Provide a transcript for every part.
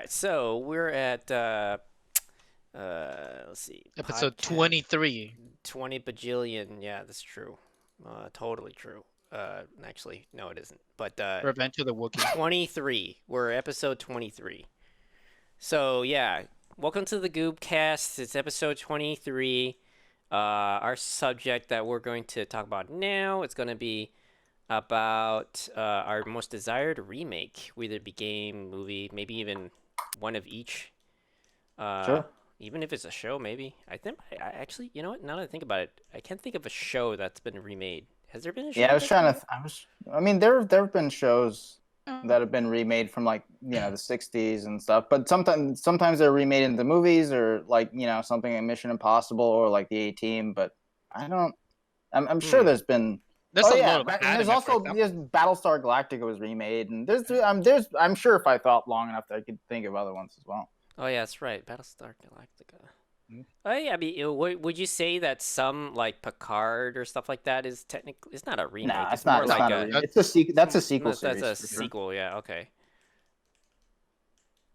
right, so we're at let's see, Episode podcast 23. 20 bajillion. Yeah, that's true. Totally true. Actually, no, it isn't. But Revenge of the Wookiee. 23. We're episode 23. So yeah, welcome to the Goob Cast. It's episode 23. Our subject that we're going to talk about now, it's going to be about our most desired remake, whether it be game, movie, maybe even one of each. Uh, Sure. Even if it's a show, maybe. I think I actually, you know what? Now that I think about it, I can't think of a show that's been remade. Has there been a Yeah, show I was that's trying been? to. I mean, there have been shows Oh, that have been remade from like the '60s and stuff, but sometimes they're remade into movies or like something like Mission Impossible or like the A Team. But I don't. I'm sure Hmm. there's been. there's Oh a yeah, lot of and there's anime, for also example. Battlestar Galactica was remade, and I'm sure if I thought long enough that I could think of other ones as well. Oh yeah, that's right. Battlestar Galactica. Mm. Oh yeah, I mean, would you say that some like Picard or stuff like that is technically? It's not a remake. Nah, It's more it's like not a a. remake. It's a sequel. That's a sequel That's series a for sure. sequel. Yeah. Okay.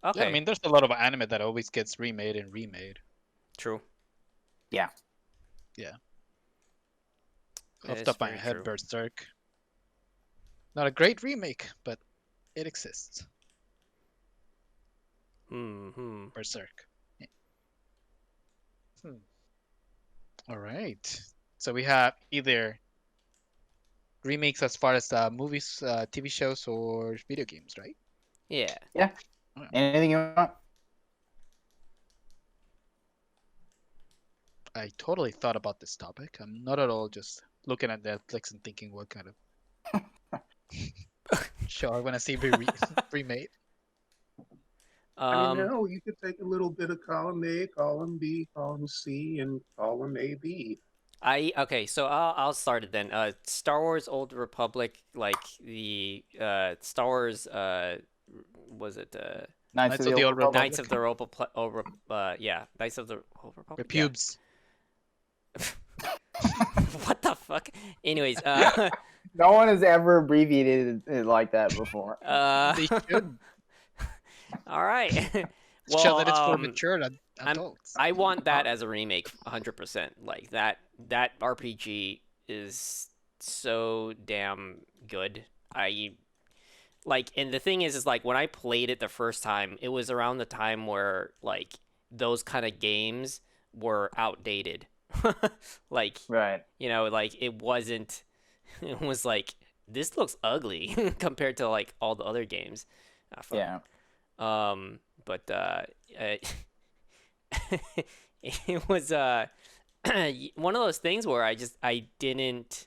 Yeah, I Okay. mean, there's a lot of anime that always gets remade and remade. True. Yeah. Yeah. It Off the is top of my very head, true. Berserk. Not a great remake, but it exists. Hmm. Berserk. Yeah. All right. So we have either remakes as far as movies, TV shows, or video games, right? Yeah. Yeah. Yeah. Anything you want? I totally thought about this topic. I'm not at all just looking at Netflix and thinking what kind of show I want to see be remade. No, you could take a little bit of column A, column B, column C, and column AB. Okay, so I'll start it then. Star Wars Old Republic, like the Star Wars was it Knights of the Old Republic. Knights of the Knights of the Old The Republic. Yeah. pubes. What the fuck? Anyways, No one has ever abbreviated it like that before. They should all right. show that it's for Well, mature adults. I want that as a remake, 100%. Like that RPG is so damn good. And the thing is like when I played it the first time, it was around the time where like those kind of games were outdated. Like, Right. like it wasn't. It was like this looks ugly compared to like all the other games. Fuck. Yeah. But it was one of those things where I didn't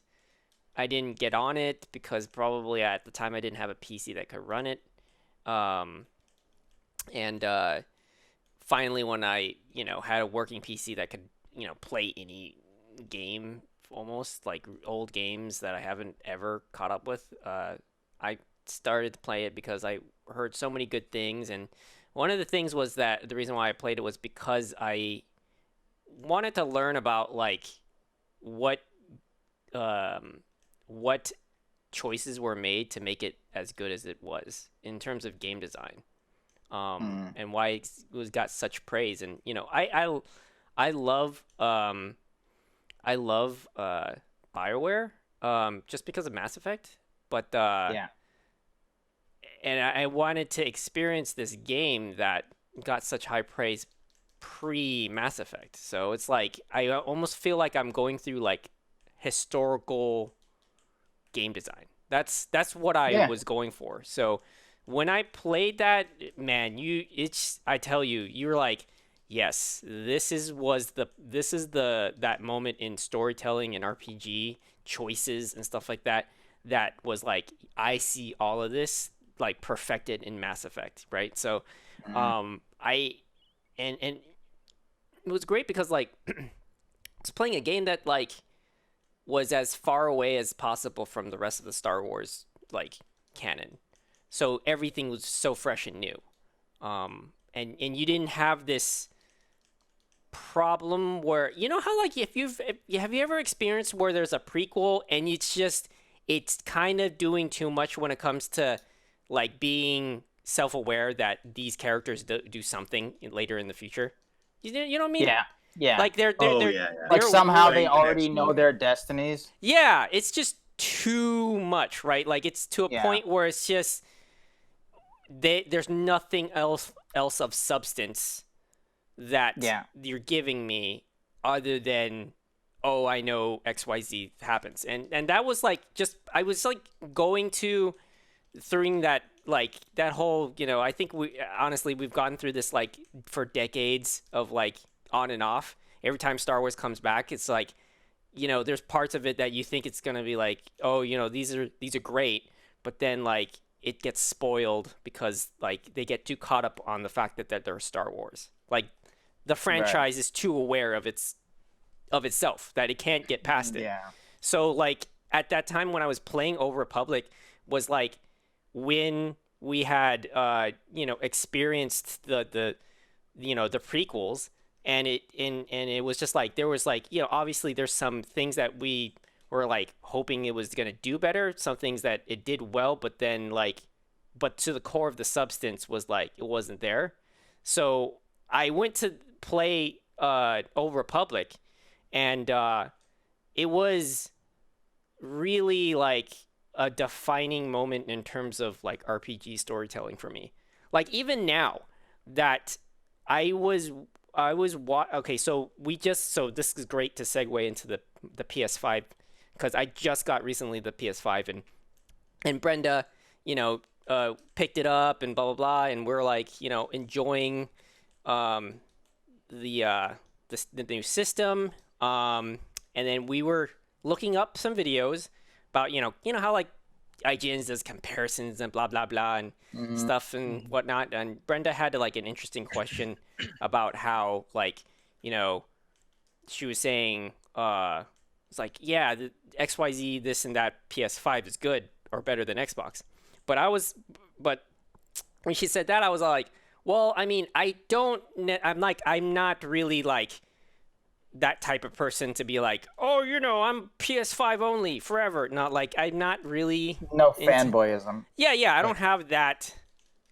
get on it because probably at the time I didn't have a PC that could run it. And finally when I had a working PC that could play any game, almost like old games that I haven't ever caught up with, I started to play it because I heard so many good things. And one of the things was that the reason why I played it was because I wanted to learn about like what what choices were made to make it as good as it was in terms of game design, and why it was got such praise. And I love BioWare, just because of Mass Effect, but Yeah. and I wanted to experience this game that got such high praise pre Mass Effect. So it's like I almost feel like I'm going through like historical game design. That's what I Yeah. was going for. So when I played that, man, I tell you, you're like, yes, this is that moment in storytelling and RPG choices and stuff like that was like I see all of this like perfected in Mass Effect, right? So I and it was great because like it's playing a game that like was as far away as possible from the rest of the Star Wars like canon. So everything was so fresh and new. And you didn't have this problem where how like if have you ever experienced where there's a prequel and it's kind of doing too much when it comes to like being self-aware that these characters do something later in the future. You know what I mean? Yeah, yeah. Like Oh yeah, yeah. Like somehow they Playing the already next know movie. their destinies. yeah, it's just too much, right? Like it's to a Yeah. point where it's just there's nothing else of substance that Yeah. you're giving me other than, oh, I know XYZ happens. And that was like just I was like going to through that like that whole, I think we've gone through this like for decades of like on and off. Every time Star Wars comes back, it's like, there's parts of it that you think it's going to be like, oh, these are great, but then like it gets spoiled because like they get too caught up on the fact that they're Star Wars. Like the franchise is too aware of itself that it can't get past it. Yeah. So like at that time when I was playing Old Republic was like when we had experienced the prequels, and it was just like there was like, obviously there's some things that we were like hoping it was going to do better, some things that it did well, but to the core of the substance was like it wasn't there. So I went to play Old Republic, and it was really like a defining moment in terms of like RPG storytelling for me. Like even now that okay, so this is great to segue into the PS5, because I just got recently the PS5, and Brenda, picked it up and blah blah blah, and we're like, enjoying the new system, and then we were looking up some videos about how like IGN does comparisons and blah blah blah and stuff and whatnot, and Brenda had like an interesting question about how like she was saying it's like, yeah, the XYZ this and that PS5 is good or better than Xbox, but when she said that I was like, well, I mean, I'm not really like that type of person to be like, oh, I'm PS5 only forever. Not like, I'm not really No fanboyism. Yeah, I don't have that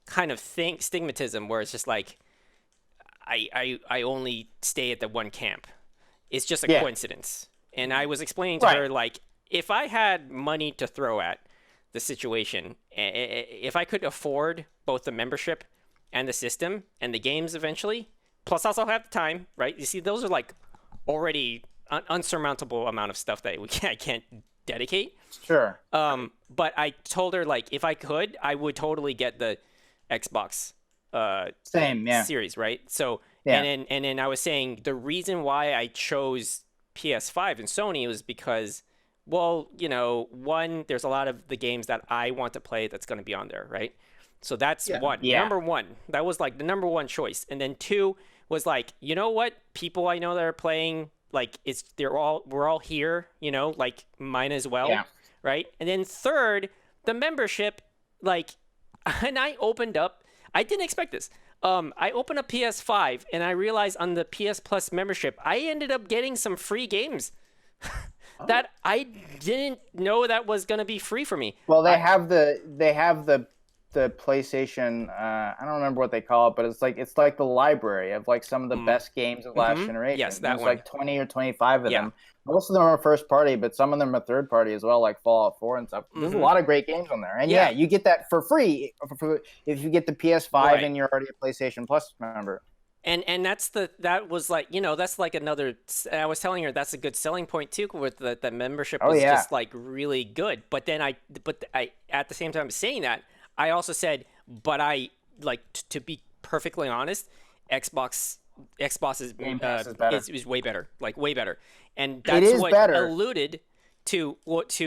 kind of stigmatism where it's just like I only stay at the one camp. It's just a coincidence. And I was explaining to her, like, if I had money to throw at the situation, if I could afford both the membership and the system and the games eventually, plus also have the time, right? You see, those are like already unsurmountable amount of stuff that I can't dedicate. Sure. But I told her, like, if I could, I would totally get the Xbox series, right? So and then I was saying the reason why I chose PS5 and Sony was because, well, one, there's a lot of the games that I want to play that's going to be on there, right? So that's one. Yeah. Number one. That was like the number one choice. And then two was like, you know what? People I know that are playing, like, we're all here, like mine as well, right? And then third, the membership, like, and I didn't expect this. I opened up PS5 and I realized on the PS Plus membership, I ended up getting some free games that I didn't know that was going to be free for me. Well, they have the PlayStation. I don't remember what they call it, but it's like the library of like some of the best games of last generation. Yes, that There's one. like 20 or 25 of them. Most of them are first party, but some of them are third party as well, like Fallout 4 and stuff. There's a lot of great games on there, and you get that for free if you get the PS5 and you're already a PlayStation Plus member. And that was like, that's like another. I was telling her that's a good selling point too, with the membership was just like really good. But then I at the same time saying that, I also said, but I like to be perfectly honest, Xbox is way better, like way better, and that's what alluded to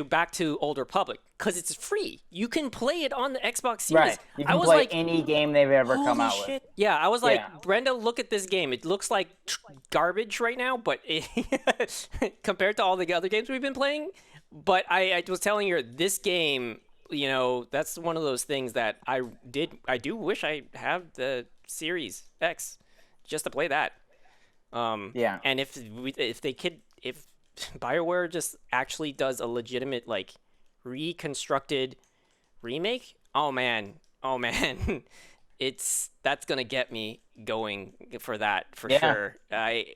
back to Old Republic, because it's free. You can play it on the Xbox Series. Right. You can play any game they've ever come out with. Yeah, I was like, Brenda, look at this game. It looks like garbage right now, but compared to all the other games we've been playing. But I was telling her this game, that's one of those things that I do wish I have the Series X just to play that. And if BioWare just actually does a legitimate like reconstructed remake, oh man, Oh man, that's gonna get me going for that for Yeah. sure. I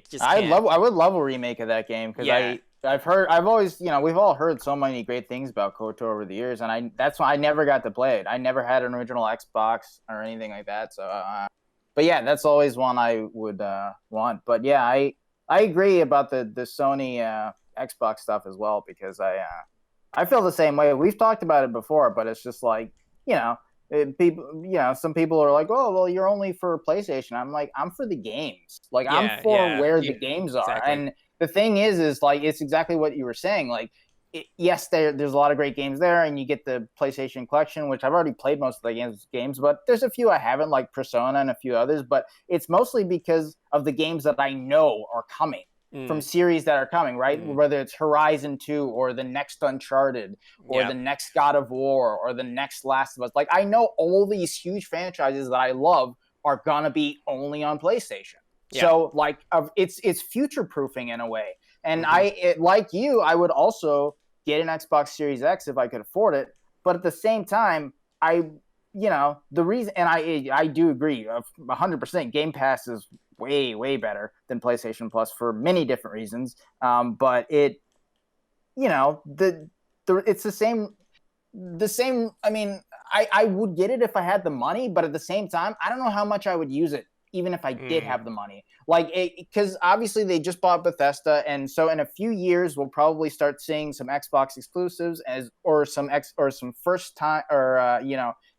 just can't. I would love a remake of that game because Yeah. I've always, we've all heard so many great things about KOTOR over the years, and that's why I never got to play it. I never had an original Xbox or anything like that. So, but yeah, that's always one I would want. But yeah, I agree about the Sony Xbox stuff as well because I feel the same way. We've talked about it before, but it's just like, you know, people, some people are like, oh, well, you're only for PlayStation. I'm like, I'm for the games. Like, I'm Yeah, for yeah, where Yeah. the games are. exactly. And the thing is like, it's exactly what you were saying. Like, yes, there's a lot of great games there, and you get the PlayStation Collection, which I've already played most of the games, but there's a few I haven't, like Persona and a few others. But it's mostly because of the games that I know are coming from series that are coming, right? Whether it's Horizon 2 or the next Uncharted or the next God of War or the next Last of Us. Like, I know all these huge franchises that I love are gonna be only on PlayStation. Yeah. So like, it's future proofing in a way. And like you, I would also get an Xbox Series X if I could afford it. But at the same time, the reason, and I do agree, 100%, Game Pass is way better than PlayStation Plus for many different reasons. But it's the same. I mean, I would get it if I had the money, but at the same time, I don't know how much I would use it, even if I did have the money. Like, because obviously they just bought Bethesda, and so in a few years we'll probably start seeing some Xbox exclusives or some first time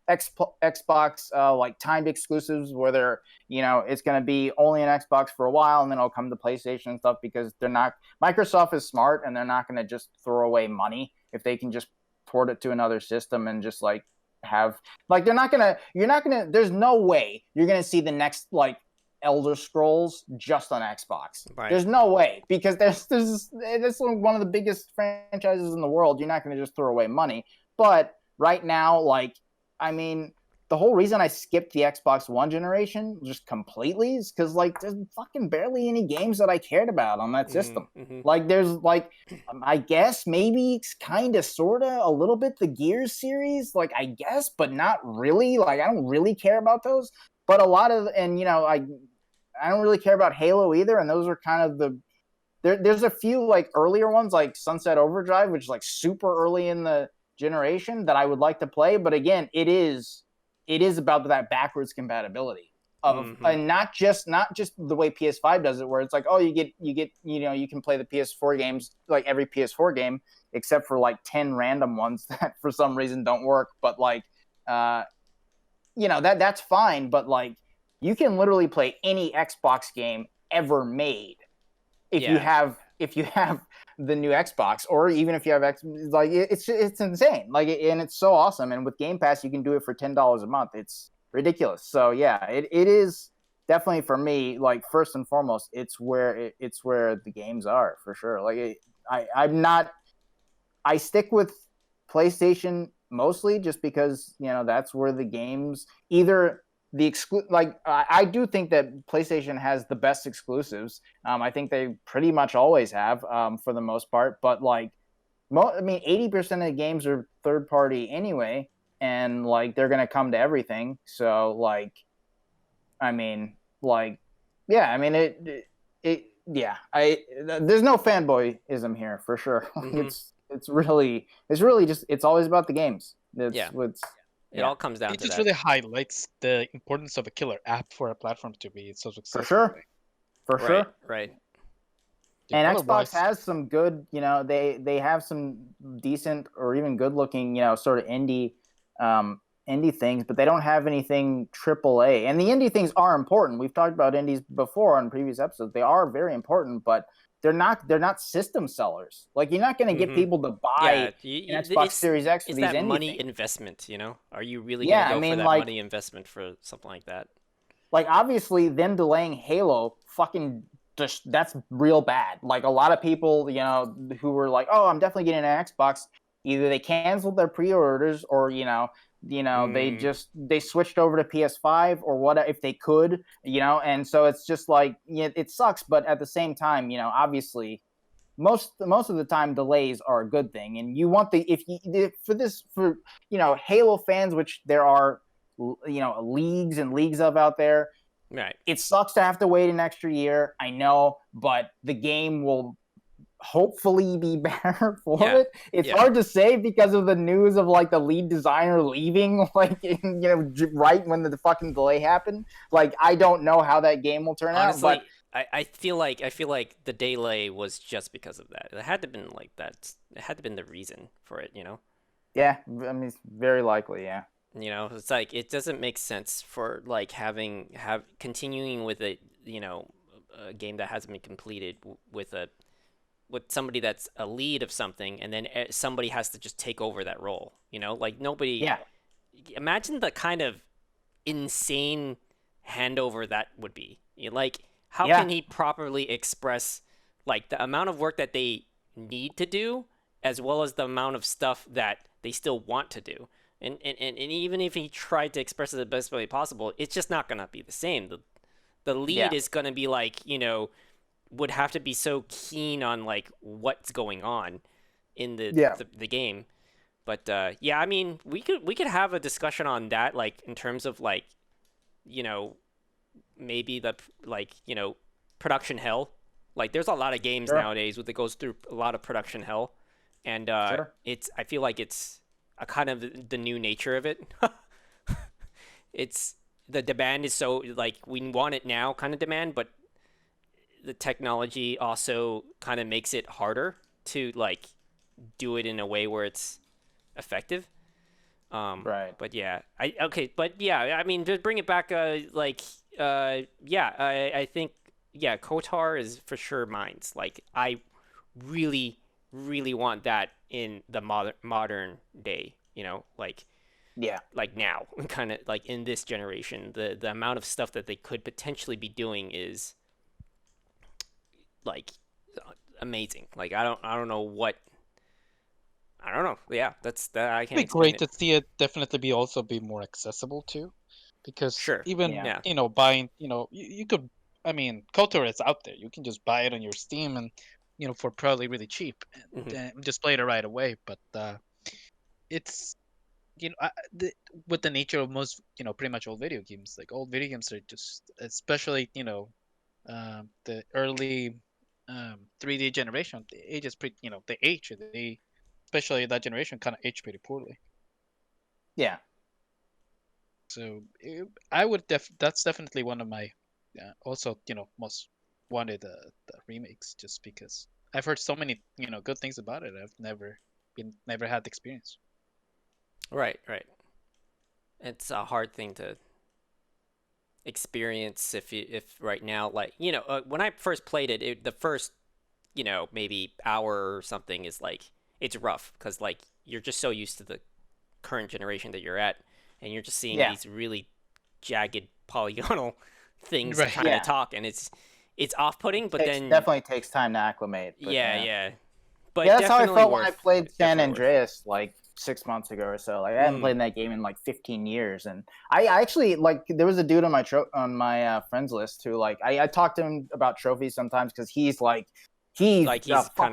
Xbox like timed exclusives where they're it's going to be only an Xbox for a while and then it'll come to PlayStation and stuff because Microsoft is smart and they're not going to just throw away money if they can just port it to another system and just like have like you're not gonna there's no way you're gonna see the next like Elder Scrolls just on Xbox. Right. There's no way because there's that's one of the biggest franchises in the world. You're not gonna just throw away money. But right now, like, I mean, the whole reason I skipped the Xbox One generation just completely is because like there's fucking barely any games that I cared about on that system. Like there's like I guess maybe it's kind of sort of a little bit the Gears series, like I guess, but not really. Like I don't really care about those. But a lot of I don't really care about Halo either, and those are kind of there's a few like earlier ones like Sunset Overdrive, which is like super early in the generation that I would like to play, but again, it is about that backwards compatibility of and not just the way PS5 does it, where it's like, oh, you can play the PS4 games, like every PS4 game except for like 10 random ones that for some reason don't work, but like that's fine, but like you can literally play any Xbox game ever made if you have the new Xbox, or even if you have like it's insane, like and it's so awesome. And with Game Pass, you can do it for $10 a month. It's ridiculous. So yeah, it is definitely for me, like first and foremost, it's where the games are for sure. Like I stick with PlayStation mostly just because that's where the games either. I do think that PlayStation has the best exclusives. I think they pretty much always have, for the most part. But like, 80% of the games are third party anyway, and like they're gonna come to everything. So like, there's no fanboyism here for sure. It's really just it's always about the games. It all comes down It to just that. really highlights the importance of a killer app for a platform to be so successful. For sure. Right. And Xbox has some good, they have some decent or even good looking, sort of indie things, but they don't have anything AAA. And the indie things are important. We've talked about indies before on previous episodes. They are very important, but they're not system sellers. Like you're not going to get people to buy an Xbox Series X for it's these that indie money things. investment, Are you really going to go for that money investment for something like that? Like obviously them delaying Halo fucking that's real bad. Like a lot of people, who were like, "Oh, I'm definitely getting an Xbox." Either they canceled their pre-orders, or they switched over to PS5 or what if they could, And so it's just like it sucks, but at the same time, obviously, most of the time delays are a good thing, and you want for Halo fans, which there are leagues and leagues of out there. Right. It sucks to have to wait an extra year, I know, but the game will hopefully be better for it. It's hard to say because of the news of like the lead designer leaving, like right when the fucking delay happened. Like I don't know how that game will turn Honestly, out. But I feel like the delay was just because of that. It had to have been like that. It had to have been the reason for it. Yeah, I mean, it's very likely. Yeah. It's like it doesn't make sense for like continuing with a game that hasn't been completed with somebody that's a lead of something, and then somebody has to just take over that role. Like nobody. Yeah. Imagine the kind of insane handover that would be. Like how can he properly express like the amount of work that they need to do, as well as the amount of stuff that they still want to do. And even if he tried to express it the best way possible, it's just not going to be the same. The lead is going to be like, would have to be so keen on like what's going on in the game. But I mean, we could have a discussion on that, like in terms of like, maybe the like, production hell. Like there's a lot of games nowadays that goes through a lot of production hell, and I feel like it's a kind of the new nature of it. It's the demand is so like we want it now kind of demand, but the technology also kind of makes it harder to like do it in a way where it's effective. Right. But I mean, just bring it back. I think Kotar is for sure mines. Like I really, really want that in the modern day. Like now, kind of like in this generation, the amount of stuff that they could potentially be doing is like amazing. Like I don't know what. I don't know. Yeah, that's that. I can't. It'd be great to see it definitely be more accessible too, because even buying, you could. I mean, KOTOR is out there. You can just buy it on your Steam and for probably really cheap and just play it right away. But it's with the nature of most pretty much all video games. Like all video games are just, especially the early 3D generation, they age is pretty. They age. Especially that generation kind of aged pretty poorly. Yeah. So I would that's definitely one of my also most wanted the remakes, just because I've heard so many good things about it. I've never had the experience. Right. It's a hard thing to experience if right now, like when I first played it, the first maybe hour or something is like it's rough because like you're just so used to the current generation that you're at, and you're just seeing these really jagged polygonal things trying to talk, and it's off-putting. But then definitely takes time to acclimate. But But that's how I felt when I played San Andreas like 6 months ago or so. Like I hadn't played that game in like 15 years, and I actually like there was a dude on my friends list who like I talked to him about trophies sometimes because he's kind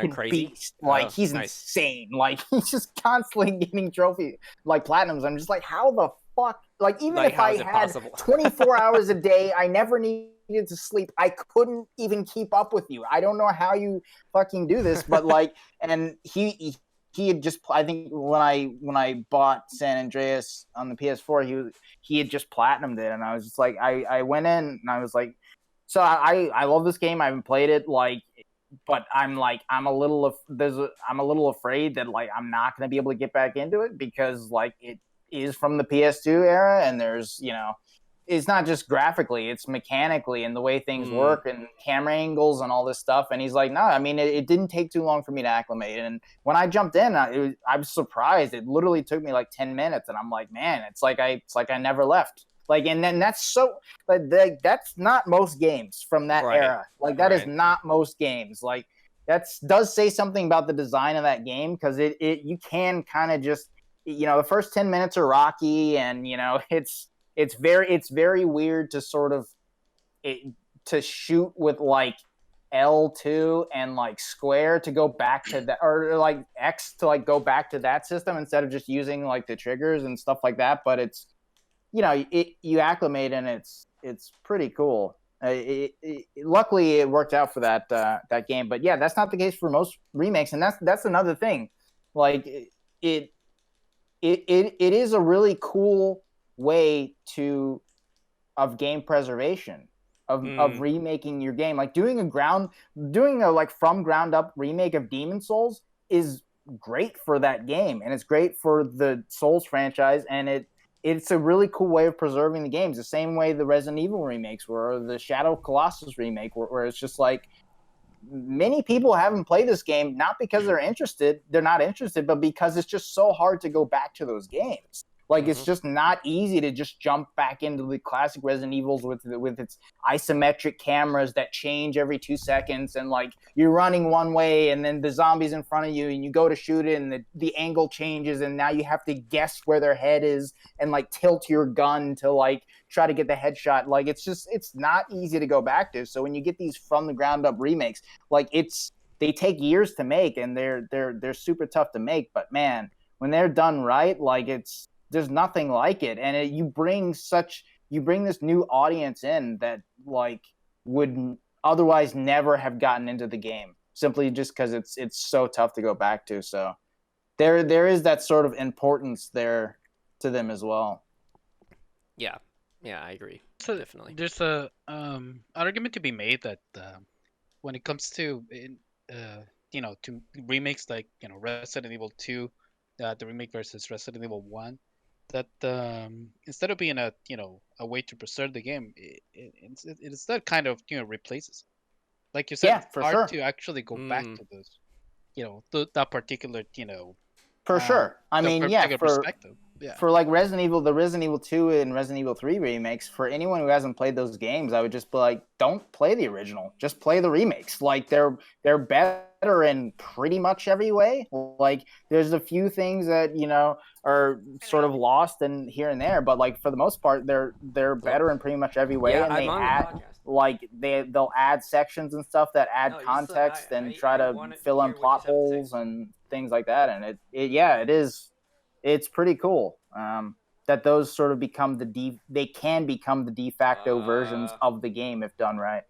of crazy beast. Like he's insane. Like he's just constantly getting trophy like platinums. I'm just like, how the fuck? Like even if I had 24 hours a day, I never needed to sleep, I couldn't even keep up with you. I don't know how you fucking do this, but like, and he had just, I think when I bought San Andreas on the PS4, he had just platinumed it, and I was just like, I went in and I was like, so I love this game. I haven't played it, like, but I'm a little afraid that like I'm not going to be able to get back into it because like it is from the PS2 era, and there's it's not just graphically, it's mechanically and the way things work and camera angles and all this stuff. And he's like, no, I mean it didn't take too long for me to acclimate. And when I jumped in, I was surprised. It literally took me like 10 minutes, and I'm like, man, it's like I never left. Like, and then that's that's not most games from that era. Like that is not most games. Like does say something about the design of that game, because you can kind of just the first 10 minutes are rocky, and it's very weird to sort of to shoot with like L2 and like square to go back to that, or like X to like go back to that system instead of just using like the triggers and stuff like that. But it's, you acclimate and it's pretty cool. Luckily it worked out for that game, but yeah, that's not the case for most remakes, and that's another thing. Like it is a really cool way of game preservation, of remaking your game. Like doing a like from ground up remake of Demon Souls is great for that game, and it's great for the Souls franchise, and it's a really cool way of preserving the games, the same way the Resident Evil remakes were, or the Shadow of Colossus remake, where it's just like, many people haven't played this game, not because they're not interested, but because it's just so hard to go back to those games. Like, it's just not easy to just jump back into the classic Resident Evils with its isometric cameras that change every 2 seconds, and like you're running one way and then the zombie's in front of you and you go to shoot it and the angle changes and now you have to guess where their head is and like tilt your gun to like try to get the headshot. Like, it's not easy to go back to. So when you get these from the ground up remakes, like they take years to make, and they're super tough to make, but man, when they're done right, like there's nothing like it. And you bring this new audience in that like would otherwise never have gotten into the game, simply just because it's so tough to go back to. So there is that sort of importance there to them as well. Yeah, I agree. So definitely. There's a argument to be made that when it comes to to remakes like Resident Evil 2, the remake versus Resident Evil 1, that instead of being a way to preserve the game, it instead kind of replaces it. Like you said, it's hard to actually go back to those that particular for sure. I mean, perspective. Yeah. For like Resident Evil, the Resident Evil 2 and Resident Evil 3 remakes, for anyone who hasn't played those games, I would just be like, don't play the original, just play the remakes. Like they're better in pretty much every way. Like there's a few things that are sort of lost and here and there, but like for the most part, they're better in pretty much every way. Yeah, and they add they'll add sections and stuff that add context and try to fill in plot holes and things like that. And it's pretty cool that those sort of become they can become the de facto versions of the game if done right.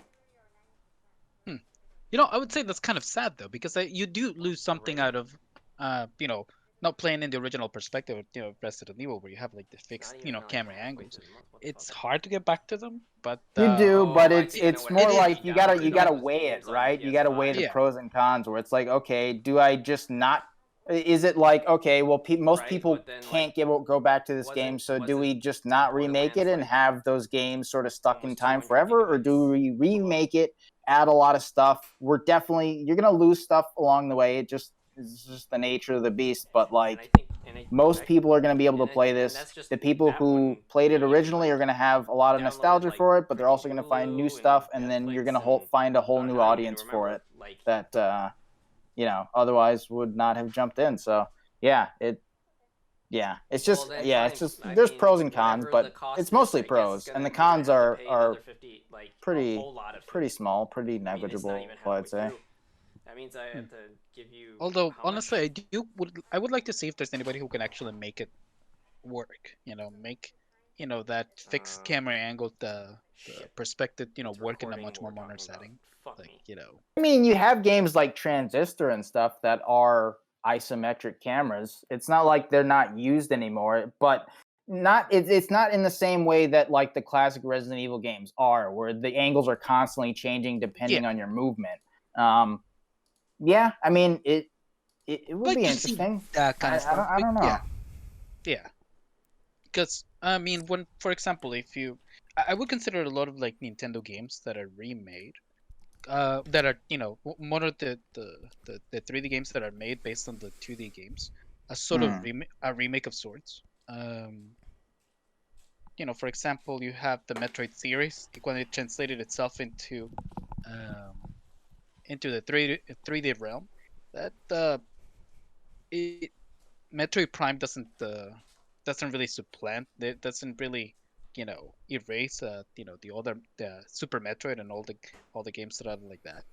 I would say that's kind of sad though, because you do lose something out of not playing in the original perspective of Resident Evil, where you have like the fixed camera angles. It's hard to get back to them, but you do, but it's more like you gotta weigh it, right? You gotta weigh the pros and cons, where it's like, okay, do I just not? Is it like, okay, well, most people can't go back to this game, so do we just not remake it and have those games sort of stuck in time forever, or do we remake it, add a lot of stuff? You're gonna lose stuff along the way. It's just the nature of the beast. But like, most people are gonna be able to play this. The people who played it originally are gonna have a lot of nostalgia for it, but they're also gonna find new stuff, and then you're gonna find a whole new audience for it that otherwise would not have jumped in. So it's just there's pros and cons, but it's mostly pros, and the cons are pretty small, pretty negligible, I'd say. That means I have to give you. Although honestly, I would like to see if there's anybody who can actually make it work. Make that fixed camera angle, the perspective, work in a much more modern setting. I mean, you have games like Transistor and stuff that are isometric cameras. It's not like they're not used anymore, but it's not in the same way that like the classic Resident Evil games are, where the angles are constantly changing depending on your movement. I mean, it would be interesting. That kind of stuff. I don't know. Yeah. Because I mean, for example, I would consider a lot of like Nintendo games that are remade, that are one of the 3D games that are made based on the 2D games, a sort of a remake of sorts. For example, you have the Metroid series when it translated itself into the 3D realm. That Metroid Prime doesn't really supplant. It doesn't really erase the Super Metroid and all the games that are like that.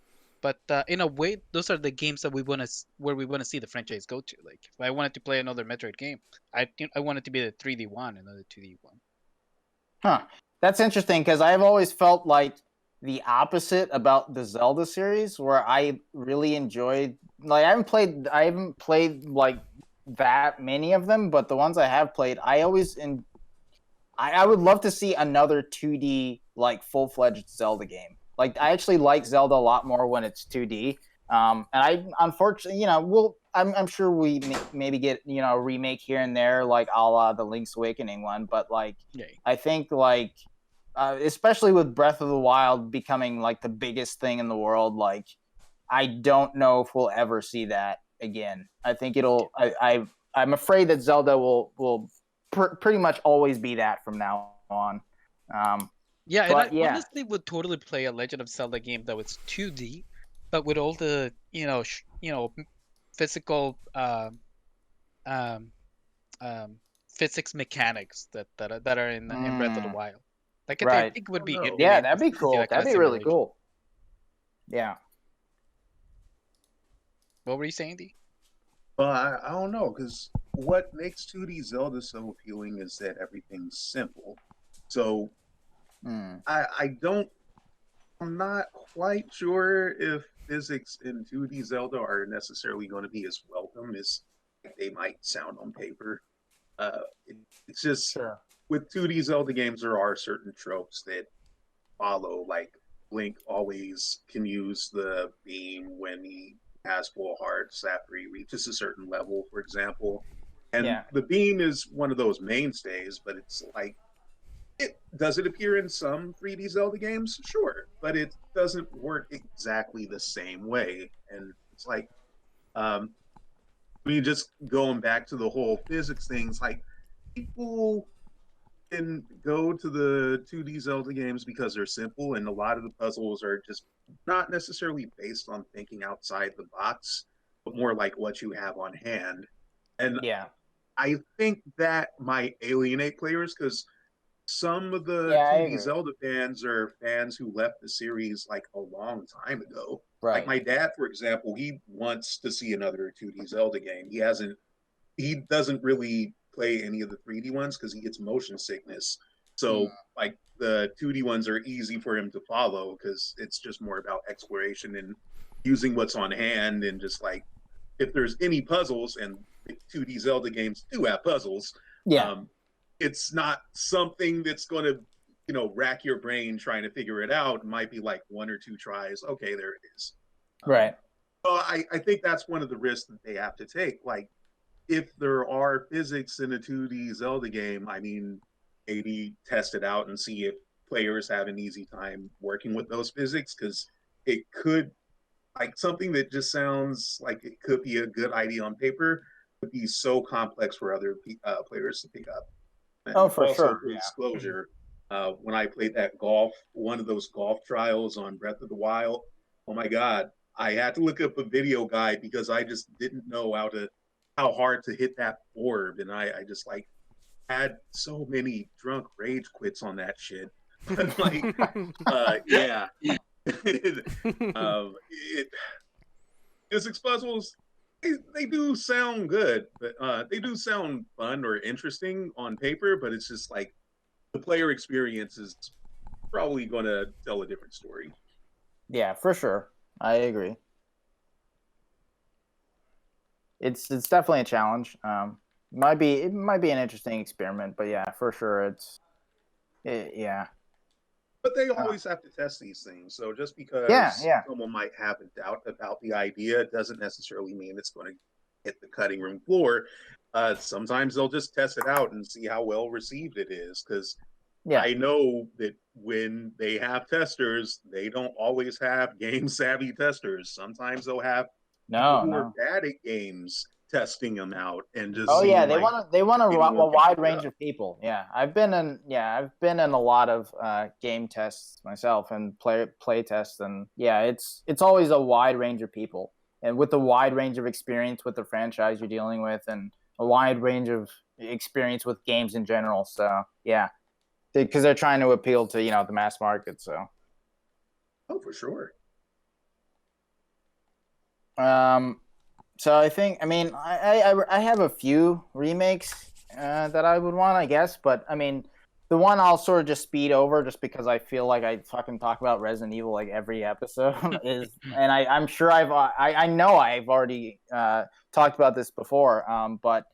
But in a way, those are the games that we want to where we want to see the franchise go to. Like if I wanted to play another Metroid game, I want it to be the 3D one, another 2D one. Huh. That's interesting because I've always felt like the opposite about the Zelda series, where I really enjoyed. Like I haven't played like that many of them, but the ones I have played, I would love to see another 2D like full-fledged Zelda game. Like I actually like Zelda a lot more when it's 2D. And I unfortunately, I'm sure we maybe get a remake here and there, like a la the Link's Awakening one. But like, I think like, especially with Breath of the Wild becoming like the biggest thing in the world, like I don't know if we'll ever see that again. I think I'm afraid that Zelda will pretty much always be that from now on. I honestly would totally play a Legend of Zelda game that was 2D, but with all the physical physics mechanics that are in Breath of the Wild. Like I think would be yeah, that'd be cool. That'd be really cool. Yeah. What were you saying, D? I don't know, because what makes 2D Zelda so appealing is that everything's simple. So I'm not quite sure if physics in 2D Zelda are necessarily going to be as welcome as they might sound on paper. It's just with 2D Zelda games, there are certain tropes that follow, like Link always can use the beam when he has full hearts after he reaches a certain level, for example. And the beam is one of those mainstays, but it's like, does it appear in some 3D Zelda games? Sure, but it doesn't work exactly the same way. And it's like, just going back to the whole physics things, like people can go to the 2D Zelda games because they're simple, and a lot of the puzzles are just not necessarily based on thinking outside the box, but more like what you have on hand. And I think that might alienate players because some of the 2D Zelda fans are fans who left the series like a long time ago. Right. Like my dad, for example, he wants to see another 2D Zelda game. He doesn't really play any of the 3D ones because he gets motion sickness. So like the 2D ones are easy for him to follow because it's just more about exploration and using what's on hand, and just like if there's any puzzles, and 2D Zelda games do have puzzles. It's not something that's going to, rack your brain trying to figure it out. It might be like one or two tries. Okay, there it is. Right. So I think that's one of the risks that they have to take. Like, if there are physics in a 2D Zelda game, I mean, maybe test it out and see if players have an easy time working with those physics, because it could, like, something that just sounds like it could be a good idea on paper would be so complex for other players to pick up. And for sure. Disclosure, when I played one of those golf trials on Breath of the Wild, oh my God, I had to look up a video guide because I just didn't know how hard to hit that orb, and I just like had so many drunk rage quits on that shit. Like, physics puzzles, they do sound good, but they do sound fun or interesting on paper, but it's just like the player experience is probably going to tell a different story. Yeah, for sure. I agree. It's definitely a challenge. It might be an interesting experiment, but yeah, for sure, yeah. But they always have to test these things. So just because someone might have a doubt about the idea doesn't necessarily mean it's going to hit the cutting room floor. Sometimes they'll just test it out and see how well received it is. Because I know that when they have testers, they don't always have game savvy testers. Sometimes they'll have people who are bad at games testing them out and just they want a wide range of people. I've been in a lot of game tests myself and play tests, and it's always a wide range of people, and with a wide range of experience with the franchise you're dealing with, and a wide range of experience with games in general. So because they're trying to appeal to the mass market. So for sure. So I mean, I have a few remakes that I would want, I guess, but I mean, the one I'll sort of just speed over just because I feel like I fucking talk about Resident Evil like every episode is, and I'm sure I know I've already talked about this before, but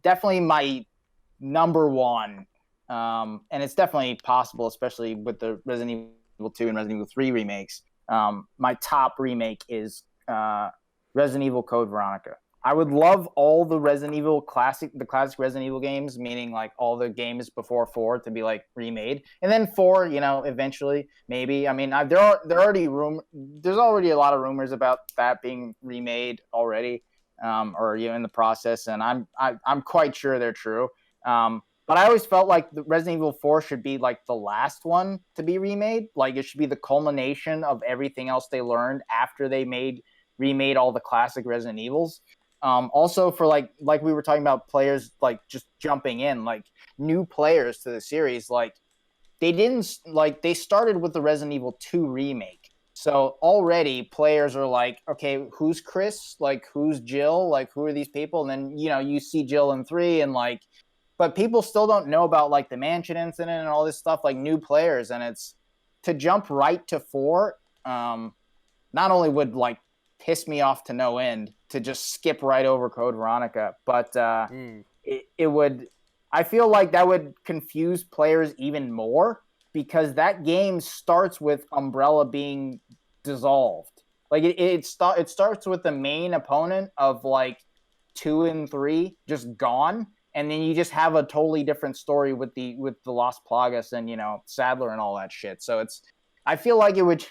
definitely my number one, and it's definitely possible, especially with the Resident Evil 2 and Resident Evil 3 remakes. My top remake is Resident Evil Code Veronica. I would love all the classic Resident Evil games, meaning like all the games before 4 to be like remade, and then 4, eventually maybe. I mean, there's already a lot of rumors about that being remade already, or in the process, and I'm quite sure they're true. But I always felt like the Resident Evil 4 should be like the last one to be remade. Like it should be the culmination of everything else they learned after they remade all the classic Resident Evils. Also for like we were talking about players like just jumping in, like new players to the series, like they started with the Resident Evil 2 remake. So already players are like, okay, who's Chris? Like who's Jill? Like who are these people? And then, you see Jill in 3 and like, but people still don't know about like the mansion incident and all this stuff, like new players. And it's to jump right to 4. Not only would like piss me off to no end to just skip right over Code Veronica, but it would. I feel like that would confuse players even more because that game starts with Umbrella being dissolved. Like it starts with the main opponent of like 2 and 3 just gone, and then you just have a totally different story with the Las Plagas and Sadler and all that shit. So I feel like it would,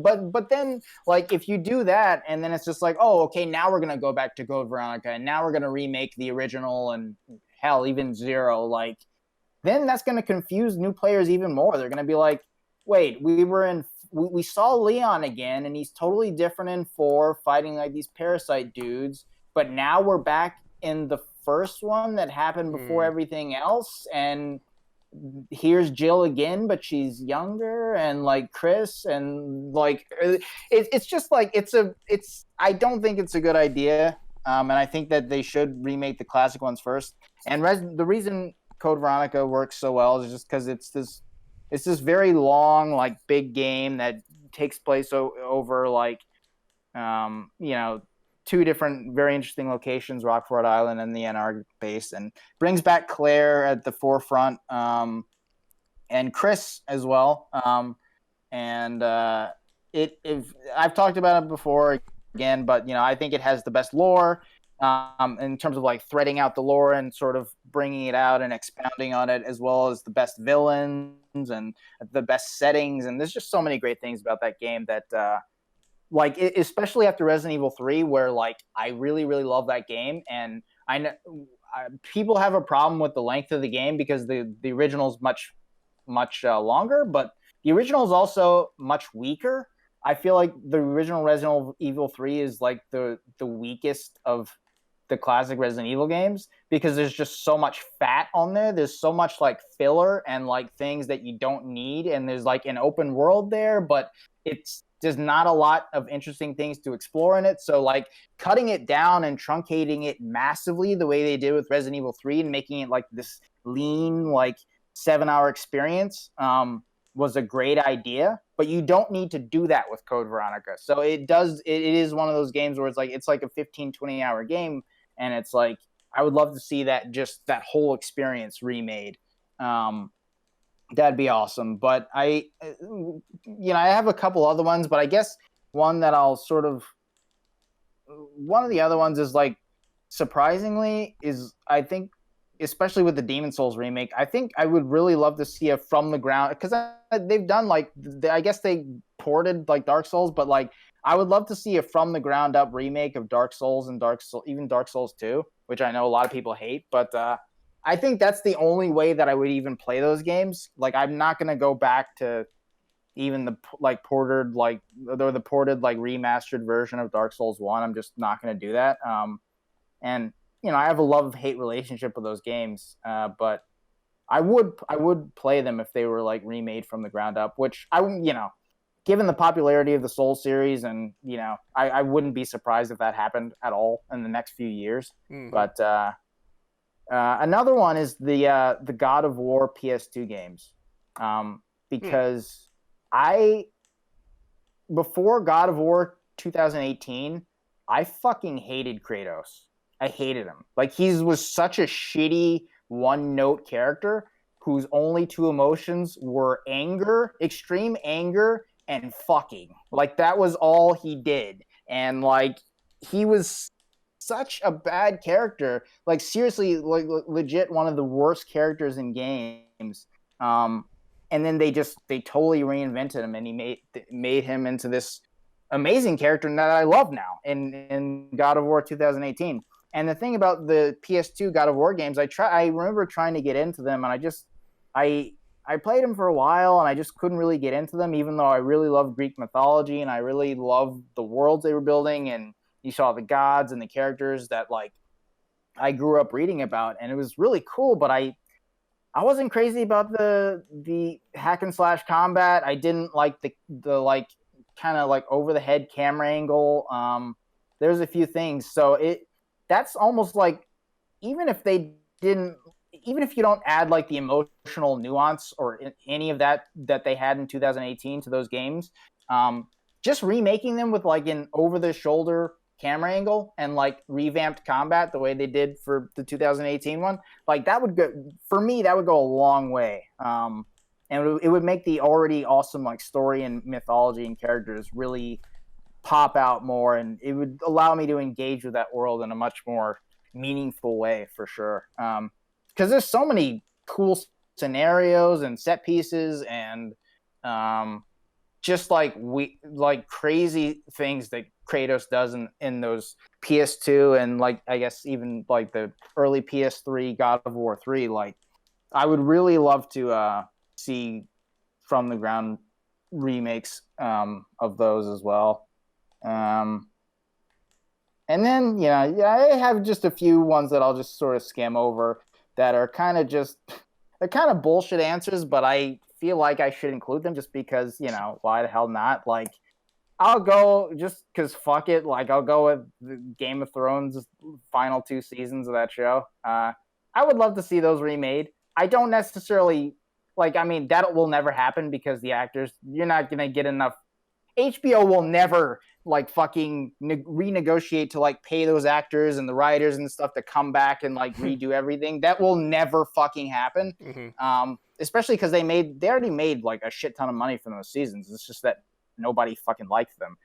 but then like if you do that and then it's just like, oh, okay, now we're gonna go back to Code Veronica and now we're gonna remake the original and hell even 0, like then that's gonna confuse new players even more. They're gonna be like, wait, we saw Leon again and he's totally different in 4, fighting like these parasite dudes, but now we're back in the first one that happened before everything else, and here's Jill again, but she's younger, and like Chris, and like it's just like I don't think it's a good idea, and I think that they should remake the classic ones first. And the reason Code Veronica works so well is just because it's this very long, like big game that takes place over like 2 different very interesting locations, Rockford Island and the Antarctic base, and brings back Claire at the forefront, and Chris as well. And I've talked about it before again, but I think it has the best lore in terms of like threading out the lore and sort of bringing it out and expounding on it, as well as the best villains and the best settings. And there's just so many great things about that game that like especially after Resident Evil 3, where like I really really love that game, and I know people have a problem with the length of the game because the original is much longer, but the original is also much weaker. I feel like the original Resident Evil 3 is like the weakest of the classic Resident Evil games because there's just so much fat on there. There's so much like filler and like things that you don't need, and there's like an open world there, but there's not a lot of interesting things to explore in it. So like cutting it down and truncating it massively the way they did with Resident Evil 3 and making it like this lean, like 7-hour experience was a great idea, but you don't need to do that with Code Veronica. So it is one of those games where it's like a 15-20 hour game, and it's like I would love to see that whole experience remade. That'd be awesome. But I have a couple other ones, but I guess one of the other ones is like surprisingly is, I think, especially with the Demon Souls remake, I think I would really love to see a from the ground, because they've done like I guess they ported like Dark Souls, but like I would love to see a from the ground up remake of Dark Souls and even Dark Souls 2, which I know a lot of people hate, but I think that's the only way that I would even play those games. Like I'm not gonna go back to even the like ported like remastered version of Dark Souls 1. I'm just not gonna do that. And I have a love-hate relationship with those games, but I would play them if they were like remade from the ground up. Which given the popularity of the Soul series, and I wouldn't be surprised if that happened at all in the next few years. Mm-hmm. But another one is the God of War PS2 games, because before God of War 2018, I fucking hated Kratos. I hated him. Like, he was such a shitty one-note character whose only two emotions were anger, extreme anger, and fucking. Like, that was all he did. And, like, he was such a bad character. Like, seriously, like, legit one of the worst characters in games. And then they totally reinvented him, and he made him into this amazing character that I love now in God of War 2018. And the thing about the PS2 God of War games, I remember trying to get into them, and I played them for a while, and I just couldn't really get into them, even though I really loved Greek mythology, and I really loved the worlds they were building, and you saw the gods and the characters that, like, I grew up reading about, and it was really cool, but I wasn't crazy about the hack and slash combat. I didn't like the like kind of like over the head camera angle. There's a few things. So that's almost like, even if you don't add like the emotional nuance or any of that they had in 2018 to those games, just remaking them with like an over the shoulder camera angle and like revamped combat the way they did for the 2018 one, like, that would go, for me, that would go a long way. And it would make the already awesome like story and mythology and characters really pop out more, and it would allow me to engage with that world in a much more meaningful way, for sure. Because there's so many cool scenarios and set pieces and just like crazy things that Kratos does in those PS2 and, like, I guess even like the early PS3 God of War 3. Like, I would really love to see from the ground remakes of those as well. And then I have just a few ones that I'll just sort of skim over that are they're kind of bullshit answers, but I feel like I should include them just because, why the hell not? Like, I'll go just because fuck it. Like, I'll go with the Game of Thrones final 2 seasons of that show. I would love to see those remade. I don't necessarily that will never happen because the actors, you're not going to get enough. HBO will never like fucking renegotiate to like pay those actors and the writers and stuff to come back and like redo everything. That will never fucking happen. Mm-hmm. Especially because they already made like a shit ton of money from those seasons. It's just that nobody fucking liked them.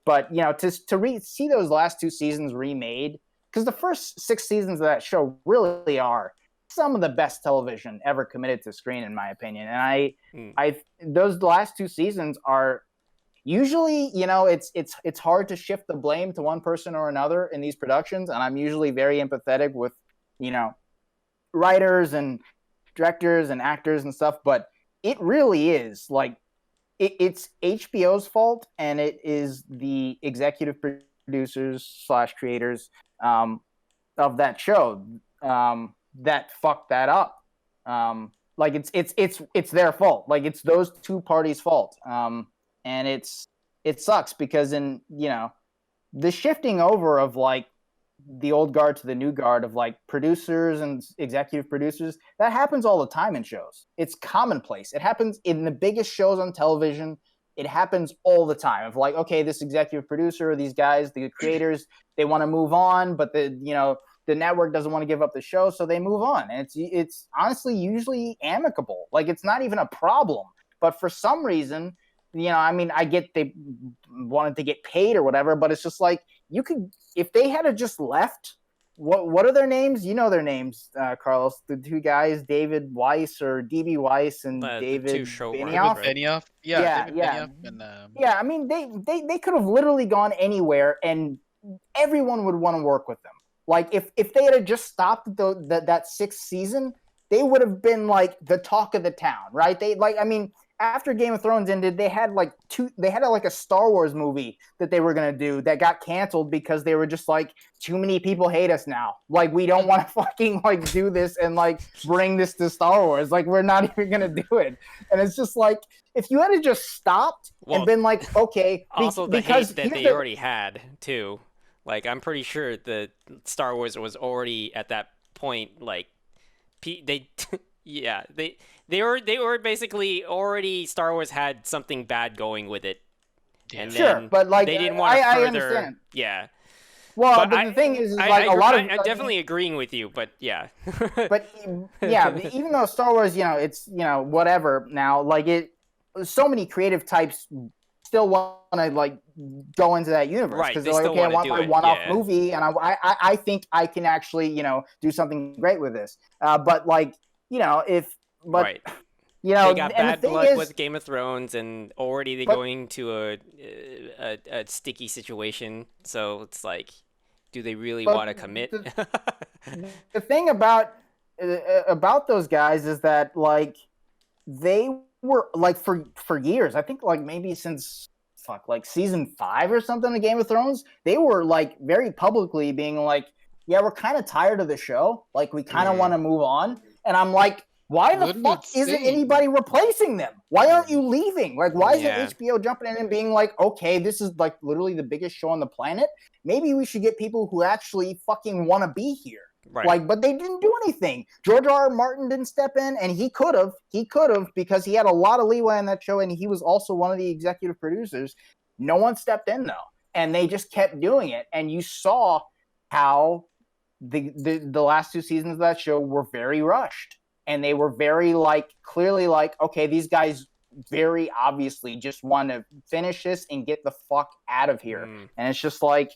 But to see those last 2 seasons remade, because the first 6 seasons of that show really are some of the best television ever committed to screen, in my opinion. And those last 2 seasons are usually, it's hard to shift the blame to one person or another in these productions, and I'm usually very empathetic with, writers and directors and actors and stuff, but it really is like it's HBO's fault, and it is the executive producers / creators of that show that fucked that up. Like, it's their fault. Like, it's those 2 parties' fault. And it sucks because the shifting over of like the old guard to the new guard of like producers and executive producers, that happens all the time in shows. It's commonplace. It happens in the biggest shows on television. It happens all the time of like, okay, this executive producer, these guys, the creators, they want to move on, but the network doesn't want to give up the show, so they move on. And it's honestly usually amicable. Like, it's not even a problem. But for some reason, I get they wanted to get paid or whatever, but it's just like, you could, if they had just left, what are their names? You know their names, Carlos. The 2 guys, David Weiss or DB Weiss and David Benioff. Right? Benioff. Yeah. Benioff and, yeah. I mean, they could have literally gone anywhere, and everyone would want to work with them. Like, if they had just stopped that 6th season, they would have been like the talk of the town, right? after Game of Thrones ended, they had like a Star Wars movie that they were going to do that got canceled because they were just like, too many people hate us now. Like, we don't want to fucking like do this and like bring this to Star Wars. Like, we're not even going to do it. And it's just like, if you had just stopped and been like, okay. Also, the hate that they already had too. Like, I'm pretty sure the Star Wars was already at that point, like, yeah, they were basically already, Star Wars had something bad going with it. And sure, but like they didn't want to further. I understand. Yeah. Well, but the thing is like I'm definitely agreeing with you, but yeah. But yeah, even though Star Wars, it's whatever now, like so many creative types still want to like go into that universe because they're like, okay, I want my one-off movie, and I think I can actually do something great with this. But like they got bad blood with Game of Thrones, and already they're going to a sticky situation. So it's like, do they really want to commit? The thing about those guys is that like they were like for years, I think like maybe since like season 5 or something of Game of Thrones, they were like very publicly being like, yeah, we're kind of tired of the show, like we kind of want to move on. And I'm like, why the fuck isn't anybody replacing them? Why aren't you leaving? Like, why isn't HBO jumping in and being like, okay, this is like literally the biggest show on the planet, maybe we should get people who actually fucking want to be here. Right. Like, but they didn't do anything. George R. R. Martin didn't step in, and he could have because he had a lot of leeway on that show, and he was also one of the executive producers. No one stepped in though, and they just kept doing it. And you saw how the last 2 seasons of that show were very rushed, and they were very like clearly like, okay, these guys very obviously just want to finish this and get the fuck out of here. And it's just like.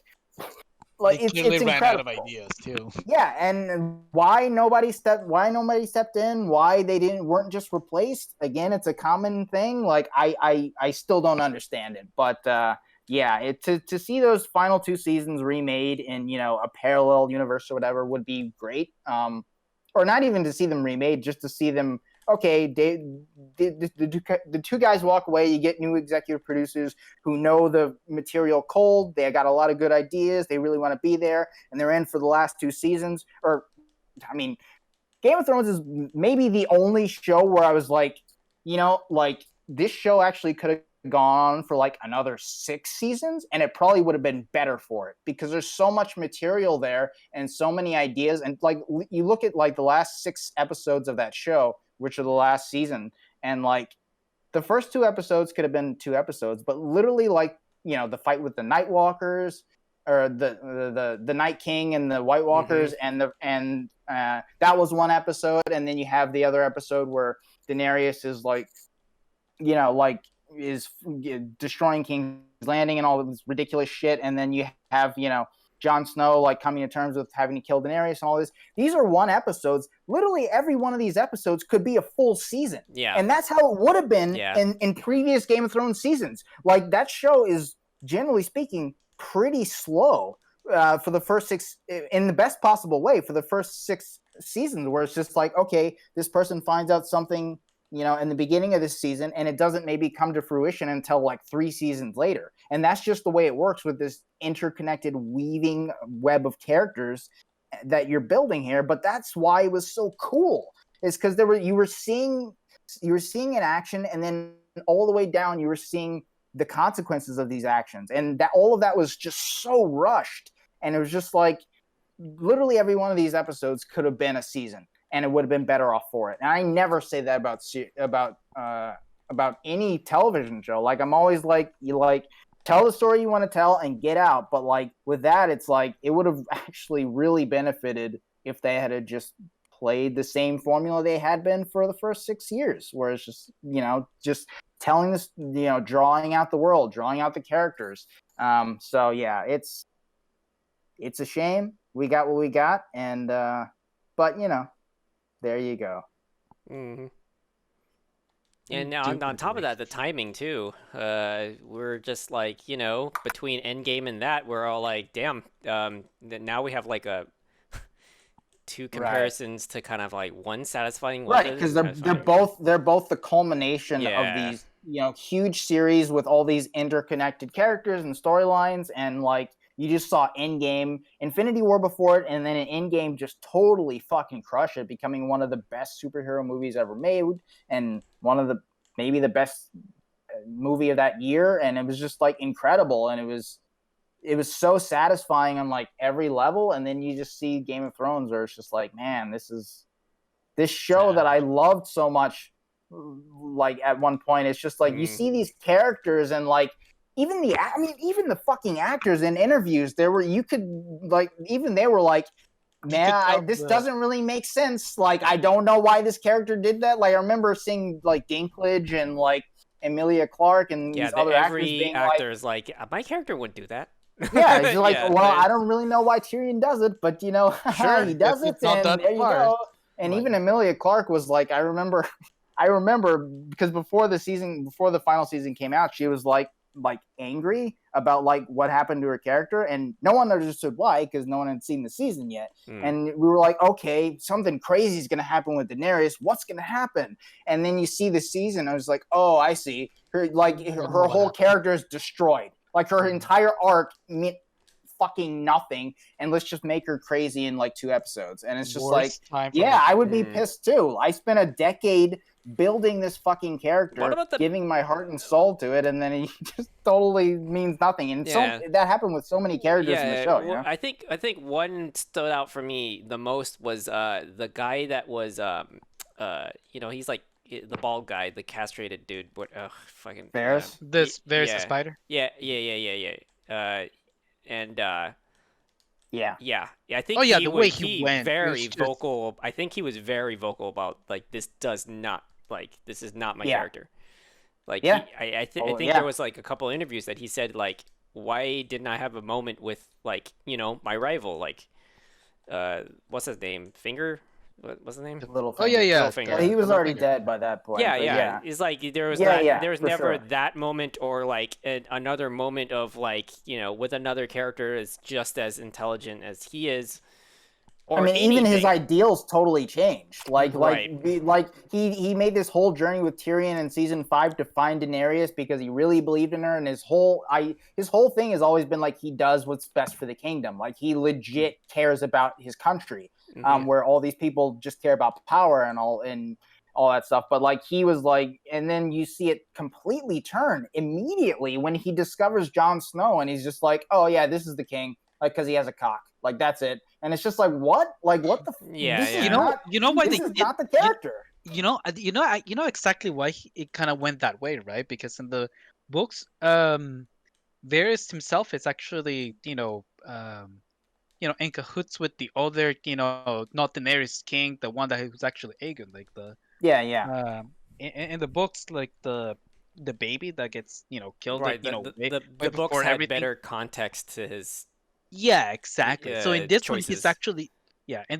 Like they clearly ran out of ideas too. Yeah, and why nobody stepped in? Why they weren't just replaced? Again, it's a common thing. Like I still don't understand it. But yeah, to see those final 2 seasons remade in a parallel universe or whatever would be great. Or not even to see them remade, just to see them. Okay, the 2 guys walk away. You get new executive producers who know the material cold. They got a lot of good ideas. They really want to be there, and they're in for the last 2 seasons. Or, I mean, Game of Thrones is maybe the only show where I was like, like this show actually could have gone on for like another 6 seasons, and it probably would have been better for it because there's so much material there and so many ideas. And like you look at like the last 6 episodes of that show, which are the last season, and like the first 2 episodes could have been 2 episodes, but literally like the fight with the Night Walkers or the Night King and the White Walkers, and that was 1 episode, and then you have the other episode where Daenerys is like is destroying King's Landing and all this ridiculous shit, and then you have Jon Snow like coming to terms with having to kill Daenerys and all this. These are 1 episodes. Literally every one of these episodes could be a full season. Yeah. And that's how it would have been in previous Game of Thrones seasons. Like that show is, generally speaking, pretty slow for the first 6, in the best possible way, for the first 6 seasons, where it's just like, okay, this person finds out something in the beginning of this season, and it doesn't maybe come to fruition until like 3 seasons later. And that's just the way it works with this interconnected weaving web of characters that you're building here. But that's why it was so cool. It's because you were seeing in action, and then all the way down you were seeing the consequences of these actions. And that all of that was just so rushed. And it was just like literally every one of these episodes could have been a season, and it would have been better off for it. And I never say that about any television show. Like I'm always like, you like tell the story you want to tell and get out. But like with that, it's like it would have actually really benefited if they had just played the same formula they had been for the first 6 years, where it's just just telling this, drawing out the world, drawing out the characters. So yeah, it's a shame we got what we got, and but there you go. Mm-hmm. And on top of that, the timing too. We're just like, between Endgame and that, we're all like, damn. Now we have like a two comparisons to kind of like one satisfying, right? Because they're both the culmination of these huge series with all these interconnected characters and storylines, and like you just saw Endgame, Infinity War before it, and then an Endgame just totally fucking crush it, becoming one of the best superhero movies ever made, and one of maybe the best movie of that year, and it was just like incredible, and it was so satisfying on like every level. And then you just see Game of Thrones, where it's just like, man, this show that I loved so much. Like at one point, it's just like you see these characters, and like even the fucking actors in interviews, they were like, man, this doesn't really make sense. Like, I don't know why this character did that. Like, I remember seeing like Dinklage and like Emilia Clarke and these other actors being actor's like, my character wouldn't do that. Yeah, it's like, I don't really know why Tyrion does it, but he does it, and there you go. And even Emilia Clarke was like, I remember because before the final season came out, she was like angry about like what happened to her character, and no one understood why, because no one had seen the season yet. And we were like, okay, something crazy is gonna happen with Daenerys. What's gonna happen? And then you see the season. I was like, oh, I see. Her whole character is destroyed. Like her entire arc meant fucking nothing, and let's just make her crazy in like 2 episodes. And it's just I would be pissed too. I spent a decade building this fucking character, giving my heart and soul to it, and then he just totally means nothing. And so that happened with so many characters in the show. Well, I think one stood out for me the most was the guy that was he's like the bald guy, the castrated dude. What? Fucking Varys. Varys the spider. Yeah. And I think he went very vocal. I think he was very vocal about like this is not my character. Like I think there was like a couple interviews that he said like, why didn't I have a moment with like my rival, like what's his name, Finger? What's his name? Littlefinger. Oh yeah. Littlefinger. Well, he was already dead by that point. Yeah. It's like there was never that moment, or like another moment of like with another character is just as intelligent as he is. Or even his ideals totally changed. Like he made this whole journey with Tyrion in season 5 to find Daenerys because he really believed in her, and his whole thing has always been like he does what's best for the kingdom. Like he legit cares about his country. Where all these people just care about power and all that stuff. But like he was like, and then you see it completely turn immediately when he discovers Jon Snow, and he's just like, oh yeah, this is the king, like because he has a cock, like that's it. And it's just like, what? Like what the? You know why this is not the character. You know exactly why it kind of went that way, right? Because in the books, Varys himself is actually in cahoots with the other, not Daenerys king, the one that was actually Aegon, like the in the books, like the baby that gets killed, right? The books had better context to his. Yeah, exactly. So in this choices. one, he's actually in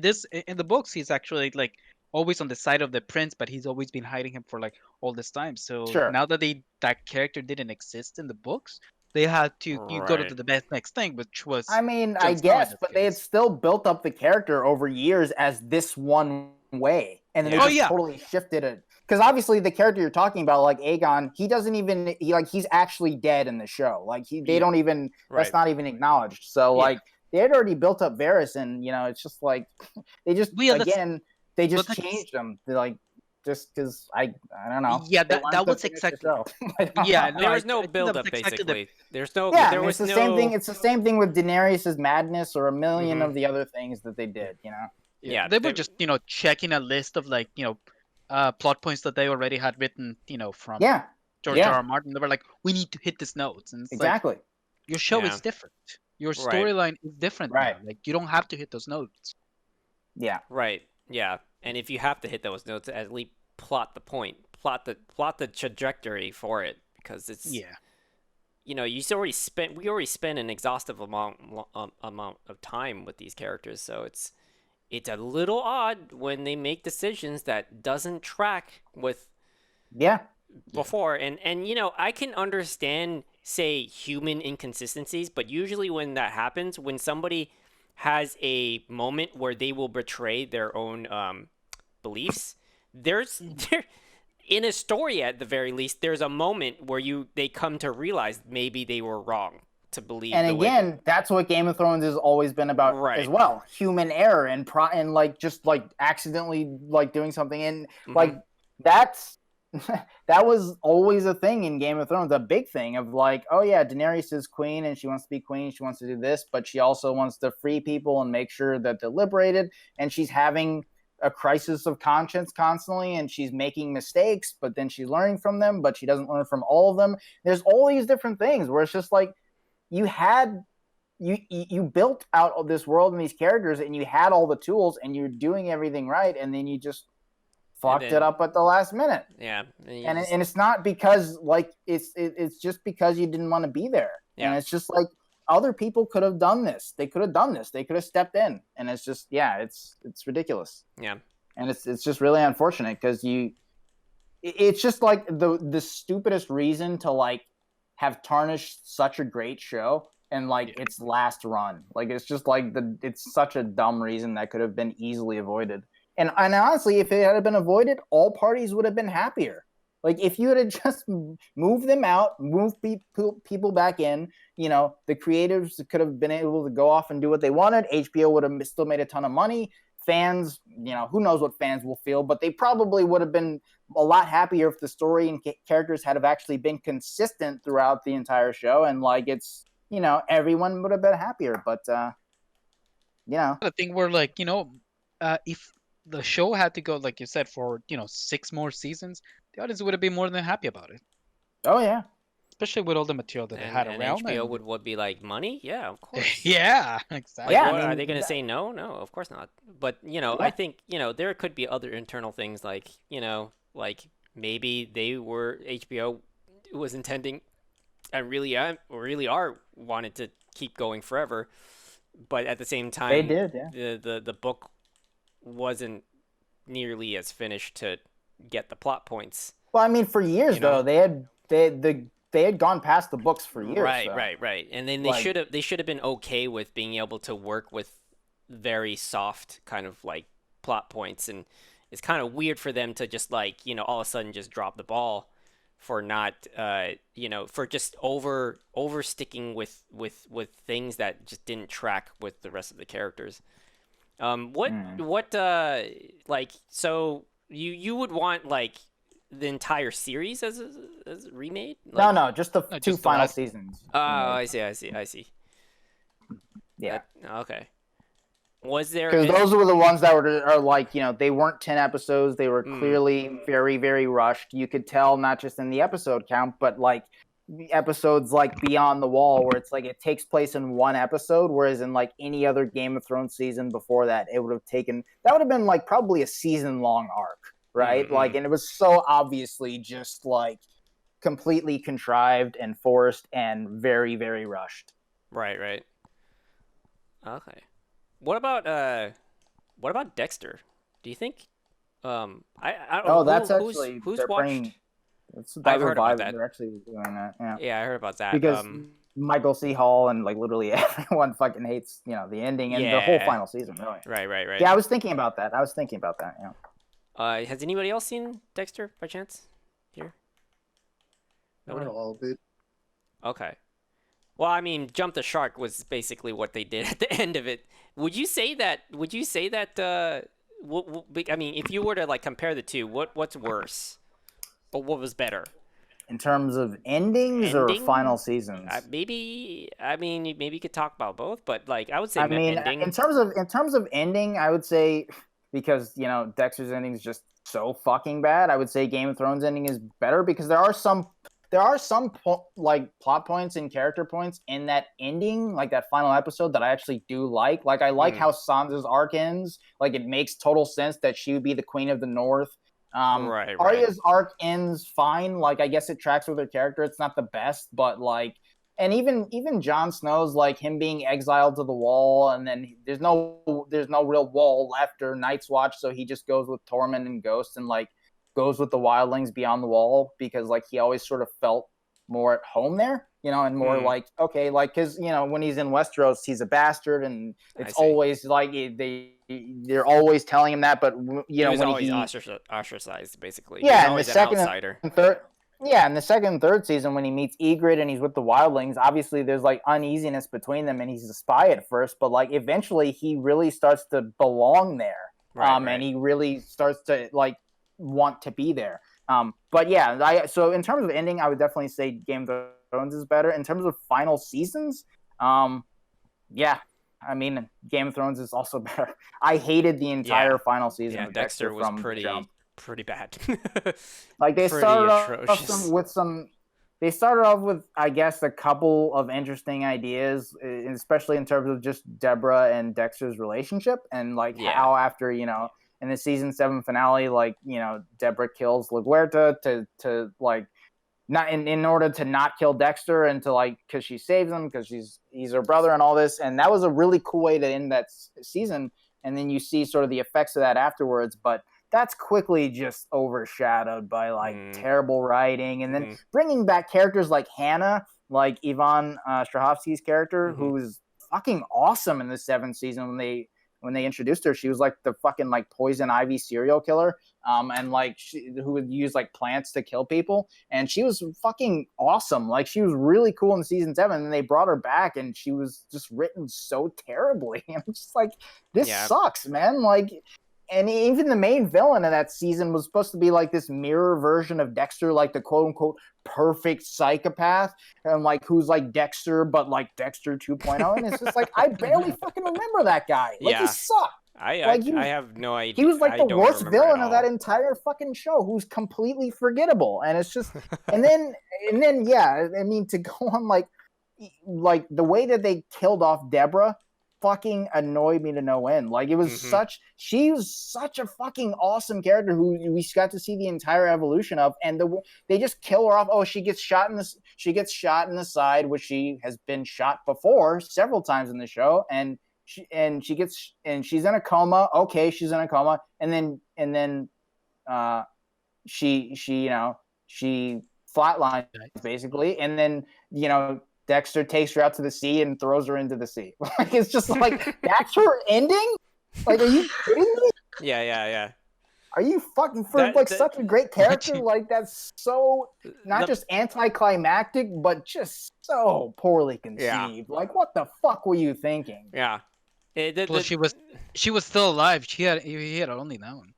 the books he's actually like always on the side of the prince, but he's always been hiding him for like all this time. So now that that character didn't exist in the books, they had to go to the next thing, which was I guess, but they had still built up the character over years as this one way, and then they totally shifted it. Because obviously the character you're talking about, like Aegon, he's actually dead in the show. Like they don't even that's not even acknowledged. So like they had already built up Varys, and it's just like they just changed them. They're like. Just because I don't know. Yeah, that was exactly. There was no build-up basically. There's no. Yeah, there was the same thing. It's the same thing with Daenerys' madness or a million of the other things that they did. Yeah, they were just checking a list of like plot points that they already had written from George R.R. Martin. They were like, we need to hit these notes, and it's exactly. Like, your show is different. Your storyline is different. Right. Now. Like you don't have to hit those notes. Yeah. Right. Yeah. And if you have to hit those notes, at least plot the point, plot the trajectory for it, because it's we already spent an exhaustive amount of time with these characters, so it's a little odd when they make decisions that doesn't track with before. And I can understand say human inconsistencies, but usually when that happens, when somebody has a moment where they will betray their own beliefs. There's there in a story at the very least, there's a moment where they come to realize maybe they were wrong to believe. And again, that's what Game of Thrones has always been about as well. Human error and like just like accidentally like doing something, and like that was always a thing in Game of Thrones, a big thing of like, oh yeah, Daenerys is queen and she wants to be queen, she wants to do this, but she also wants to free people and make sure that they're liberated, and she's having a crisis of conscience constantly, and she's making mistakes, but then she's learning from them, but she doesn't learn from all of them. There's all these different things where it's just like you built out this world and these characters, and you had all the tools, and you're doing everything right, and then you just fucked it up at the last minute. Yeah, and it's not because like it's just because you didn't want to be there. Yeah. And it's just like other people could have done this. They could have done this. They could have stepped in, and it's just it's ridiculous. Yeah, and it's just really unfortunate because it's just like the stupidest reason to like have tarnished such a great show and like its last run. Like it's just like it's such a dumb reason that could have been easily avoided. And honestly, if it had been avoided, all parties would have been happier. Like if you had just moved them out, moved people back in, the creatives could have been able to go off and do what they wanted. HBO would have still made a ton of money. Fans, who knows what fans will feel, but they probably would have been a lot happier if the story and characters had have actually been consistent throughout the entire show. And like it's, everyone would have been happier. But, I think we're like, if the show had to go, like you said, for 6 more seasons, the audience would have been more than happy about it. Oh yeah, especially with all the material that they had around. HBO would be like, money? Yeah, of course. Yeah, exactly. Like, are they going to say no? No, of course not. But I think there could be other internal things like like maybe HBO was intending and really are wanted to keep going forever, but at the same time they did. Yeah. The book wasn't nearly as finished to get the plot points. Well, I mean, for years though, they had gone past the books for years. Right, so. right. And then they should have been okay with being able to work with very soft kind of like plot points, and it's kind of weird for them to just like, all of a sudden just drop the ball for not for just over sticking with things that just didn't track with the rest of the characters. Like, so you would want like the entire series as remade? Like, no, just the two final seasons. Oh, I see. Yeah. Okay. Was there? Because those were the ones that are like, they weren't 10 episodes. They were clearly very, very rushed. You could tell not just in the episode count, but like episodes like Beyond the Wall, where it's like it takes place in one episode, whereas in like any other Game of Thrones season before that, that would have been like probably a season-long arc, right? Mm-hmm. Like, and it was so obviously just like completely contrived and forced and very, very rushed. Right. Okay. What about Dexter? Do you think? I don't know. That's actually who's watched. I've heard about that. They're actually doing that. Yeah, I heard about that because Michael C. Hall and like literally everyone fucking hates the ending and the whole final season. Really. Right. Yeah, I was thinking about that. Yeah. Has anybody else seen Dexter by chance? Here. Not all of it. Okay. Well, I mean, Jump the Shark was basically what they did at the end of it. Would you say that? I mean, if you were to like compare the two, what's worse, or what was better? In terms of endings or final seasons? Maybe you could talk about both, but like I would say ending. In terms of ending, I would say because Dexter's ending is just so fucking bad. I would say Game of Thrones ending is better because there are some like plot points and character points in that ending, like that final episode, that I actually do like. Like I like how Sansa's arc ends. Like it makes total sense that she would be the Queen of the North. Right. Arya's arc ends fine. Like I guess it tracks with her character. It's not the best, but like, and even Jon Snow's like him being exiled to the Wall, and then there's no real Wall left or Night's Watch, so he just goes with Tormund and Ghost and like goes with the wildlings beyond the Wall because like he always sort of felt more at home there. and more like, okay, like, because when he's in Westeros, he's a bastard, and it's always like they're always telling him that, but he was when always ostracized, basically. Yeah, in the second and third. Yeah, in the second and third season, when he meets Ygritte and he's with the wildlings, obviously there's like uneasiness between them, and he's a spy at first, but like eventually he really starts to belong there, and he really starts to like want to be there. But yeah, so in terms of ending, I would definitely say Game of Thrones is better. In terms of final seasons, yeah, I mean Game of Thrones is also better. I hated the entire final season. Yeah, of Dexter was pretty bad. Like they started off with, I guess, a couple of interesting ideas, especially in terms of just Deborah and Dexter's relationship, and like how after in the season 7 finale, like Deborah kills LaGuerta to like not in order to not kill Dexter, and to like because she saves him because he's her brother and all this, and that was a really cool way to end that season. And then you see sort of the effects of that afterwards, but that's quickly just overshadowed by like terrible writing, and then bringing back characters like Hannah, like Yvonne Strahovski's character, who's fucking awesome in the 7th season. When they introduced her, she was like the fucking like poison ivy serial killer, and like who would use like plants to kill people, and she was fucking awesome. Like she was really cool in season 7, and they brought her back, and she was just written so terribly. I'm just like, this sucks, man. Like. And even the main villain of that season was supposed to be like this mirror version of Dexter, like the quote unquote perfect psychopath, and like who's like Dexter, but like Dexter 2.0. And it's just like, I barely fucking remember that guy. Like he sucked. I have no idea. He was like the worst villain of that entire fucking show, who's completely forgettable. And it's just, and then yeah, I mean, to go on like the way that they killed off Deborah fucking annoyed me to no end. Like it was she was such a fucking awesome character who we got to see the entire evolution of, and they just kill her off. Oh, she gets shot in the side, which she has been shot before several times in the show, and she's in a coma. Okay, she's in a coma, and then she flatlines basically, and then Dexter takes her out to the sea and throws her into the sea. Like it's just like that's her ending. Like, are you kidding me? Yeah. Are you fucking such a great character? Like that's so not just anticlimactic, but just so poorly conceived. Yeah. Like what the fuck were you thinking? Yeah. Well, she was still alive. He had only known.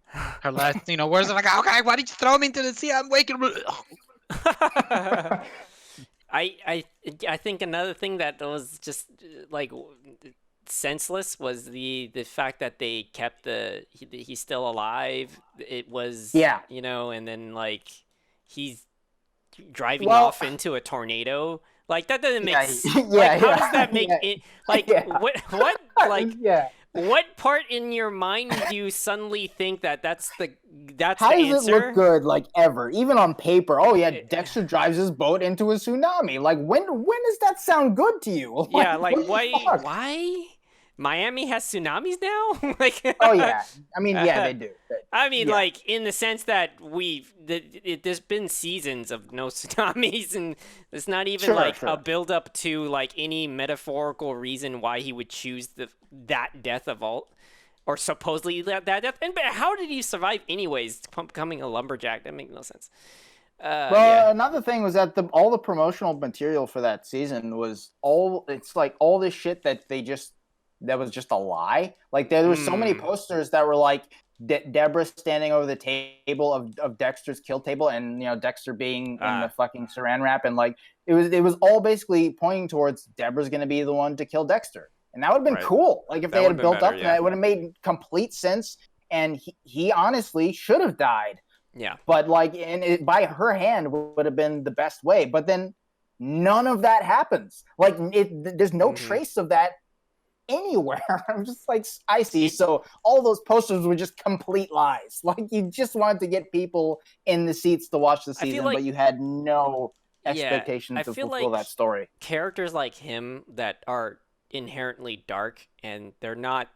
Her last, words are like, okay, why did you throw me into the sea? I'm waking. I think another thing that was just like senseless was the fact that they kept he's still alive. It was and then like he's driving off into a tornado. Like that doesn't make sense. Like how does that make it? Like what like what part in your mind do you suddenly think that's the answer? How does it look good, like ever? Even on paper. Oh yeah, Dexter drives his boat into a tsunami. Like when does that sound good to you? Like, yeah, like why? Miami has tsunamis now? Like oh yeah, I mean they do. I mean like in the sense that there's been seasons of no tsunamis, and it's not even a build up to like any metaphorical reason why he would choose that death of all, or supposedly that death. And how did he survive anyways? Becoming a lumberjack, that makes no sense. Another thing was that all the promotional material for that season was all this shit that was just a lie. Like there was so many posters that were like Deborah standing over the table of Dexter's kill table, and Dexter being in the fucking saran wrap, and like it was all basically pointing towards Deborah's going to be the one to kill Dexter, and that would have been cool. Like if they had built up to that, it would have made complete sense, and he honestly should have died. Yeah, but like by her hand would have been the best way. But then none of that happens. Like there's no trace of that anywhere. I'm just like, I see. So all those posters were just complete lies. Like you just wanted to get people in the seats to watch the season, but you had no expectations to fulfill that story. Characters like him that are inherently dark, and they're not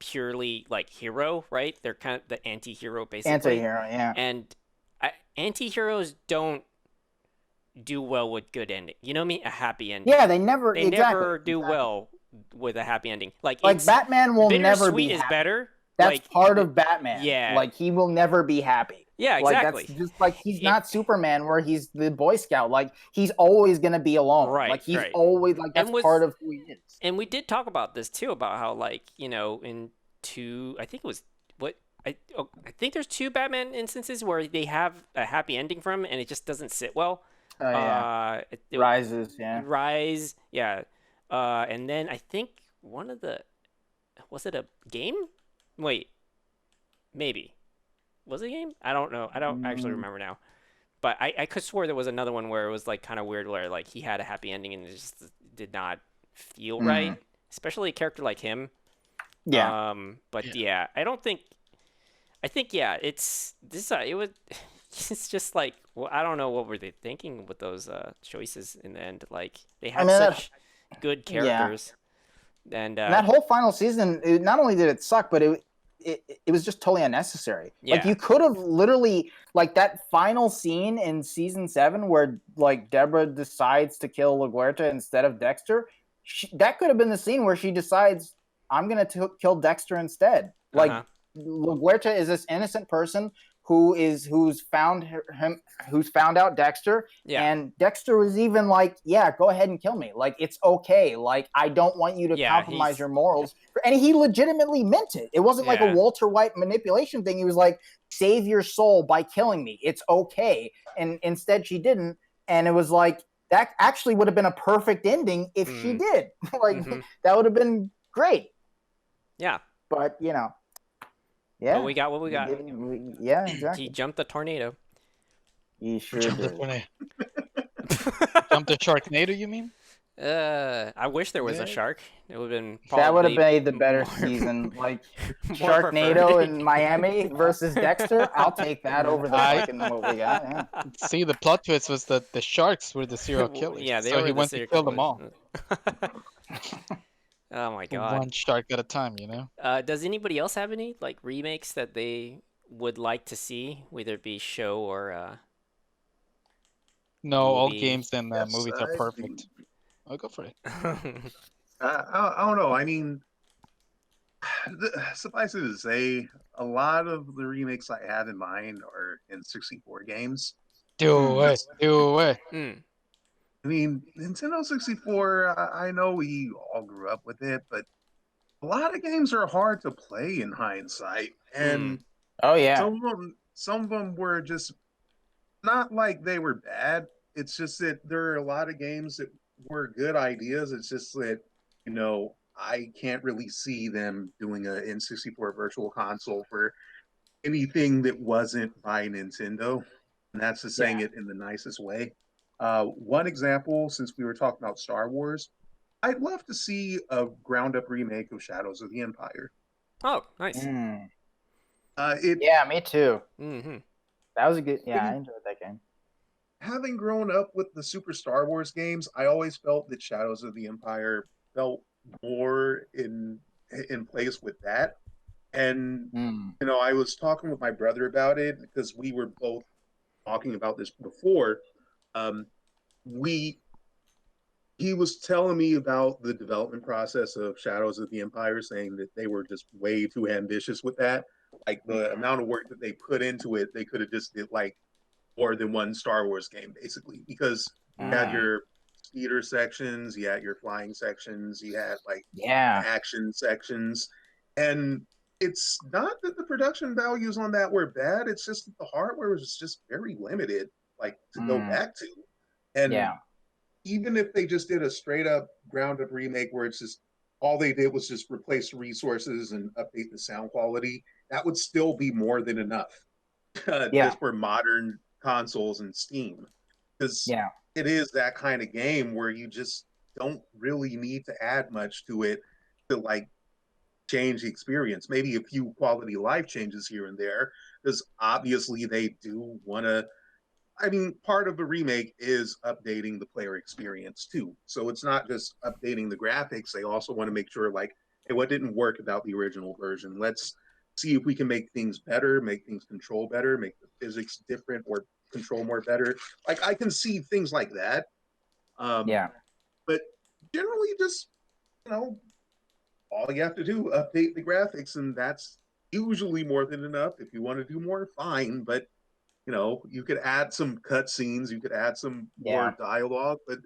purely like hero, right? They're kind of the anti-hero basically. Anti-hero, yeah. And anti-heroes don't do well with good ending. You know what I mean? A happy ending. Yeah, they never do well with a happy ending. Like Batman will never be happy. Is better. That's part of Batman. Yeah. Like he will never be happy. Yeah, exactly. Like that's just like he's not Superman where he's the Boy Scout. Like he's always gonna be alone. Right. Like he's always like that's part of who he is. And we did talk about this too, about how like, you know, I think it was I think there's 2 Batman instances where they have a happy ending from and it just doesn't sit well. Rises, yeah. Rise, yeah. And then I think one of the was it a game? Wait, maybe. Was it a game? I don't know. I don't actually remember now. But I could swear there was another one where it was like kind of weird where like he had a happy ending and it just did not feel right. Especially a character like him. Yeah. But yeah, I think it's just like, well, I don't know what were they thinking with those choices in the end. Like they had such good characters. Yeah. And that whole final season, not only did it suck, but it was just totally unnecessary. Yeah. Like you could have literally like that final scene in season 7 where like Deborah decides to kill LaGuerta instead of Dexter. That could have been the scene where she decides I'm gonna kill Dexter instead. Like LaGuerta is this innocent person who's found out Dexter, and Dexter was even like, yeah, go ahead and kill me. Like it's okay. Like I don't want you to compromise your morals. And he legitimately meant it. It wasn't like a Walter White manipulation thing. He was like, save your soul by killing me. It's okay. And instead she didn't. And it was like that actually would have been a perfect ending if she did. Like that would have been great. Yeah. But you know. Yeah. But we got what we got. Yeah, exactly. He jumped the tornado. He sure did. Jumped the Sharknado, you mean? I wish there was a shark. It would have been that would have made the better season. Like Sharknado in Miami versus Dexter. I'll take that over the fucking what we got. Yeah. See, the plot twist was that the sharks were the serial killers. Yeah, so he went to kill them all. Oh my god. One shark at a time, you know? Does anybody else have any like remakes that they would like to see, whether it be show or No, all games and movies are perfect. I'll go for it. I don't know. I mean, suffice it to say, a lot of the remakes I have in mind are N64 games. Do it. I mean, Nintendo 64, I know we all grew up with it, but a lot of games are hard to play in hindsight. And some of them were just not like they were bad. It's just that there are a lot of games that were good ideas. It's just that, you know, I can't really see them doing an N64 virtual console for anything that wasn't by Nintendo. And that's just saying it in the nicest way. One example, since we were talking about Star Wars, I'd love to see a ground-up remake of Shadows of the Empire. Oh, nice. Yeah, me too. That was a good. Yeah, I enjoyed that game. Having grown up with the Super Star Wars games, I always felt that Shadows of the Empire felt more in place with that. And you know, I was talking with my brother about it because we were both talking about this before. He was telling me about the development process of Shadows of the Empire, saying that they were just way too ambitious with that. Like the amount of work that they put into it, they could have just did like more than one Star Wars game, basically, because you had your speeder sections, you had your flying sections, you had like action sections, and it's not that the production values on that were bad. It's just that the hardware was just very limited, like to go back to. And even if they just did a straight up ground up remake where it's just all they did was just replace resources and update the sound quality, that would still be more than enough just for modern consoles and Steam. Because it is that kind of game where you just don't really need to add much to it to like change the experience. Maybe a few quality of life changes here and there, because obviously they do want to. I mean, part of the remake is updating the player experience too. So it's not just updating the graphics. They also want to make sure, like, hey, what didn't work about the original version? Let's see if we can make things better, make things control better, make the physics different, or control more better. Like I can see things like that. But generally, just all you have to do update the graphics, and that's usually more than enough. If you want to do more, fine. But you could add some cutscenes, you could add some more dialogue, but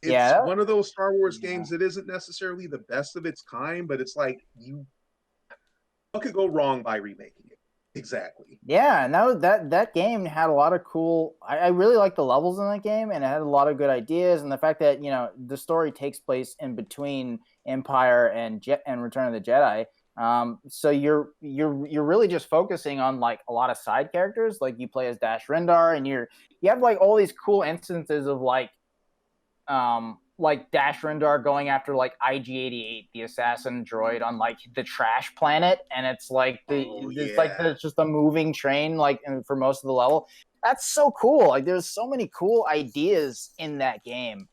it's one of those Star Wars games that isn't necessarily the best of its kind, but it's like what could go wrong by remaking it? Exactly. Yeah, no, that game had a lot of cool. I really like the levels in that game, and it had a lot of good ideas. And the fact that the story takes place in between Empire and Return of the Jedi. So you're really just focusing on like a lot of side characters. Like you play as Dash Rendar, and you have like all these cool instances of like Dash Rendar going after like IG-88, the assassin droid on like the trash planet, and it's like it's just a moving train like for most of the level. That's so cool. Like there's so many cool ideas in that game.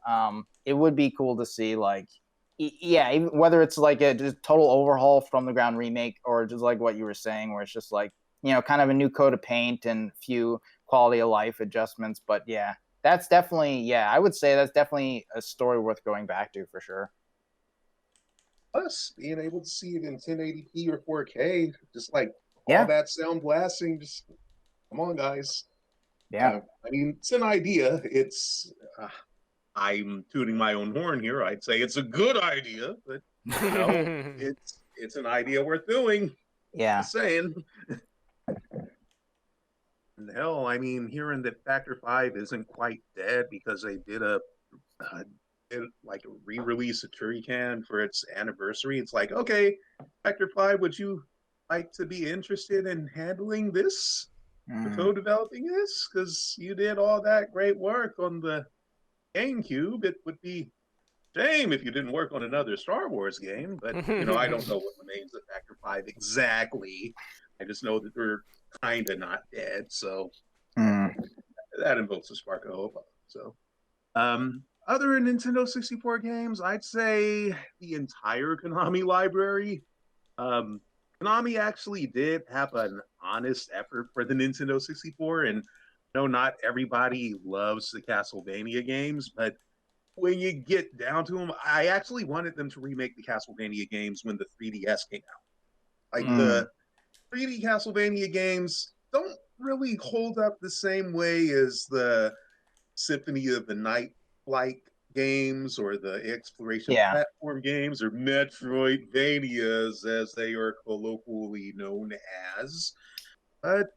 It would be cool to see like whether it's like a just total overhaul from the ground remake or just like what you were saying where it's just like kind of a new coat of paint and few quality of life adjustments. But yeah, that's definitely, I would say that's definitely a story worth going back to for sure. Plus, being able to see it in 1080p or 4K, just like all that sound blasting, just come on, guys. Yeah. I mean, it's an idea. It's, I'm tooting my own horn here. I'd say it's a good idea, but it's an idea worth doing. Yeah. Just saying. Hell, I mean, hearing that Factor 5 isn't quite dead because they did a re-release of Turrican for its anniversary. It's like, okay, Factor 5, would you like to be interested in handling this? Co-developing this? Because you did all that great work on the GameCube. It would be a shame if you didn't work on another Star Wars game, but I don't know what remains of Factor 5 exactly. I just know that they're kind of not dead, so that invokes a spark of hope. So, other Nintendo 64 games, I'd say the entire Konami library. Konami actually did have an honest effort for the Nintendo 64, and not everybody loves the Castlevania games, but when you get down to them, I actually wanted them to remake the Castlevania games when the 3DS came out. Like the 3D Castlevania games don't really hold up the same way as the Symphony of the Night-like games or the exploration platform games or Metroidvanias, as they are colloquially known as. But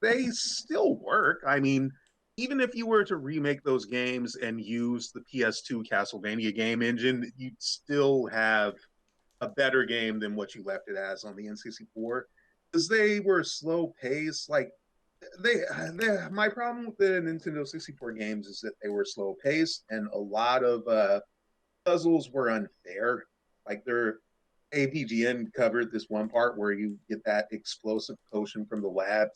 they still work. I mean, even if you were to remake those games and use the PS2 Castlevania game engine, you'd still have a better game than what you left it as on the N64. Because they were slow paced. Like my problem with the Nintendo 64 games is that they were slow paced and a lot of puzzles were unfair. Like their AVGN covered this one part where you get that explosive potion from the lab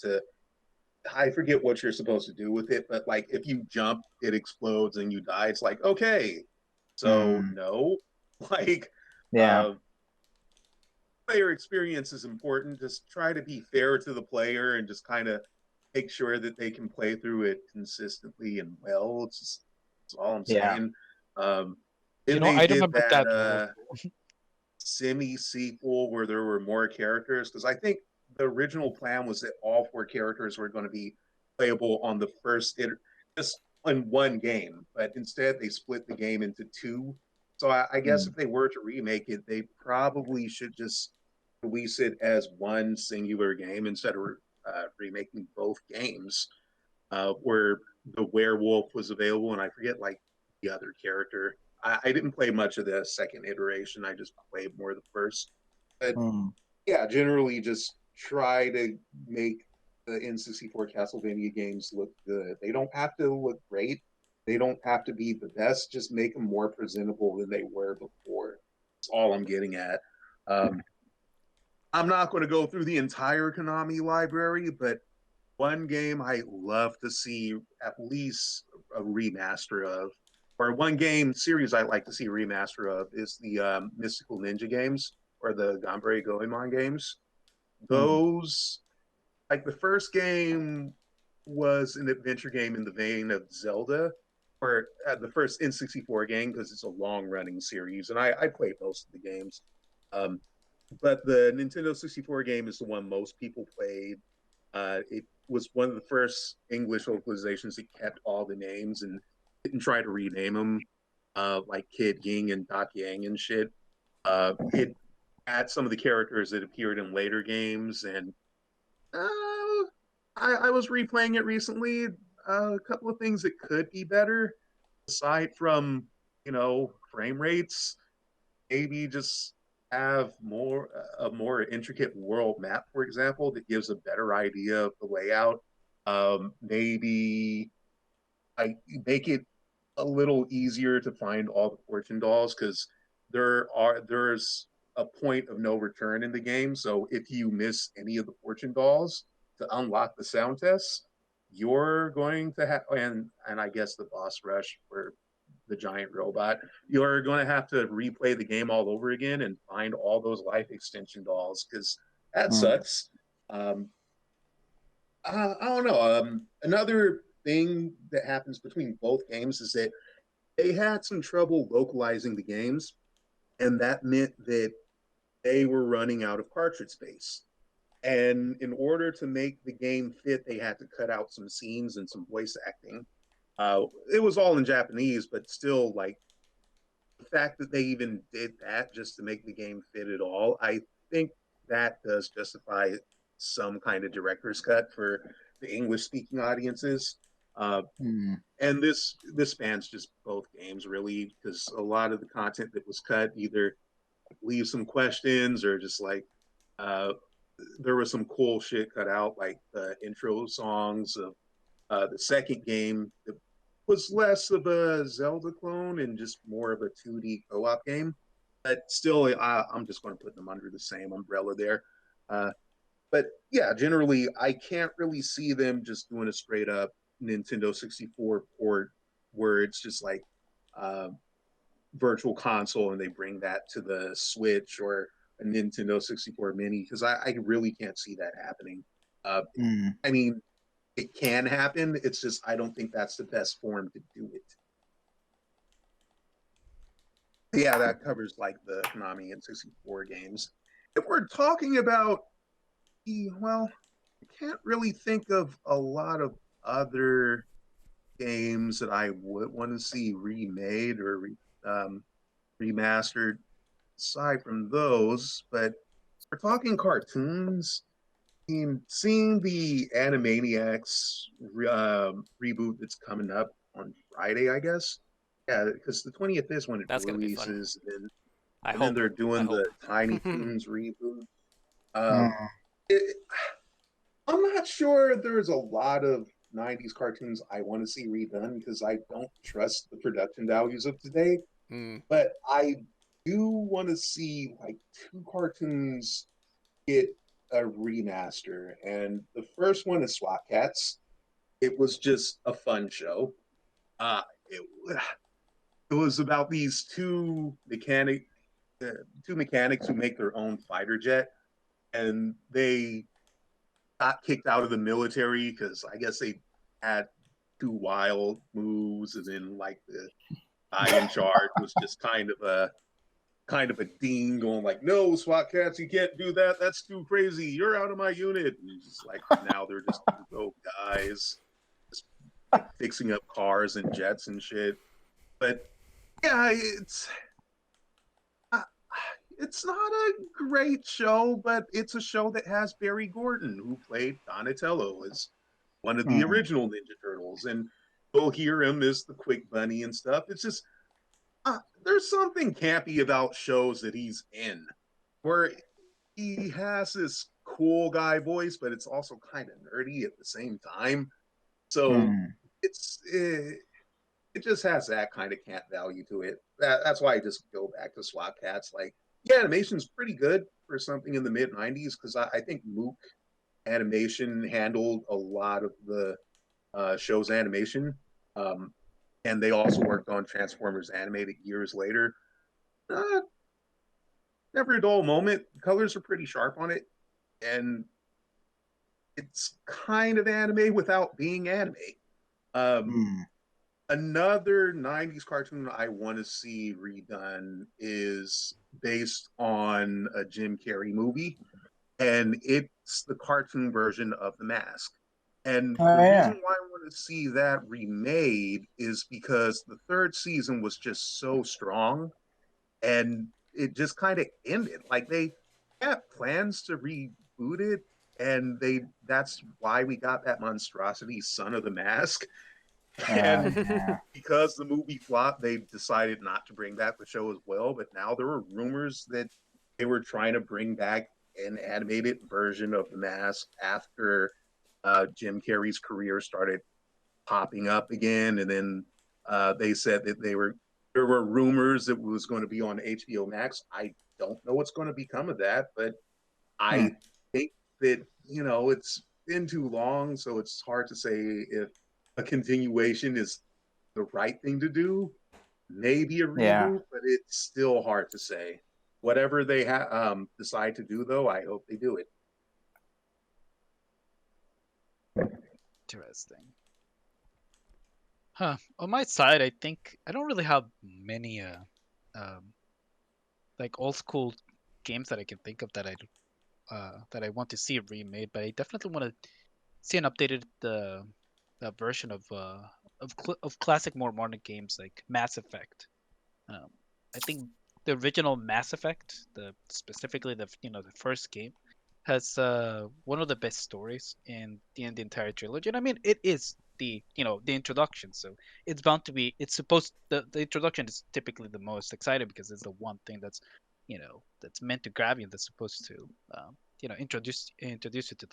I forget what you're supposed to do with it, but like if you jump, it explodes and you die. It's like, okay, so no, like player experience is important. Just try to be fair to the player and just kind of make sure that they can play through it consistently and well. That's all I'm saying. I remember that semi-sequel where there were more characters, because I think the original plan was that all 4 characters were going to be playable on the first just in one game, but instead they split the game into 2. So I guess if they were to remake it, they probably should just release it as one singular game instead of remaking both games, where the werewolf was available, and I forget like the other character. I didn't play much of the second iteration. I just played more of the first. But yeah, generally just try to make the N64 Castlevania games look good. They don't have to look great. They don't have to be the best. Just make them more presentable than they were before. That's all I'm getting at. I'm not going to go through the entire Konami library, but one game I love to see at least a remaster of, or one game series I'd like to see a remaster of, is the Mystical Ninja games or the Ganbare Goemon games. Those, like the first game was an adventure game in the vein of Zelda, or the first N64 game, because it's a long running series, and I played most of the games. Um, but the Nintendo 64 game is the one most people played. It was one of the first English localizations that kept all the names and didn't try to rename them, like Kid Ying and Doc Yang and shit. It had some of the characters that appeared in later games, and I was replaying it recently. A couple of things that could be better, aside from frame rates. Maybe just have a more intricate world map, for example, that gives a better idea of the layout. Maybe I make it a little easier to find all the fortune dolls, because there's a point of no return in the game. So if you miss any of the fortune dolls to unlock the sound tests, you're going to have, and I guess the boss rush for the giant robot, you're going to have to replay the game all over again and find all those life extension dolls, because that sucks. I don't know. Another thing that happens between both games is that they had some trouble localizing the games, and that meant that they were running out of cartridge space. And in order to make the game fit, they had to cut out some scenes and some voice acting. It was all in Japanese, but still, like, the fact that they even did that just to make the game fit at all, I think that does justify some kind of director's cut for the English speaking audiences. And this spans just both games, really, because a lot of the content that was cut either leaves some questions, or just like there was some cool shit cut out, like the intro songs of the second game that was less of a Zelda clone and just more of a 2D co-op game. But still, I'm just going to put them under the same umbrella there. But yeah, generally, I can't really see them just doing a straight up Nintendo 64 port where it's just like virtual console and they bring that to the Switch or a Nintendo 64 mini, because I really can't see that happening. I mean, it can happen. It's just I don't think that's the best form to do it. Yeah, that covers like the Konami and 64 games. If we're talking about, well, I can't really think of a lot of other games that I would want to see remade or remastered aside from those. But we're talking cartoons. I mean, seeing the Animaniacs reboot that's coming up on Friday, I guess. Yeah, because the 20th is when it releases, and then they're doing the Tiny Toons reboot. I'm not sure there's a lot of 90s cartoons I want to see redone, because I don't trust the production values of today. But I do want to see like 2 cartoons get a remaster. And the first one is SWAT Cats. It was just a fun show. It was about these two mechanics who make their own fighter jet, and they got kicked out of the military because I guess they had too wild moves, and then like the guy in charge was just kind of a dean going like, no, SWAT Cats, you can't do that. That's too crazy. You're out of my unit. And just like now they're just rogue guys just fixing up cars and jets and shit. But yeah, it's not a great show, but it's a show that has Barry Gordon, who played Donatello as one of the original Ninja Turtles, and we'll hear him as the Quick Bunny and stuff. It's just there's something campy about shows that he's in, where he has this cool guy voice, but it's also kind of nerdy at the same time. So it just has that kind of camp value to it. That's why I just go back to SWAT Cats. Like, yeah, animation's pretty good for something in the mid 90s, because I think Mook Animation handled a lot of the show's animation. And they also worked on Transformers Animated years later. Never a dull moment. Colors are pretty sharp on it. And it's kind of anime without being anime. Another 90s cartoon I want to see redone is based on a Jim Carrey movie, and it's the cartoon version of The Mask. And the reason why I want to see that remade is because the third season was just so strong, and it just kind of ended. Like they had plans to reboot it, and that's why we got that monstrosity Son of the Mask. And because the movie flopped, they decided not to bring back the show as well. But now there were rumors that they were trying to bring back an animated version of The Mask after Jim Carrey's career started popping up again. And then they said that there were rumors that it was going to be on HBO Max. I don't know what's going to become of that, but I think that, it's been too long, so it's hard to say if a continuation is the right thing to do. Maybe a reboot, but it's still hard to say. Whatever they decide to do, though, I hope they do it. Interesting. On my side, I think I don't really have many like old school games that I can think of that I want to see remade, but I definitely want to see an updated version of classic more modern games like Mass Effect. I think the original Mass Effect, specifically the first game, has one of the best stories in the entire trilogy. And I mean, it is the introduction, so it's bound to be. It's supposed the introduction is typically the most exciting because it's the one thing that's that's meant to grab you. That's supposed to introduce you to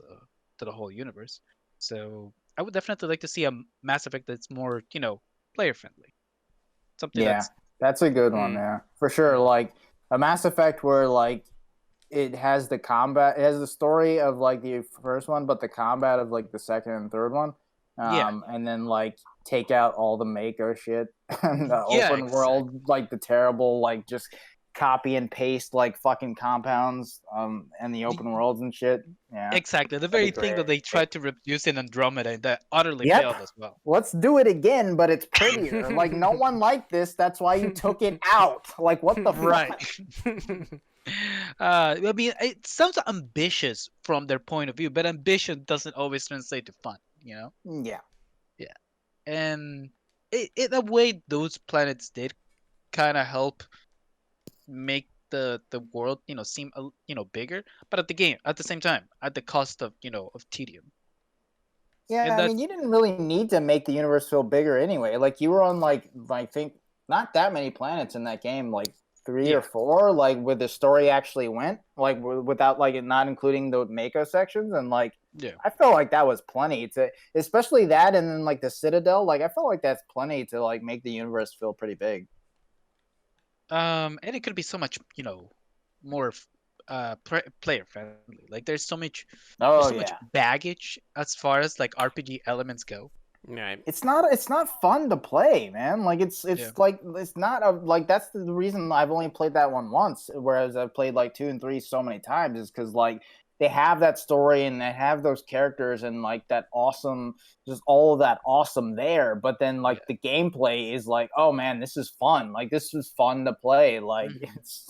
the whole universe. So I would definitely like to see a Mass Effect that's more player friendly. Something that's a good one. Yeah, for sure. Like a Mass Effect where like it has the combat, it has the story of like the first one, but the combat of like the second and third one. And then like take out all the Mako shit and the open world, like the terrible, like just copy and paste like fucking compounds and the open worlds and shit. Yeah, exactly. The very thing that they tried to reproduce in Andromeda and that utterly failed as well. Let's do it again, but it's prettier. Like no one liked this. That's why you took it out. Like what the fuck? I mean, it sounds ambitious from their point of view, but ambition doesn't always translate to fun. Yeah. And in a way, those planets did kind of help make the world seem bigger, but at the same time at the cost of of tedium. Yeah, I mean, you didn't really need to make the universe feel bigger anyway. Like you were on like I think not that many planets in that game, like 3 or 4, like where the story actually went, like without like not including the Mako sections, and like I felt like that was plenty to, especially that, and then like the Citadel, like I felt like that's plenty to like make the universe feel pretty big. And it could be so much more player friendly. Like there's so much much baggage as far as like RPG elements go. Right. It's not fun to play, man. Like it's like it's not like that's the reason I've only played that one once, whereas I've played like 2 and 3 so many times, is because like they have that story and they have those characters and like that awesome, just all of that awesome there. But then like the gameplay is like, oh man, this is fun. Like this is fun to play. Like it's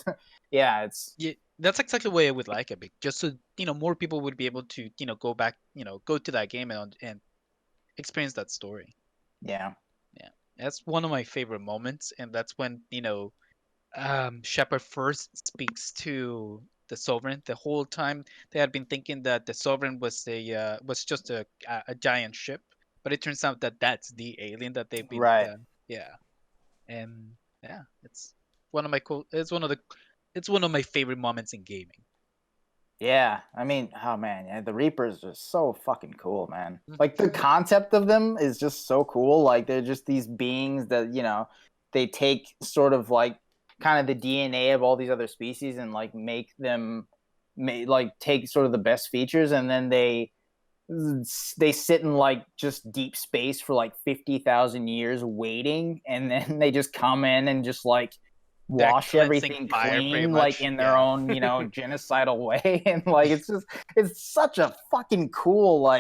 that's exactly the way I would like it, just so more people would be able to go back, go to that game and experience that story. Yeah, that's one of my favorite moments, and that's when Shepard first speaks to the Sovereign. The whole time they had been thinking that the Sovereign was just a giant ship, but it turns out that that's the alien that they've been it's one of my favorite moments in gaming. Yeah, I mean, oh man, the Reapers are so fucking cool, man. Like the concept of them is just so cool. Like they're just these beings that they take sort of like kind of the DNA of all these other species and like make them like take sort of the best features, and then they sit in like just deep space for like 50,000 years waiting, and then they just come in and just like wash everything clean, like in their own, genocidal way, and like it's such a fucking cool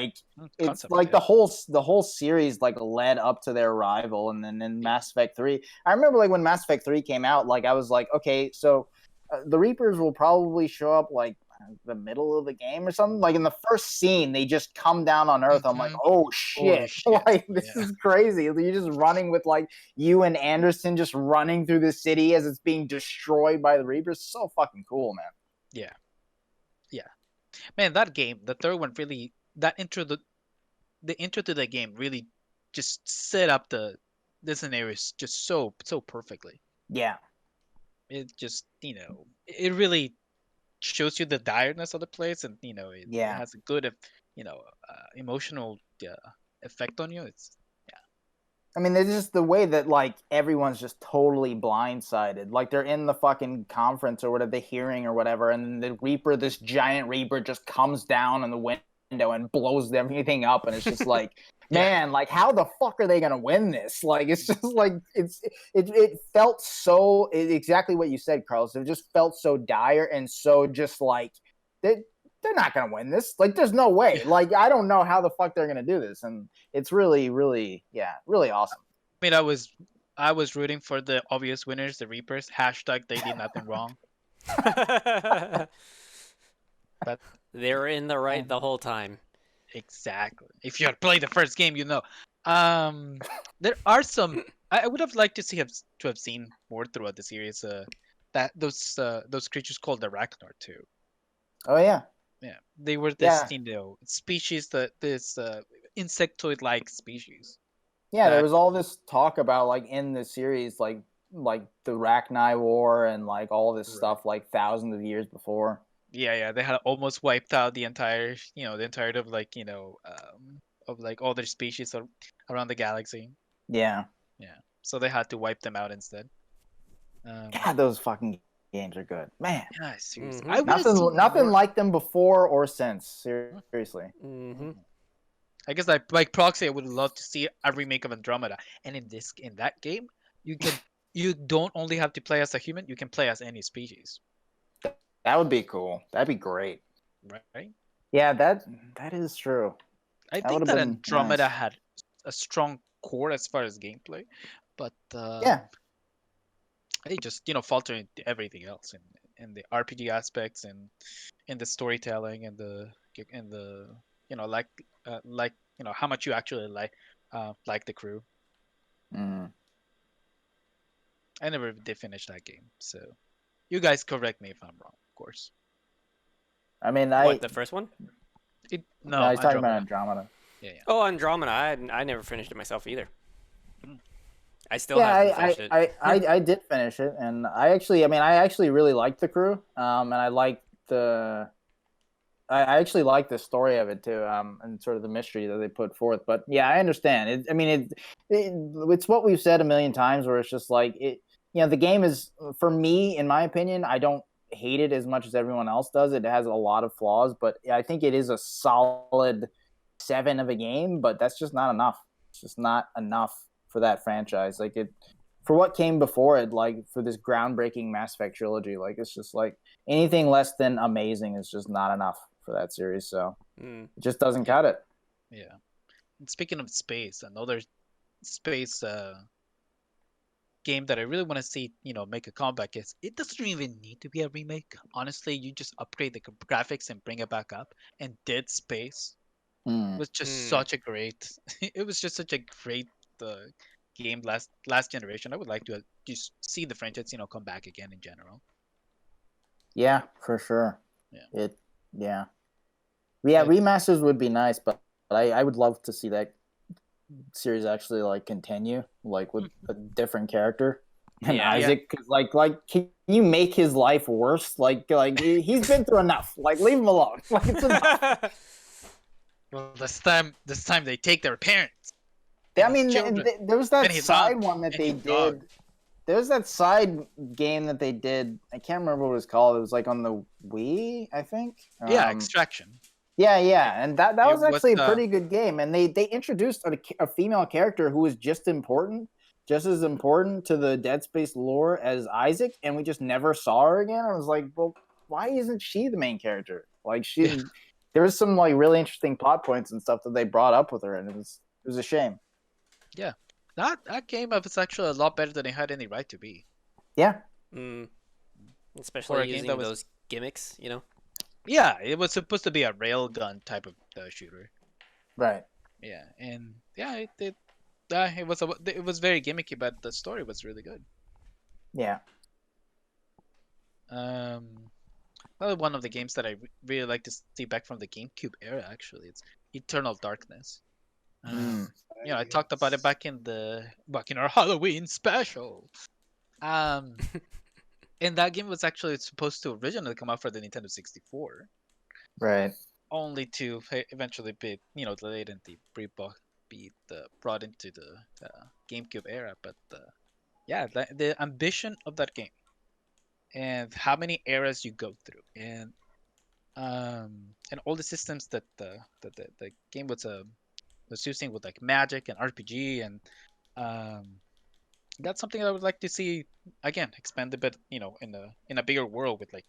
it's like the whole series like led up to their arrival, and then in Mass Effect 3, I remember like when Mass Effect 3 came out, like I was like, okay, so the Reapers will probably show up like the middle of the game or something. Like in the first scene, they just come down on Earth. I'm like, oh shit. Like this is crazy. You're just running with like you and Anderson just running through the city as it's being destroyed by the Reapers. So fucking cool, man. Yeah, man, that game, the third one, really, that intro, the intro to the game really just set up the scenarios just so perfectly. Yeah, it just it really shows you the direness of the place, and it has a good emotional effect on you. It's I mean, it's just the way that like everyone's just totally blindsided. Like they're in the fucking conference or whatever, the hearing or whatever, and the Reaper, this giant Reaper, just comes down in the window and blows everything up, and it's just like, man, like how the fuck are they gonna win this? Like it's just like it felt so exactly what you said, Carlos. It just felt so dire and so just like they're not gonna win this. Like there's no way. Like I don't know how the fuck they're gonna do this, and it's really, really, really awesome. I mean, I was rooting for the obvious winners, the Reapers. # they did nothing wrong. But they're in the right the whole time. Exactly. If you had played the first game, there are some. I would have liked to have seen more throughout the series. That those creatures called the Ragnar too. Oh yeah. Yeah, they were this species, this insectoid-like species. Yeah, there was all this talk about like in the series, like the Rachni War and like all this stuff like thousands of years before. Yeah, they had almost wiped out the entire, the entirety of like of like all their species around the galaxy. Yeah. So they had to wipe them out instead. God, those fucking games are good, man. Yeah, seriously. Mm-hmm. Nothing like them before or since. Seriously. Mm-hmm. I guess like Proxy, I would love to see a remake of Andromeda, and in that game, you don't only have to play as a human; you can play as any species. That would be cool. That'd be great. Right? Yeah, that is true. I think that Andromeda had a strong core as far as gameplay, but they just falter into everything else in the RPG aspects and in the storytelling and the how much you actually like the crew. I never did finish that game, so you guys correct me if I'm wrong, of course. I mean, the first one? No, I was talking about Andromeda. Yeah. Oh, Andromeda! I never finished it myself either. I still haven't finished it. I did finish it, and I actually really liked the crew, and I liked I actually liked the story of it too, and sort of the mystery that they put forth. But yeah, I understand. It's what we've said a million times, where it's just like the game is, for me, in my opinion, I don't hate it as much as everyone else does. It has a lot of flaws, but I think it is a solid 7 of a game. But that's just not enough. It's just not enough for that franchise. Like for what came before it, like for this groundbreaking Mass Effect trilogy, like it's just like anything less than amazing is just not enough for that series. So it just doesn't cut it. Yeah. And speaking of space, another space game that I really want to see, make a comeback is, it doesn't even need to be a remake. Honestly, you just upgrade the graphics and bring it back up. And Dead Space was just such a great. It was just such a great game last generation. I would like to just see the franchise, come back again in general. Yeah, for sure. Yeah. Remasters would be nice, but I would love to see that series actually like continue, like with a different character. And Isaac, because like, can you make his life worse? Like he's been through enough. Like, leave him alone. Like, it's enough. Well, this time they take their parents. I mean, there was that side one that they did. There was that side game that they did. I can't remember what it was called. It was like on the Wii, I think. Extraction. Yeah, and that was actually a pretty good game. And they introduced a female character who was just important just as important to the Dead Space lore as Isaac, and we just never saw her again. I was like, well, why isn't she the main character? Like there was some like really interesting plot points and stuff that they brought up with her, and it was a shame. Yeah, that game was actually a lot better than it had any right to be. Yeah. Especially using those gimmicks, Yeah, it was supposed to be a railgun type of shooter. Right. Yeah, and yeah, it was very gimmicky, but the story was really good. Yeah. Probably one of the games that I really like to see back from the GameCube era. Actually, it's Eternal Darkness. I talked about it back in our Halloween special. And that game was actually supposed to originally come out for the Nintendo 64. Right. Only to eventually be, delayed and be brought into the GameCube era. But yeah, the ambition of that game and how many eras you go through, and all the systems that the game was using with like magic and RPG, and that's something I would like to see again expand a bit, in a bigger world with like,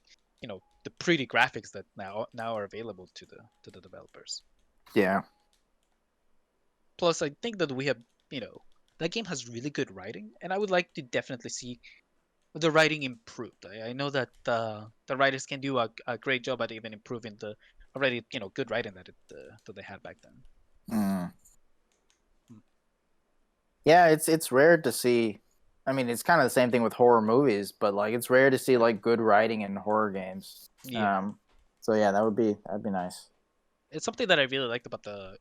the pretty graphics that now are available to the developers. Yeah. Plus, I think that we have, that game has really good writing, and I would like to definitely see the writing improved. I know that the writers can do a great job at even improving the already, good writing that they had back then. Yeah, it's rare to see. I mean, it's kind of the same thing with horror movies, but like it's rare to see like good writing in horror games. Yeah. So yeah, that'd be nice. It's something that I really liked about the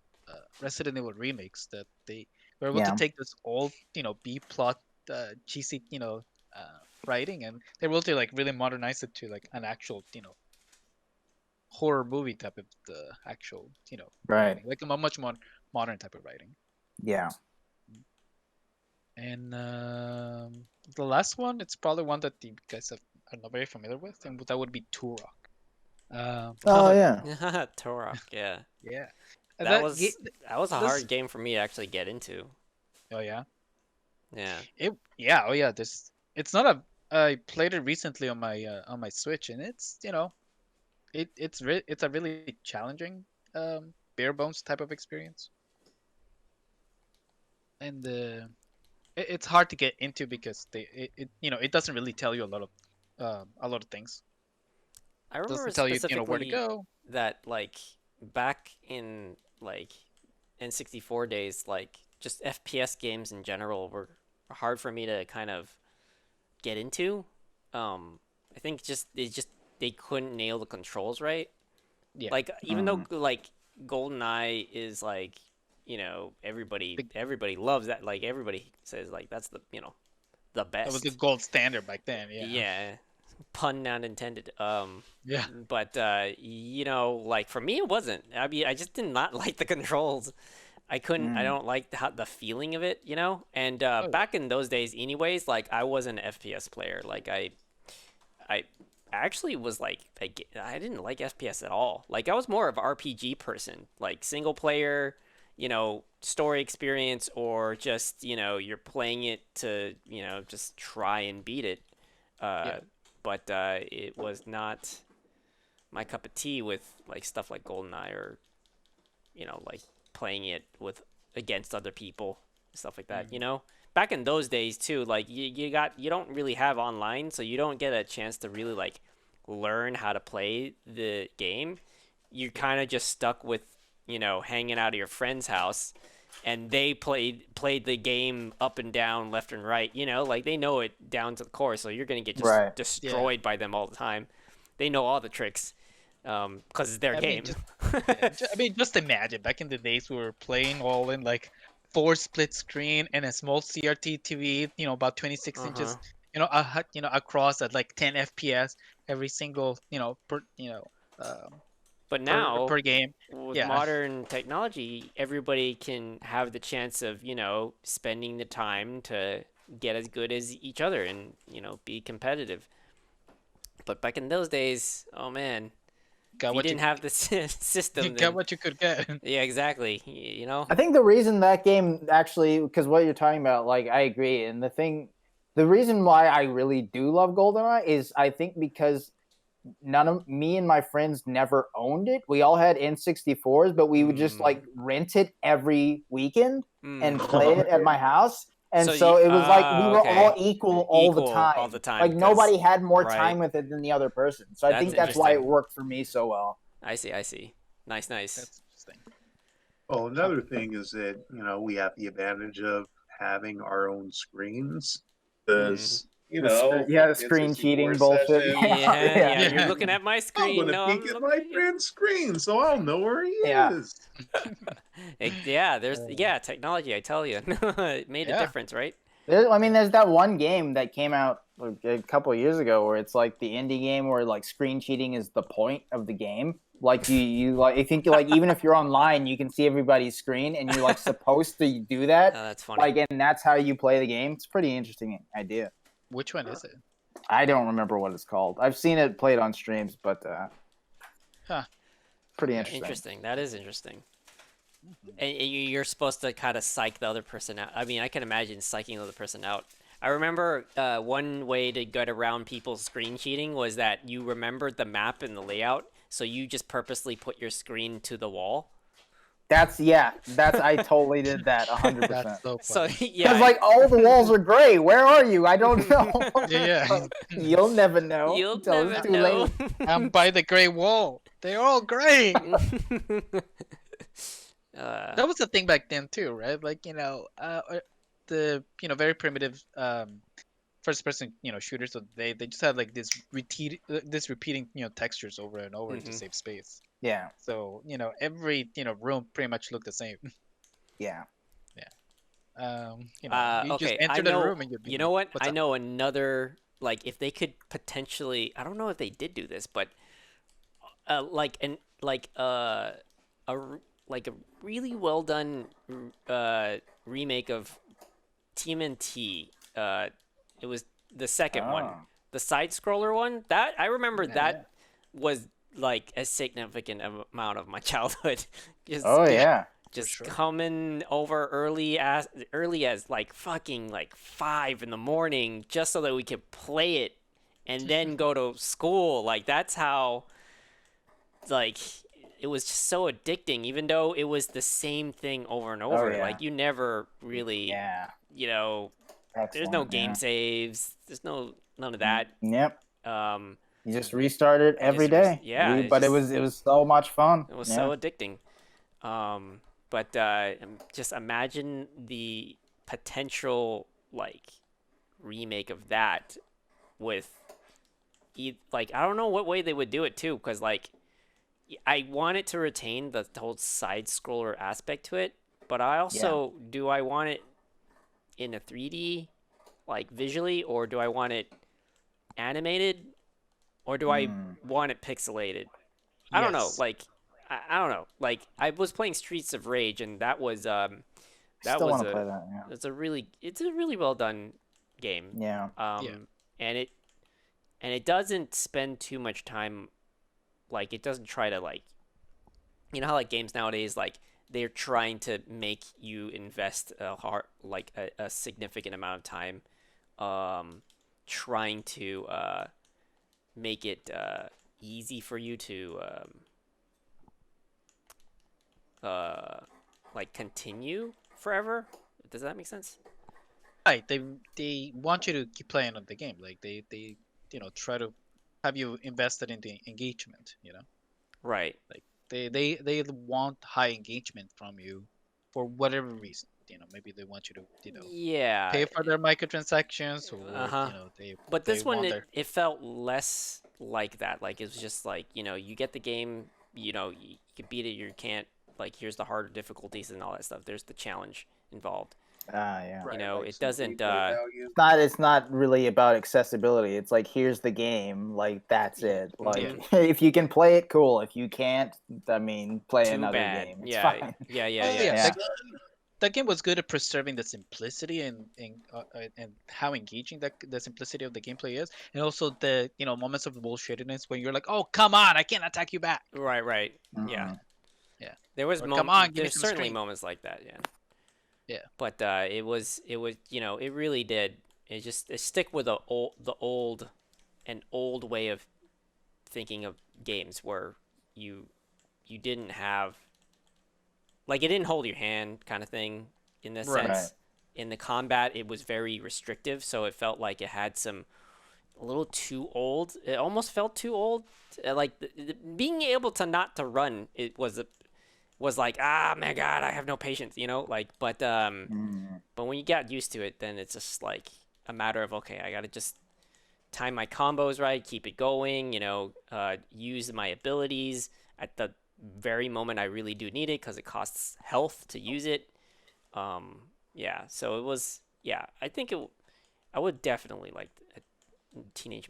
Resident Evil remakes, that they were able to take this old, B plot, cheesy, writing, and they were able to like really modernize it to like an actual, horror movie type of the actual, right, writing. Like a much more modern type of writing. Yeah. And the last one, it's probably one that you guys are not very familiar with, and that would be Turok. Oh yeah, Turok, yeah. Yeah. That was a hard game for me to actually get into. Oh yeah. Yeah. Oh yeah. It's not I played it recently on my Switch, and it's it's a really challenging bare bones type of experience, and it's hard to get into because it doesn't really tell you a lot of things. I remember doesn't tell specifically you where to go. That like back in like N64 days, like just FPS games in general were hard for me to kind of get into. I think they couldn't nail the controls right. Yeah. Like even though like GoldenEye is like, everybody loves that. Like everybody says like that's the the best. That was the gold standard back then. Yeah. Yeah. Pun not intended. Yeah. But like for me it wasn't. I mean, I just did not like the controls. I couldn't. I don't like the feeling of it, And back in those days, anyways, like I was an FPS player. Like I actually was like I didn't like FPS at all. Like I was more of an RPG person, like single player, story experience, or just you're playing it to just try and beat it. But it was not my cup of tea with like stuff like GoldenEye or like playing it against other people, stuff like that. Back in those days too, like you don't really have online, so you don't get a chance to really like learn how to play the game. You're kind of just stuck with hanging out at your friend's house, and they played the game up and down, left and right. Like they know it down to the core, so you're gonna get just destroyed by them all the time. They know all the tricks. Because it's their game. Just imagine back in the days we were playing all in like 4 split screen and a small CRT TV, about 26 inches, across at like 10 FPS every single, per, but now per game. With modern technology, everybody can have the chance of, spending the time to get as good as each other and, be competitive. But back in those days, oh man. if you didn't have the system, you get what you could get. Yeah, exactly. You know. I think the reason that game actually, because what you're talking about, like I agree, and the reason why I really do love GoldenEye is I think because none of me and my friends never owned it. We all had N64s, but we would just like rent it every weekend and play it at my house. And so it was like we were all equal all the time. All the time. Like nobody had more time with it than the other person. So I think that's why it worked for me so well. I see. Nice. That's interesting. Well, another thing is that, we have the advantage of having our own screens because, the screen cheating bullshit. Yeah, you're looking at my screen. I'm gonna peek at my friend's screen, so I'll know where he is. Technology. I tell you, it made a difference, right? There's that one game that came out a couple of years ago where it's like the indie game where like screen cheating is the point of the game. Like you like, I think like even if you're online, you can see everybody's screen, and you're like supposed to do that. Oh, that's funny. Like, and that's how you play the game. It's a pretty interesting idea. Which one is it? I don't remember what it's called. I've seen it played on streams, but pretty interesting. Interesting. That is interesting. And you're supposed to kind of psych the other person out. I mean, I can imagine psyching the other person out. I remember one way to get around people's screen cheating was that you remembered the map and the layout, so you just purposely put your screen to the wall. I totally did that 100%. That's so funny. Because like all the walls are gray. Where are you? I don't know. Yeah. You'll never know. You'll never know. I'm by the gray wall. They're all gray. That was the thing back then too, right? Like the very primitive first person shooters. So they just had like this repeating textures over and over to save space. Yeah. So every room pretty much looked the same. Yeah. Yeah. You just enter the room and you know what? I know another, like, if they could potentially, I don't know if they did do this, but a really well done remake of TMNT. It was the second one, the side scroller one. That I remember was like a significant amount of my childhood. Just coming over early as like fucking like 5 a.m. just so that we could play it and then go to school. Like that's how, like, it was just so addicting, even though it was the same thing over and over. Like you never really, there's no game saves. There's none of that. Yep. You just restart it every day. But it was so much fun. It was so addicting. But just imagine the potential like remake of that with like, I don't know what way they would do it too, because like I want it to retain the whole side scroller aspect to it, but I also do I want it in a 3D like visually, or do I want it animated, or do I want it pixelated? I don't know. Like I don't know. Like I was playing Streets of Rage, and that was it's a really well done game. And it doesn't spend too much time, like it doesn't try to like, you know how like games nowadays, like they're trying to make you invest a significant amount of time trying to make it easy for you to like continue forever. Does that make sense? Right. They want you to keep playing on the game. Like they try to have you invested in the engagement. Right. Like they want high engagement from you for whatever reason. Maybe they want you to pay for their microtransactions, or But this one it felt less like that. Like it was just like you get the game, you can beat it, you can't. Like here's the harder difficulties and all that stuff. There's the challenge involved. Yeah. Like it doesn't. It's not really about accessibility. It's like here's the game. Like that's it. Like if you can play it, cool. If you can't, I mean, play another game. It's fine. Yeah. that game was good at preserving the simplicity and how engaging the simplicity of the gameplay is, and also the moments of bullshittedness when you're like, oh come on, I can't attack you back. Right. Yeah. Yeah. There was come on, give me there's some certainly string. moments like that. Yeah. Yeah. But it was it really did. It stick with the old way of thinking of games where you didn't have like it didn't hold your hand kind of thing in this sense. In the combat, it was very restrictive, so it felt like it had some a little too old. It almost felt too old. Like being able to not to run, it was like, ah, my God, I have no patience, like, but when you got used to it, then it's just like a matter of, okay, I got to just time my combos right, keep it going, use my abilities at the very moment I really do need it because it costs health to use it. Yeah, so it was, yeah, I would definitely like a Teenage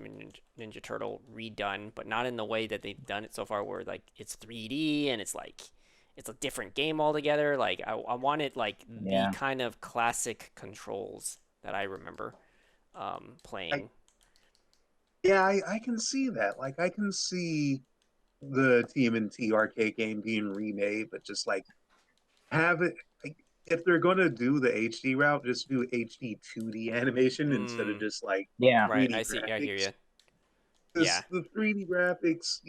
Ninja Turtle redone, but not in the way that they've done it so far, where like it's 3D and it's like it's a different game altogether. Like I wanted like the kind of classic controls that I remember playing. I can see that. Like I can see the TMNT arcade game being remade, but just like have it. Like, if they're gonna do the HD route, just do HD 2D animation instead of just like 3D Right. graphics. I hear you. Because the 3D graphics,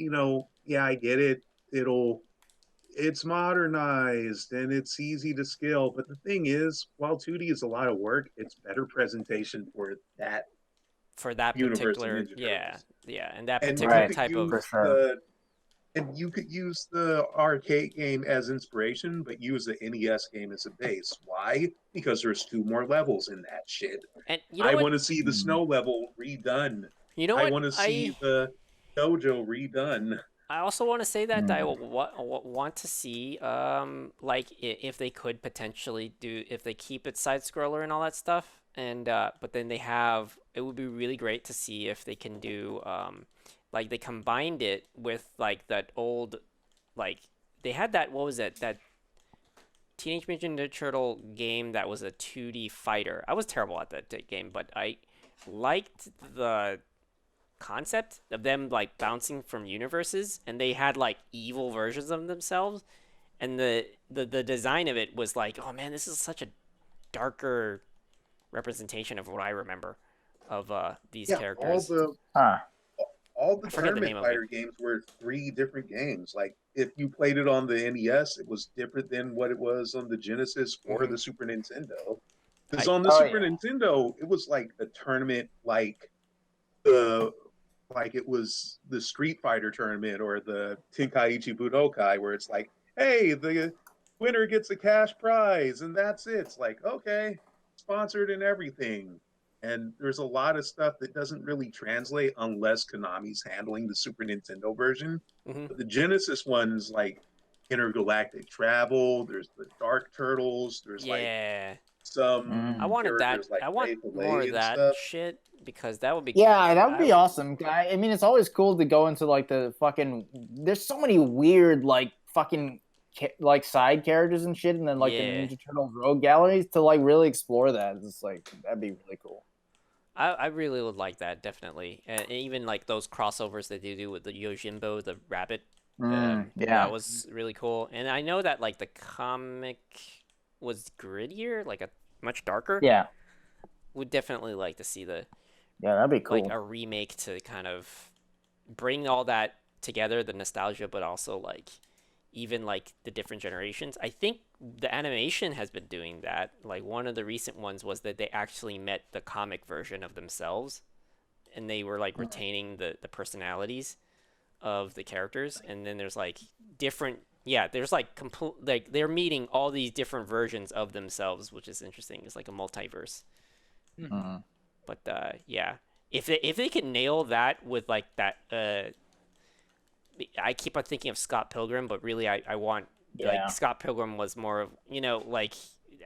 I get it. It's modernized and it's easy to scale. But the thing is, while 2D is a lot of work, it's better presentation for that universe of particular, Ninja Turtles. and that And particular you could type of use the arcade game as inspiration, but use the NES game as a base. Why? Because there's 2 more levels in that shit. And you know I what? want to see the snow level redone. You know I what? want to see the dojo redone. I also want to say that I want to see, like if they could potentially do if they keep it side scroller and all that stuff, and but then it would be really great to see if they can do, like they combined it with like that old, like they had that what was it that Teenage Mutant Ninja Turtle game that was a 2D fighter. I was terrible at that game, but I liked the concept of them like bouncing from universes, and they had like evil versions of themselves, and the design of it was like, oh man, this is such a darker representation of what I remember of these characters. All the tournament fighter games were 3 different games. Like if you played it on the NES, it was different than what it was on the Genesis or the Super Nintendo. Because on the Super Nintendo, it was like a tournament like it was the Street Fighter tournament or the Tenkaichi Budokai, where it's like, hey, the winner gets a cash prize, and that's it. It's like, okay, sponsored and everything. And there's a lot of stuff that doesn't really translate unless Konami's handling the Super Nintendo version. But the Genesis ones, like intergalactic travel, there's the Dark Turtles, there's like some I wanted that. like I want more of that stuff. shit because that would be that would be awesome. I mean, it's always cool to go into like the fucking. There's so many weird like fucking like side characters and shit, and then like the Ninja Turtles rogue galleries to like really explore that. It's like that'd be really cool. I really would like that, definitely, and even like those crossovers that they do with the Yojimbo, the rabbit. That was really cool, and I know that like the comic was grittier, like a much darker. Yeah, would definitely like to see that'd be cool. Like a remake to kind of bring all that together, the nostalgia, but also like even like the different generations. I think the animation has been doing that. Like one of the recent ones was that they actually met the comic version of themselves, and they were like retaining the personalities of the characters. And then there's like different, there's like like they're meeting all these different versions of themselves, which is interesting. It's like a multiverse. But if they can nail that with like that, I keep on thinking of Scott Pilgrim, but really I want like Scott Pilgrim was more of like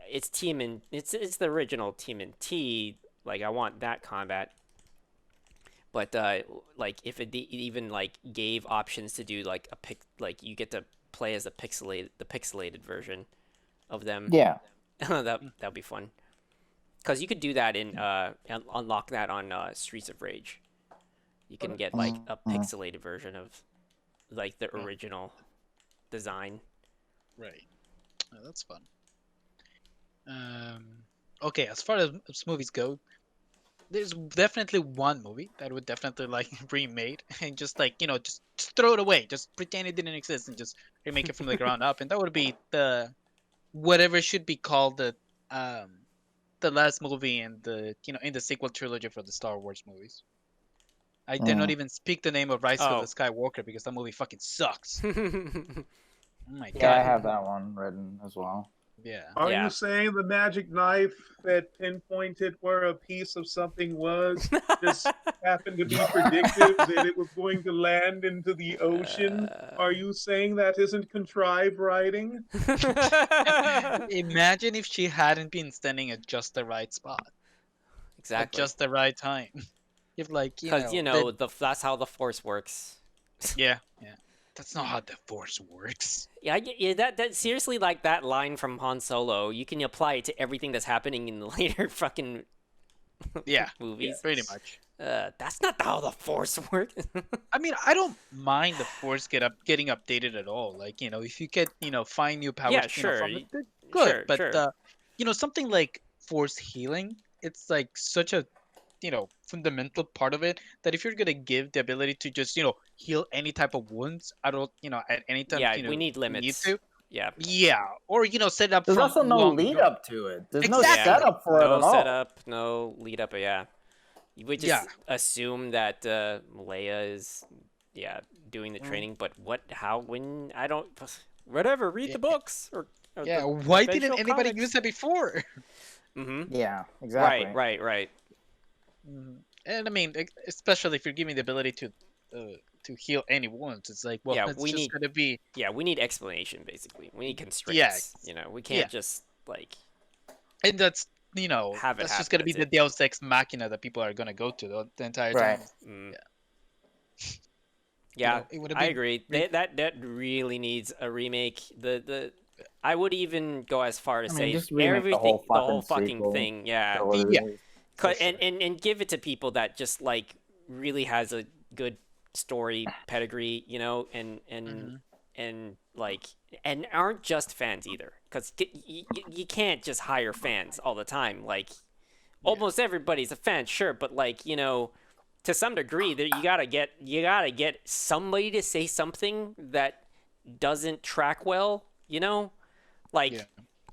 it's it's the original TMNT. Like I want that combat, but like if it even like gave options to do like like you get to play as the pixelated version of them. That'd be fun. Because you could do that in unlock that on Streets of Rage. You can get like a pixelated version of like the original design. Right. Oh, that's fun. Okay, as far as movies go, there's definitely one movie that would definitely like remade and just like just throw it away, just pretend it didn't exist and just remake it from the ground up, and that would be the whatever should be called the last movie in the in the sequel trilogy for the Star Wars movies. I dare not even speak the name of Rise of the Skywalker because that movie fucking sucks. Oh my god. Yeah, I have that one written as well. Yeah. Are you saying the magic knife that pinpointed where a piece of something was just happened to be predictive that it was going to land into the ocean? Are you saying that isn't contrived writing? Imagine if she hadn't been standing at just the right spot. Exactly. At just the right time. If like because that's how the Force works. Yeah. That's not how the Force works. Yeah, that seriously, like that line from Han Solo, you can apply it to everything that's happening in the later fucking movies. Yeah, pretty much. That's not how the Force works. I mean, I don't mind the Force getting updated at all. Like, if you get, find new powers, sure. From it, good. Sure, but sure. Something like Force healing, it's like such a fundamental part of it that if you're gonna give the ability to just heal any type of wounds at any time, we need limits. Yeah, or set up. There's also no lead up to it. There's no setup for it at all. No setup, no lead up. Yeah, you would just assume that Leia is doing the training, but what, how, when, I don't. Whatever. Read the books or why didn't anybody use that before? Yeah, exactly. Right. And I mean, especially if you're giving the ability to heal any wounds, it's like, well, we need gonna be. Yeah, we need explanation. Basically, we need constraints. We can't just like. And that's that's just gonna be the Deus Ex Machina that people are gonna go to the entire time. Yeah, I agree. That really needs a remake. I would even go as far to say everything, the whole fucking thing. Yeah. And give it to people that just like really has a good story pedigree, and like and aren't just fans either, because you can't just hire fans all the time. Like almost everybody's a fan, sure, but like to some degree, that you gotta get somebody to say something that doesn't track well,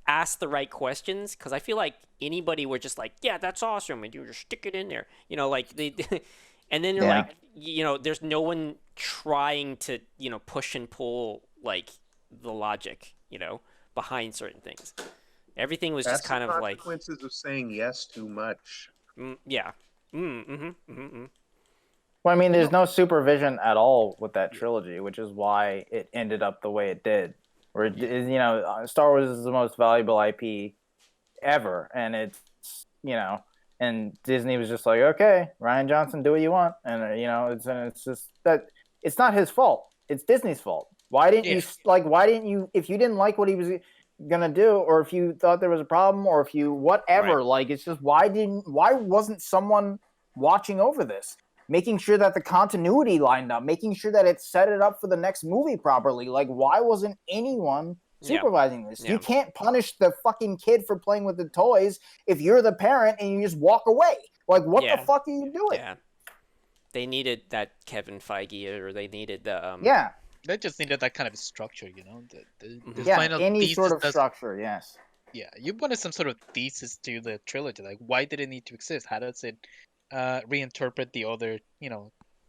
ask the right questions, because I feel like anybody were just like, yeah, that's awesome, and you just stick it in there, like they, and then you're like, there's no one trying to push and pull like the logic behind certain things. Everything was just kind of like consequences of saying yes too much. Well, I mean, there's no supervision at all with that trilogy, which is why it ended up the way it did. Where it is, Star Wars is the most valuable IP ever, and it's and Disney was just like, okay, Rian Johnson, do what you want, and it's just that it's not his fault, it's Disney's fault. Why didn't you if you didn't like what he was gonna do, or if you thought there was a problem, or if you whatever, like it's just why wasn't someone watching over this? Making sure that the continuity lined up, making sure that it set it up for the next movie properly. Like, why wasn't anyone supervising this? You can't punish the fucking kid for playing with the toys if you're the parent and you just walk away. Like, what the fuck are you doing? Yeah. They needed that Kevin Feige, or they needed the... They just needed that kind of structure, the final any sort of structure, yes. Yeah, you wanted some sort of thesis to the trilogy. Like, why did it need to exist? How does it reinterpret the other,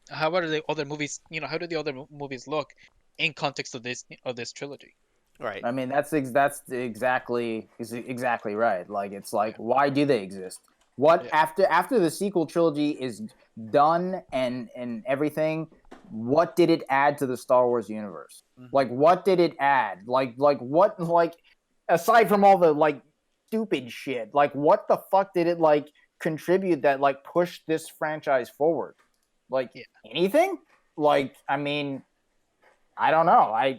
how are the other movies, how do the other movies look in context of this trilogy? Right. I mean, that's exactly right. Like, it's like, why do they exist? What after the sequel trilogy is done and everything, what did it add to the Star Wars universe? Like, what did it add? Like what, like, aside from all the like stupid shit, like what the fuck did it like contribute that like push this franchise forward? Like anything? Like, I mean, I don't know.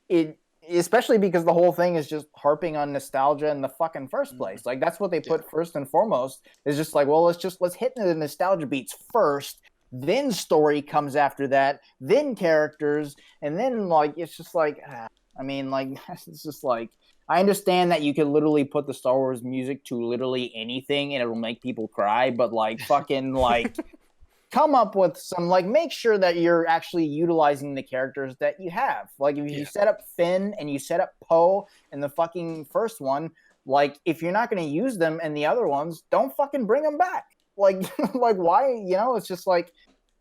It especially because the whole thing is just harping on nostalgia in the fucking first place. Like that's what they put first and foremost. Is just like, well, let's hit the nostalgia beats first, then story comes after that, then characters, and then like it's just like, I mean, like it's just like. I understand that you can literally put the Star Wars music to literally anything and it'll make people cry, but like fucking like come up with some like make sure that you're actually utilizing the characters that you have. Like if you set up Finn and you set up Poe in the fucking first one, like if you're not going to use them in the other ones, don't fucking bring them back. Like like why, it's just like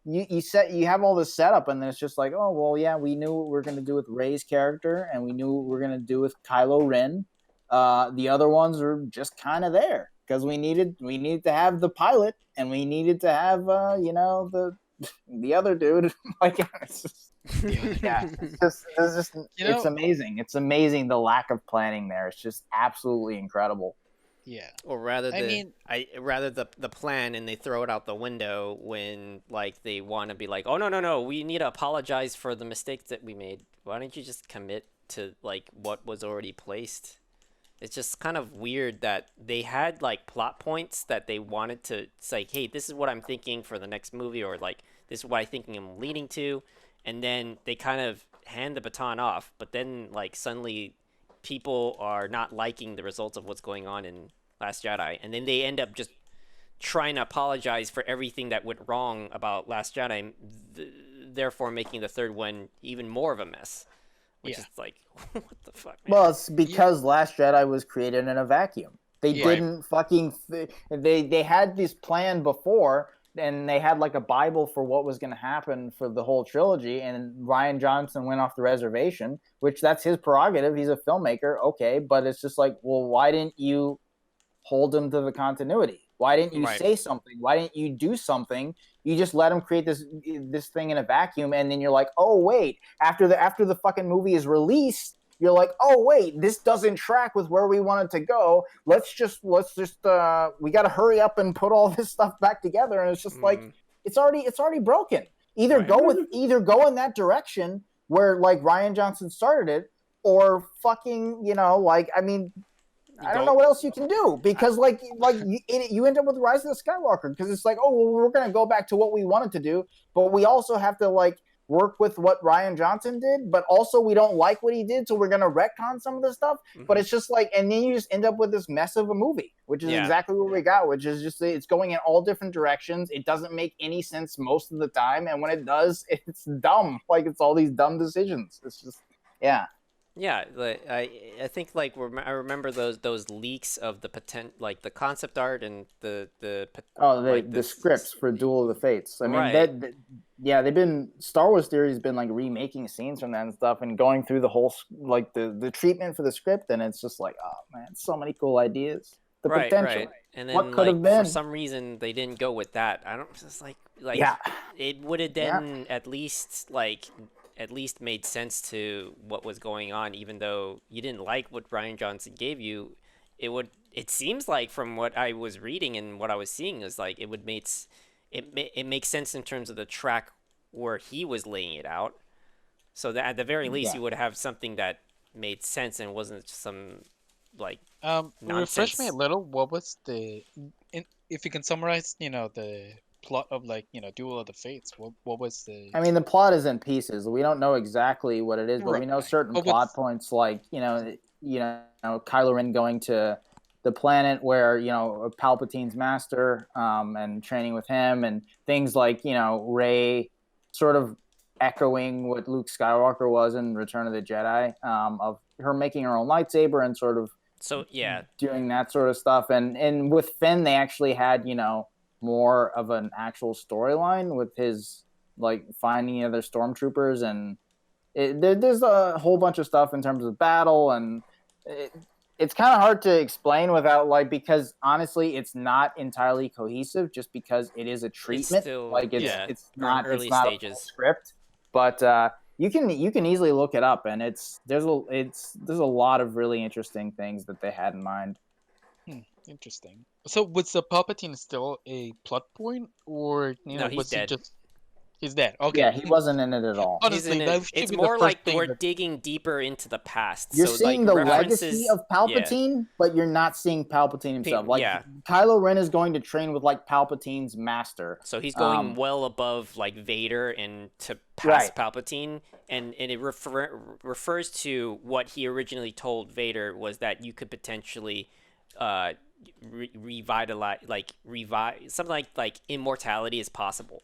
you have all this setup and then it's just like, oh well, yeah, we knew what we were going to do with Rey's character and we knew what we were going to do with Kylo Ren. The other ones are just kind of there because we needed to have the pilot and we needed to have the other dude. Like it's just, it's amazing. It's amazing the lack of planning there. It's just absolutely incredible. Yeah. Or rather the plan and they throw it out the window when like they want to be like, oh no, we need to apologize for the mistakes that we made. Why don't you just commit to like what was already placed? It's just kind of weird that they had like plot points that they wanted to say, hey, this is what I'm thinking for the next movie, or like this is what I think I'm leading to, and then they kind of hand the baton off, but then like suddenly people are not liking the results of what's going on in Last Jedi, and then they end up just trying to apologize for everything that went wrong about Last Jedi, therefore making the third one even more of a mess. Which is like, what the fuck, man? Well, it's because Last Jedi was created in a vacuum. They didn't fucking... They had this plan before, and they had like a Bible for what was going to happen for the whole trilogy, and Rian Johnson went off the reservation, which that's his prerogative. He's a filmmaker, okay, but it's just like, well, why didn't you hold him to the continuity? Why didn't you say something? Why didn't you do something? You just let him create this thing in a vacuum, and then you're like, oh wait, after the fucking movie is released, you're like, oh wait, this doesn't track with where we wanted to go. Let's just we got to hurry up and put all this stuff back together, and it's just like it's already broken. Either go in that direction where like Rian Johnson started it, or fucking I don't know what else you can do because you end up with Rise of the Skywalker because it's like, oh, well, we're going to go back to what we wanted to do, but we also have to like work with what Rian Johnson did, but also we don't like what he did, so we're going to retcon some of the stuff. But it's just like, and then you just end up with this mess of a movie, which is exactly what we got, which is just it's going in all different directions. It doesn't make any sense most of the time, and when it does, it's dumb. Like it's all these dumb decisions. It's just Yeah, I think like I remember those leaks of the the concept art and the scripts for Duel of the Fates. I mean they've been Star Wars Theory has been like remaking scenes from that and stuff and going through the whole like the treatment for the script, and it's just like, oh man, so many cool ideas. The potential. Right. And then what could have been for some reason they didn't go with that. I don't just like it would have then at least made sense to what was going on, even though you didn't like what Rian Johnson gave you. It seems like from what I was reading and what I was seeing is like it makes sense in terms of the track where he was laying it out, so that at the very least you would have something that made sense and wasn't some like nonsense. Refresh me a little. What was if you can summarize the plot of Duel of the Fates? What was the... I mean, the plot is in pieces. We don't know exactly what it is, but we know certain plot points, like Kylo Ren going to the planet where Palpatine's master, and training with him, and things like Rey sort of echoing what Luke Skywalker was in Return of the Jedi, of her making her own lightsaber and sort of doing that sort of stuff. And with Finn, they actually had more of an actual storyline with his like finding other stormtroopers, and there's a whole bunch of stuff in terms of battle, and it's kind of hard to explain without because honestly it's not entirely cohesive just because it is a treatment. It's not stages. A script, but you can easily look it up, and there's a lot of really interesting things that they had in mind. Interesting. So was the Palpatine still a plot point, or no, he's dead. He's dead. Okay. Yeah, he wasn't in it at all. Honestly, it's more like we're digging deeper into the past. You're so, seeing like, the legacy of Palpatine, but you're not seeing Palpatine himself. Like Kylo Ren is going to train with like Palpatine's master. So he's going well above like Vader and to past Palpatine, and it refers to what he originally told Vader was that you could potentially revitalize, something like immortality is possible.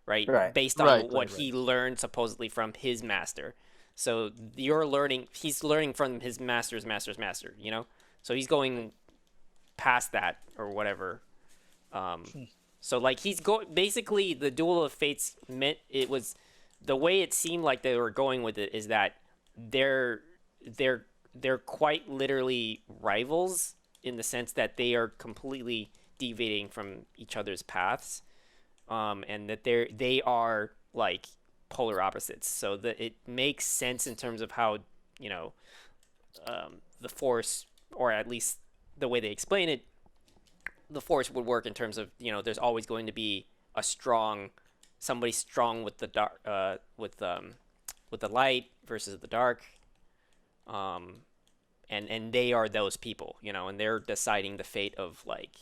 Right? Based on what he learned supposedly from his master. So he's learning from his master's master's master, you know? So he's going past that or whatever. So like basically the Duel of Fates meant it was the way it seemed like they were going with it is that they're quite literally rivals in the sense that they are completely deviating from each other's paths. And that they are like polar opposites, so that it makes sense in terms of how the Force, or at least the way they explain it, the Force would work in terms of there's always going to be somebody strong with the dark, with the light versus the dark, and they are those people, and they're deciding the fate of like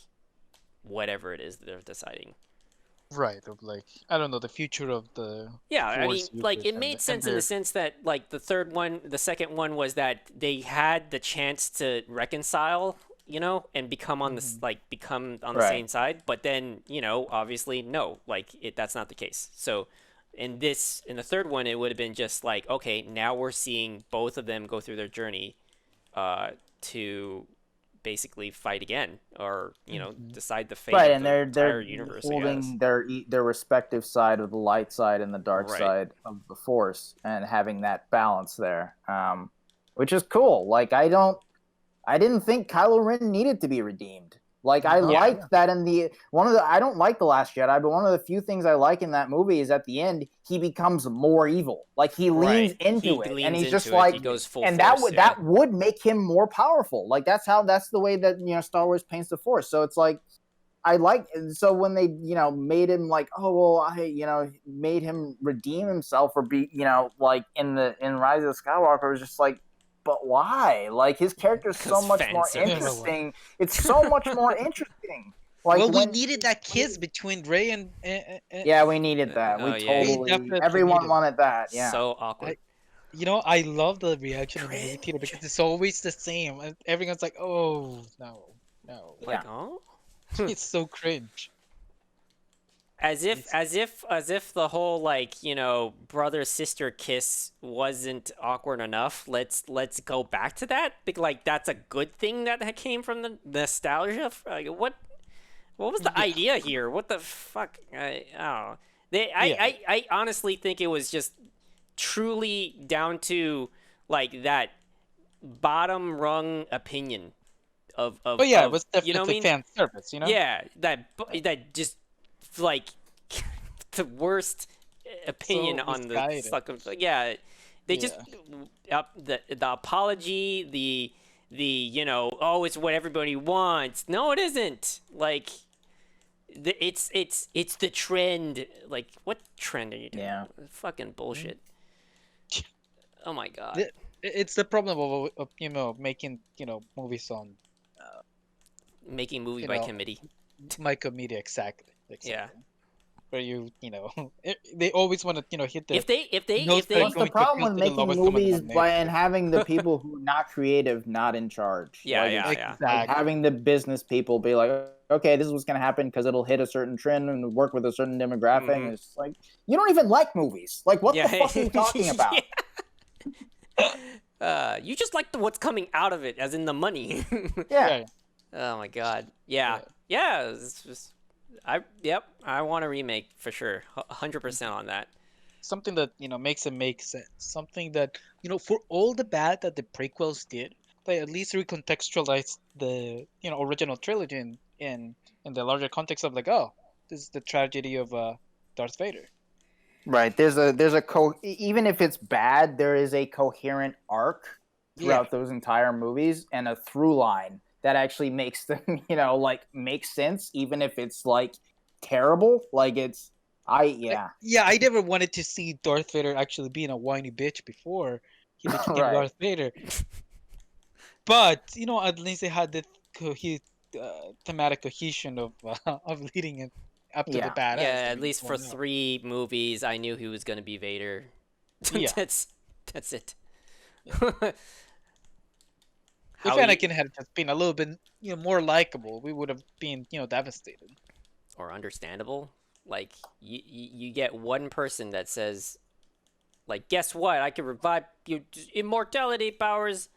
whatever it is that they're deciding. Right, of like, I don't know, the future of the I mean, like, it made sense in the sense that, like, the second one was that they had the chance to reconcile, and become on this, become on the same side, but then, obviously, no, like, that's not the case. So, in the third one, it would have been just like, okay, now we're seeing both of them go through their journey to basically fight again, or decide the fate of the entire universe. Holding their respective side of the light side and the dark side of the Force, and having that balance there, which is cool. Like I didn't think Kylo Ren needed to be redeemed. Like I liked that in I don't like The Last Jedi, but one of the few things I like in that movie is at the end he becomes more evil. Like he leans into it, and he's just like, he goes full and force, that would make him more powerful. Like that's the way that Star Wars paints the Force. So it's like so when they made him like, oh well, I made him redeem himself or be like in Rise of the Skywalker, it was just like, but why? Like his character is so much more interesting. It's so much more interesting. Like we needed that kiss between Rey and yeah, we needed that. Everyone wanted that. Yeah, so awkward. I love the reaction in the movie theater because it's always the same, and everyone's like, "Oh no." Like, oh, it's so cringe. As if the whole brother sister kiss wasn't awkward enough. Let's go back to that. Like that's a good thing that came from the nostalgia. What was the idea here? What the fuck? I don't know. I honestly think it was just truly down to like that bottom rung opinion of it was definitely fan service. Yeah, that just. Like the worst opinion on the fucking they just the apology, the it's what everybody wants. No, it isn't. Like it's the trend. Like what trend are you doing? Yeah, fucking bullshit. Oh my god. It's the problem of making movies on making movie by committee. My committee, exactly. Yeah, where they always want to hit the. If they what's the problem with making movies and having the people who are not creative not in charge? Exactly. Like having the business people be like, okay, this is what's gonna happen because it'll hit a certain trend and work with a certain demographic. And it's like you don't even like movies. Like what the fuck are you talking about? You just like what's coming out of it, as in the money. Yeah. Oh my god. Yeah. It's just. I want a remake for sure. 100% on that. Something that makes it make sense. Something that for all the bad that the prequels did, they at least recontextualized the original trilogy in the larger context of like, oh, this is the tragedy of Darth Vader. Right. There's even if it's bad, there is a coherent arc throughout those entire movies and a through line that actually makes them, makes sense, even if it's like terrible. Like it's I never wanted to see Darth Vader actually being a whiny bitch before he became Darth Vader. But at least they had the thematic cohesion of leading it up to the badass. Yeah, at least for 3 movies, I knew he was going to be Vader. Yeah, that's it. If Anakin had just been a little bit more likable, we would have been devastated or understandable. Like you get one person that says, like, guess what? I can revive you, immortality powers,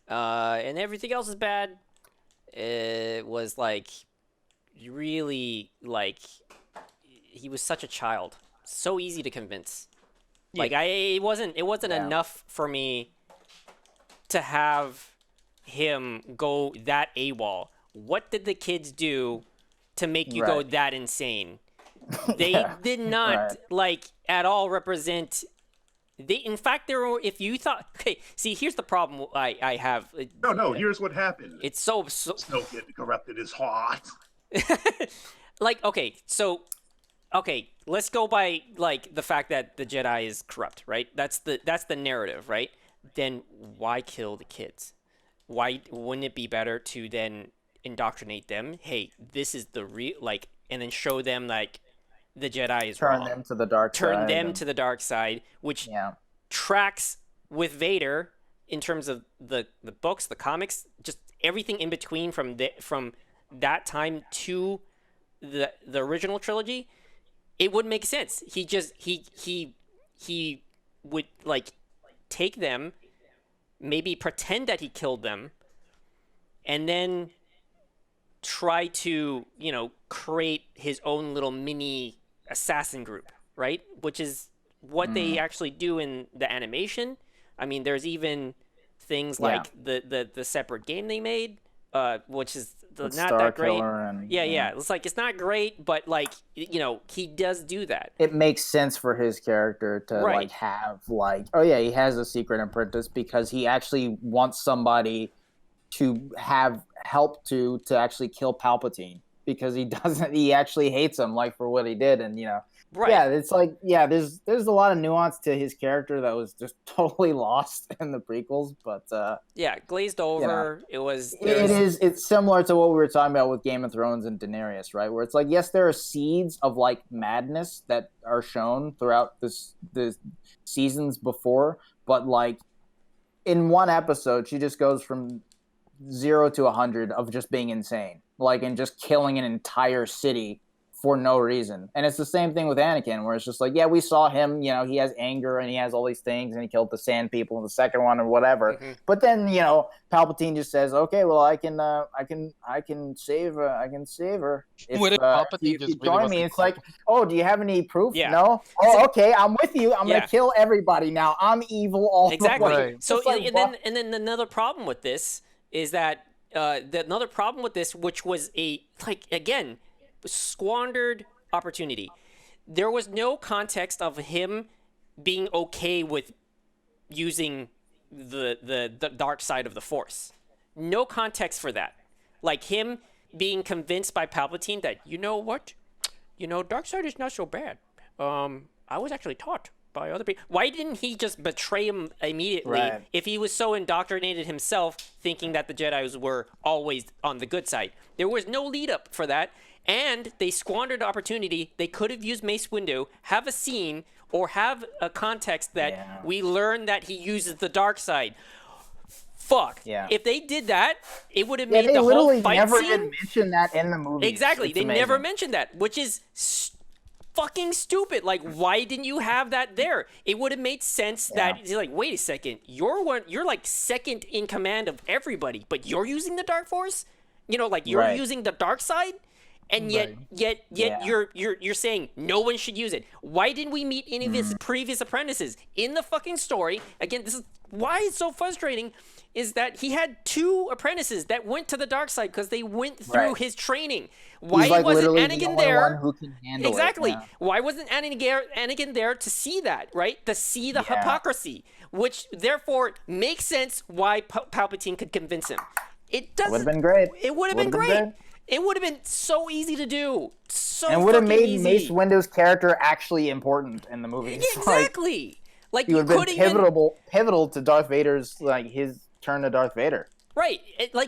and everything else is bad. It was like really like he was such a child, so easy to convince. Yeah. Like it wasn't enough for me to have him go that AWOL. What did the kids do to make you go that insane? They did not like at all represent. In fact, there were. If you thought, okay, see, here's the problem I have. No. Here's what happened. It's so Snoke getting corrupted is hot. Like, okay, let's go by like the fact that the Jedi is corrupt, right? That's the narrative, right? Then why kill the kids? Why wouldn't it be better to then indoctrinate them? Hey, this is the real and then show them like the Jedi is wrong. Turn them to the dark side. Turn them to the dark side, which tracks with Vader in terms of the books, the comics, just everything in between from that time to the original trilogy. It would make sense. He just he would like take them, maybe pretend that he killed them, and then try to create his own little mini assassin group, right? Which is what they actually do in the animation. I mean, there's even things like the separate game they made, which is not that great. It's like it's not great, but like he does do that. It makes sense for his character to like have he has a secret apprentice because he actually wants somebody to have help to actually kill Palpatine because he actually hates him like for what he did, and it's like there's a lot of nuance to his character that was just totally lost in the prequels, but glazed over. It's similar to what we were talking about with Game of Thrones and Daenerys, right? Where it's like, yes, there are seeds of like madness that are shown throughout the seasons before, but like in one episode she just goes from 0 to 100 of just being insane, like, and just killing an entire city for no reason. And it's the same thing with Anakin, where it's just like, we saw him, he has anger and he has all these things and he killed the sand people in the second one or whatever. Mm-hmm. But then, Palpatine just says, okay, well, I can save her. If you join me, it's like, oh, do you have any proof? Yeah. No? Oh, okay, I'm with you. I'm going to kill everybody now. I'm evil all the way. Right. So, and then another problem with this is that, another problem with this, which was again, squandered opportunity. There was no context of him being okay with using the dark side of the Force. No context for that. Like him being convinced by Palpatine that, what? Dark side is not so bad. I was actually taught by other people. Why didn't he just betray him immediately if he was so indoctrinated himself, thinking that the Jedis were always on the good side? There was no lead up for that. And they squandered opportunity. They could have used Mace Windu, have a scene, or have a context that we learn that he uses the dark side. Fuck. Yeah. If they did that, it would have made the whole fight never scene. Did mention that in the movie. Exactly. They never mentioned that, which is fucking stupid. Like, why didn't you have that there? It would have made sense that he's like, wait a second, you're like second in command of everybody, but you're using the Dark Force. You're using the dark side. And yet you're saying no one should use it. Why didn't we meet any of his previous apprentices in the fucking story? Again, this is why it's so frustrating, is that he had 2 apprentices that went to the dark side because they went through his training. Why wasn't Anakin there? Who can handle exactly. It, yeah. Why wasn't Anakin there to see that, right? To see the hypocrisy, which therefore makes sense why Palpatine could convince him. It doesn't. Would have been great. It would have been great. It would have been so easy to do. And would have made Mace Windu's character actually important in the movie. Exactly. Like he would have been pivotal to Darth Vader's his turn to Darth Vader. Right.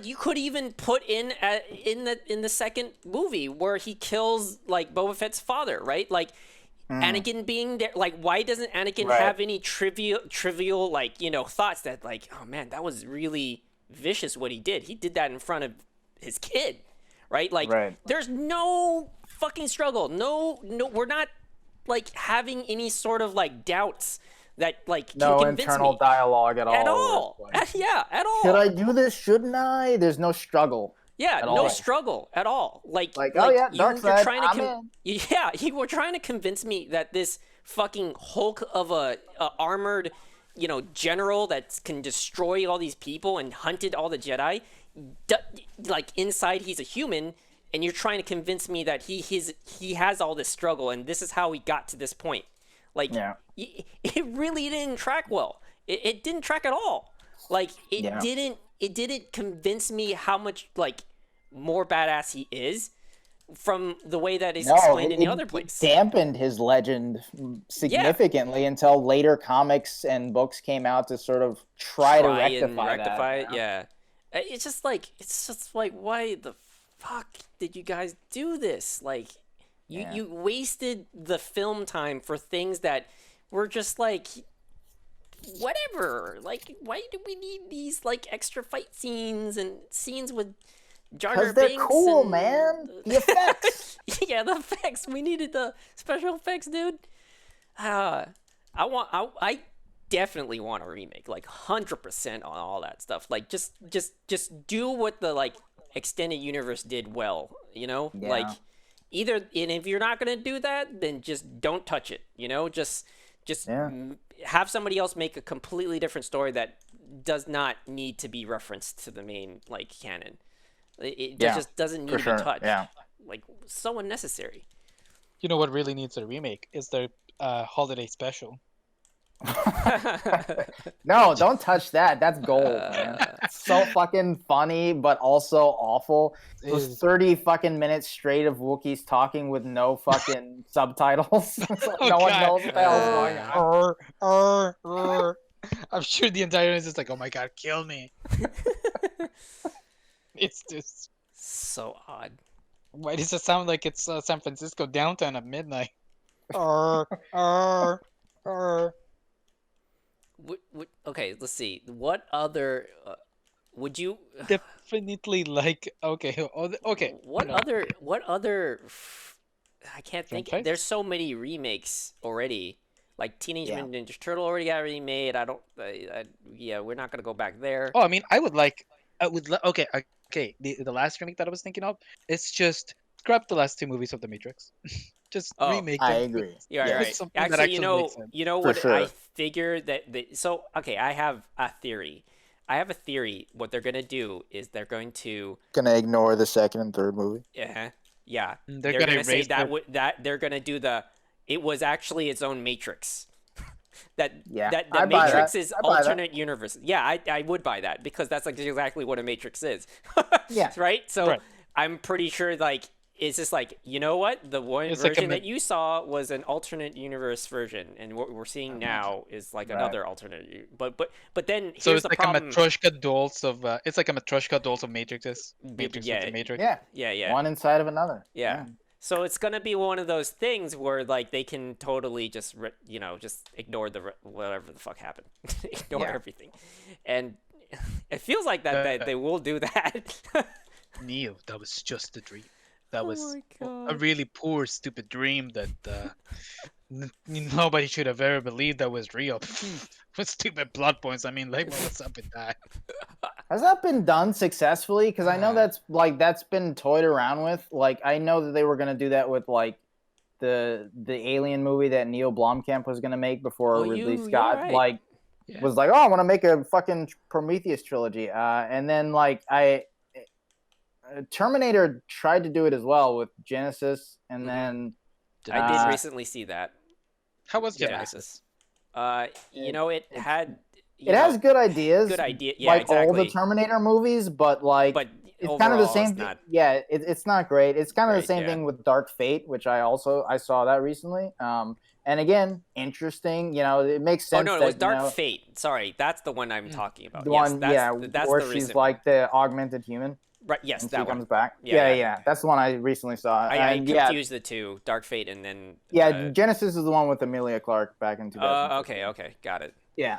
You could even put in the second movie where he kills Boba Fett's father, right? Anakin being there, why doesn't Anakin have any trivial thoughts that oh man, that was really vicious what he did. He did that in front of his kid, right? There's no fucking struggle. No, we're not having any sort of doubts that can no convince internal me. Dialogue at all. Yeah, at all. Should I do this? Shouldn't I? There's no struggle. Yeah, no struggle at all. Oh yeah, dark side. I'm in. Yeah, you were trying to convince me that this fucking Hulk of a armored, general that can destroy all these people and hunted all the Jedi, inside he's a human, and you're trying to convince me that he has all this struggle, and this is how he got to this point. It really didn't track well. It didn't track at all. It didn't convince me how much more badass he is from the way that it's explained in the other place. It dampened his legend significantly until later comics and books came out to sort of try to rectify it. Yeah, it's just why the fuck did you guys do this? You wasted the film time for things that were just whatever. Why do we need these extra fight scenes and scenes with Jar Jar Binks? Because they're cool, man. The effects. Yeah, the effects. We needed the special effects, dude. I definitely want a remake, 100% on all that stuff. Just do what the extended universe did well, Yeah. Either, and if you're not gonna do that, then just don't touch it. Just have somebody else make a completely different story that does not need to be referenced to the main canon. It just doesn't need to be touched. Yeah. So unnecessary. You know what really needs a remake is the holiday special. No, don't touch that. That's gold, man. So fucking funny, but also awful. Those 30 fucking minutes straight of Wookiees talking with no fucking subtitles. No one knows what the hell's going on. I'm sure the entire audience is oh my god, kill me. It's just so odd. Why does it sound like it's San Francisco downtown at midnight? Okay, let's see. What other would you definitely okay? What other? I can't think. There's so many remakes already. Teenage Mutant Ninja Turtle already got remade. We're not gonna go back there. Oh, I mean, okay. The last remake that I was thinking of, it's just scrap the last two movies of The Matrix. Just remake them. I agree. Yeah, right. Actually, you know what? Sure. I figured that. I have a theory. What they're gonna do is they're going to ignore the second and third movie. Yeah. They're gonna say that they're gonna do the. It was actually its own Matrix. that Matrix is alternate universe. Yeah, I would buy that because that's exactly what a Matrix is. Yeah. Right. So I'm pretty sure it's just you know what? The one version that you saw was an alternate universe version, and what we're seeing now is another alternate. But then here's the problem. It's like a Matryoshka dolls of Matrixes. Matrix yeah. with the Matrix. Yeah. One inside of another. Yeah. So it's gonna be one of those things where they can totally just just ignore whatever the fuck happened, ignore everything, and it feels like that they will do that. Neo, that was just a dream. That was a really poor, stupid dream that nobody should have ever believed that was real. What stupid plot points. I mean, what's up with that? Has that been done successfully? Because I know that's been toyed around with. I know that they were gonna do that with the Alien movie that Neil Blomkamp was gonna make before Ridley Scott was I want to make a fucking Prometheus trilogy. And then Terminator tried to do it as well with Genesis, and then I did recently see that. How was Genesis? It had. It has good ideas. Yeah, exactly. All the Terminator movies, but it's kind of the same thing. Yeah, it's not great. It's kind of the same thing with Dark Fate, which I saw that recently. And again, interesting. You know, it makes sense. Oh no, it was Dark Fate. Sorry, that's the one I'm talking about. The one, that's where she's like the augmented human. Right. Yes, and that she comes back. Yeah. That's the one I recently saw. I confused the two, Dark Fate, and then. Genesis is the one with Emilia Clarke back in 2000. Okay, got it. Yeah.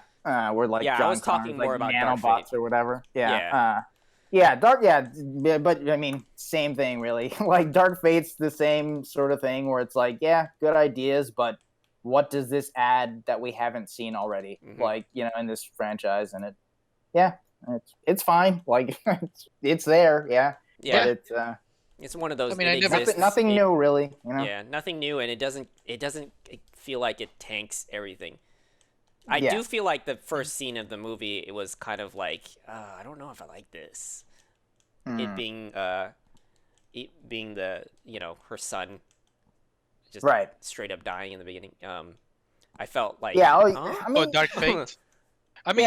Where like I was talking more about nanobots or whatever. Yeah. But I mean, same thing really. Like Dark Fate's the same sort of thing where it's like, good ideas, but what does this add that we haven't seen already? Mm-hmm. Like, you know, in this franchise, and it's fine. Like it's there. Yeah. But it's one of those. I mean, nothing new really. You know? Yeah, nothing new, and it doesn't feel like it tanks everything. I do feel like the first scene of the movie, it was kind of like, I don't know if I like this. It being the, you know, her son just straight up dying in the beginning. I felt like I mean, Dark Fate. I mean,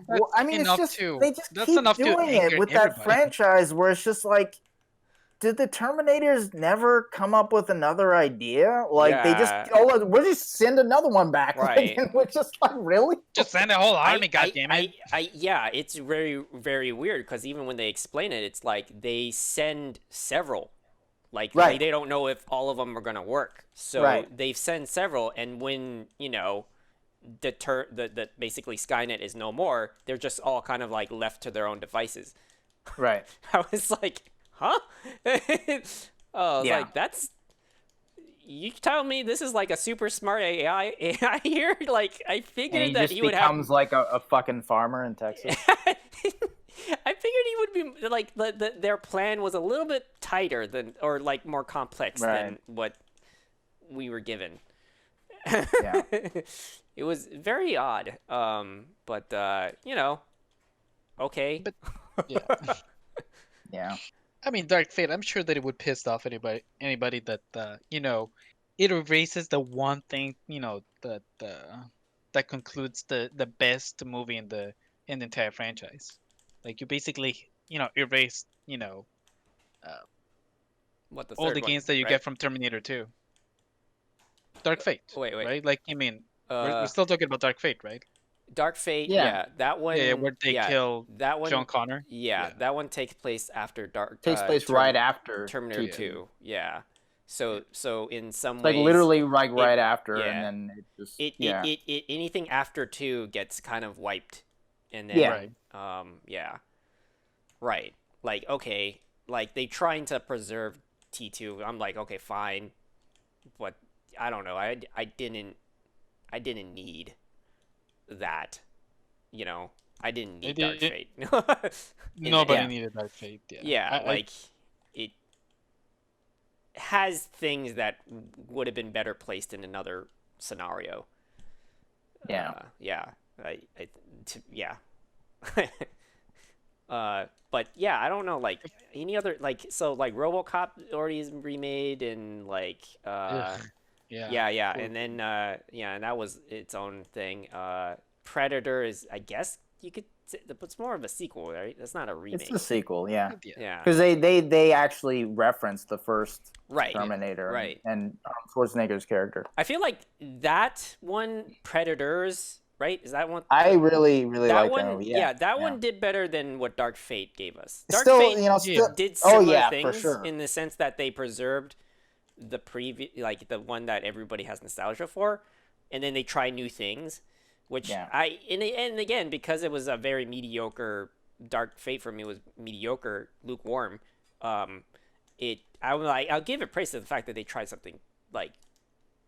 Well, I mean, it's just they just keep doing it with that franchise where it's just like, did the Terminators never come up with another idea? Like they just, we'll just send another one back, right? And we're just like, really? Just send a whole army, goddammit! It's very, very weird because even when they explain it, it's like they send several. Like they don't know if all of them are gonna work, so they send several, and when you know the basically Skynet is no more, they're just all kind of like left to their own devices. Right. I was like, huh? Like that's. You tell me this is like a super smart AI here? Like I figured that he would have. He becomes like a fucking farmer in Texas. I figured he would be like their plan was a little bit tighter than, or like more complex than what we were given. Yeah. It was very odd. But you know, okay. But yeah. I mean, Dark Fate, I'm sure that it would piss off anybody that you know, it erases the one thing, you know, that concludes the best movie in the entire franchise. Like you basically, you know, erase, you know, all the gains that you get from Terminator 2. Dark Fate. Wait. Right? Like, I mean, we're still talking about Dark Fate, right? Dark Fate, that one. Yeah, where they kill that one, John Connor. Yeah, that one takes place after right after Terminator 2. Yeah. So in some ways, like literally right after, and then it just it anything after 2 gets kind of wiped, and then right. Like okay, like they trying to preserve T2. I'm like okay, fine, but I don't know. I didn't need that, you know. I didn't need Dark Fate. Nobody needed Dark Fate. Like it has things that would have been better placed in another scenario. But yeah, I don't know, like any other, like, so like RoboCop already is remade, and like and then and that was its own thing. Predator is, I guess you could say, it's more of a sequel, right? It's not a remake. It's a sequel, yeah. Because they actually referenced the first right. Terminator, right. and Schwarzenegger's character. I feel like that one, Predators, right? Is that one? I really like one, that movie. That one did better than what Dark Fate gave us. Dark Fate, did similar things in the sense that they preserved the previous, like the one that everybody has nostalgia for, and then they try new things, which and again, because it was a very mediocre, Dark Fate for me was mediocre, lukewarm. I'll give it praise to the fact that they tried something like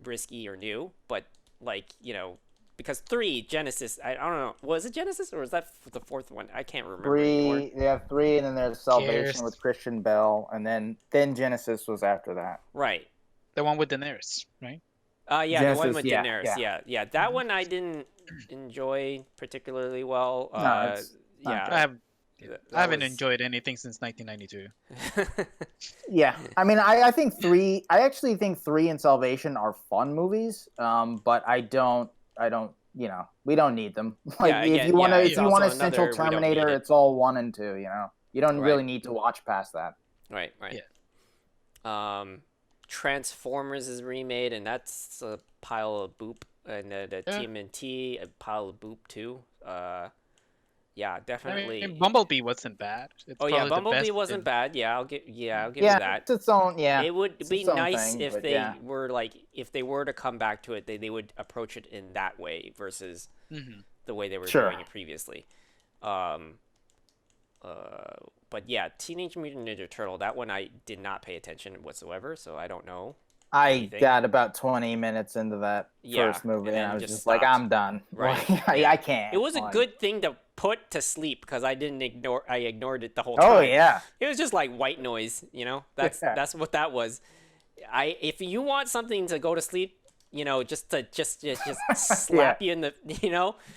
risky or new, but like, you know, because 3 Genesis, I don't know, was it Genesis or was that the 4th one? I can't remember. 3, they have 3, and then there's Salvation with Christian Bale, and then Genesis was after that. Right. The one with Daenerys, right? Genesis, the one with Daenerys. Yeah. That one I didn't enjoy particularly well. I haven't enjoyed anything since 1992. Yeah, I mean, I think 3. I actually think 3 and Salvation are fun movies. But I don't. You know, we don't need them. Like if you want a central Terminator, it's all 1 and 2. You know. You don't really need to watch past that. Right. Yeah. Transformers is remade, and that's a pile of boop. And the TMNT, a pile of boop too. Yeah, definitely. I mean, Bumblebee wasn't bad. It's Bumblebee wasn't bad. Yeah, I'll give you that. It's its own. Yeah, it would be nice if they were if they were to come back to it, they would approach it in that way versus the way they were doing it previously. But yeah, Teenage Mutant Ninja Turtle, that one I did not pay attention whatsoever, so I don't know. I got about 20 minutes into that first movie, and I was just like, I'm done. Right. I can't. It was a good thing to put to sleep because I ignored it the whole time. Oh, yeah. It was just like white noise, That's what that was. If you want something to go to sleep, just slap you in the,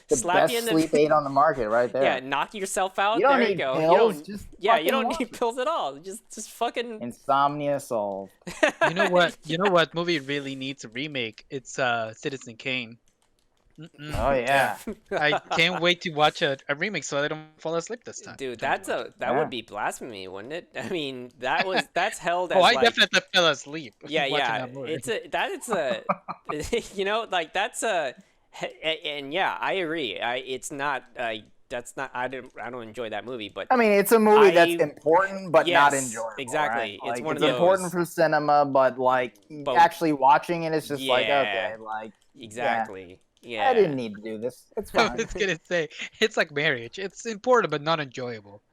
slap you in the sleep aid on the market right there. Yeah, knock yourself out. You don't need pills. You don't need pills at all. Just fucking insomnia solved. You know what movie really needs a remake? It's Citizen Kane. Oh yeah. I can't wait to watch a remake so I don't fall asleep this time. Dude, that would be blasphemy, wouldn't it? I mean, that's held as I definitely fell asleep. Yeah. That's a and yeah, I agree. It's not that's not I don't enjoy that movie, but I mean, it's a movie that's important but not enjoyable. Exactly. Right? It's one of those important for cinema, but actually watching it is just exactly. Yeah. I didn't need to do this. It's fine. I was gonna say it's like marriage. It's important but not enjoyable.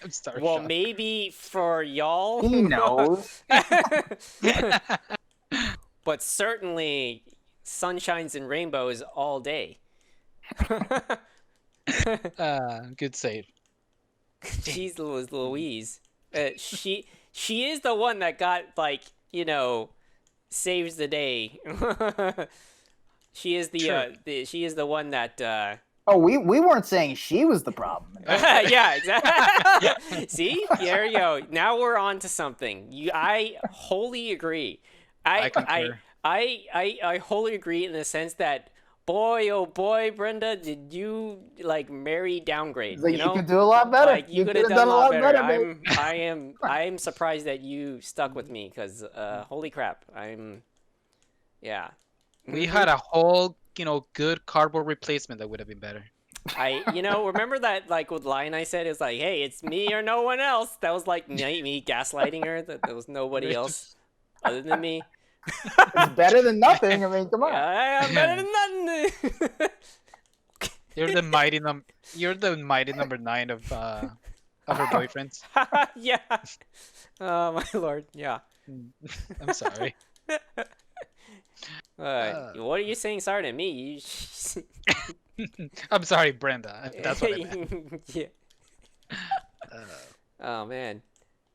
I'm sorry. Well, maybe for y'all. He knows. But certainly, sunshines and rainbows all day. Good save. Jeez Louise. She is the one that got saves the day. She is she is the one that. Oh, we weren't saying she was the problem. Yeah, exactly. See, there you go. Now we're on to something. I wholly agree. I wholly agree in the sense that, boy, oh boy, Brenda, did you marry downgrade? You could do a lot better. You could have done a lot better. I am surprised that you stuck with me because holy crap, yeah. We had a whole, good cardboard replacement that would have been better. Remember that, with Lion I said, it's like, hey, it's me or no one else. That was me gaslighting her, that there was nobody else other than me. It's better than nothing. I mean, come on. I'm better than nothing. You're the mighty number 9 of her boyfriends. Yeah. Oh, my lord. Yeah. I'm sorry. What are you saying sorry to me? I'm sorry, Brenda. That's what I meant. Yeah. Oh man,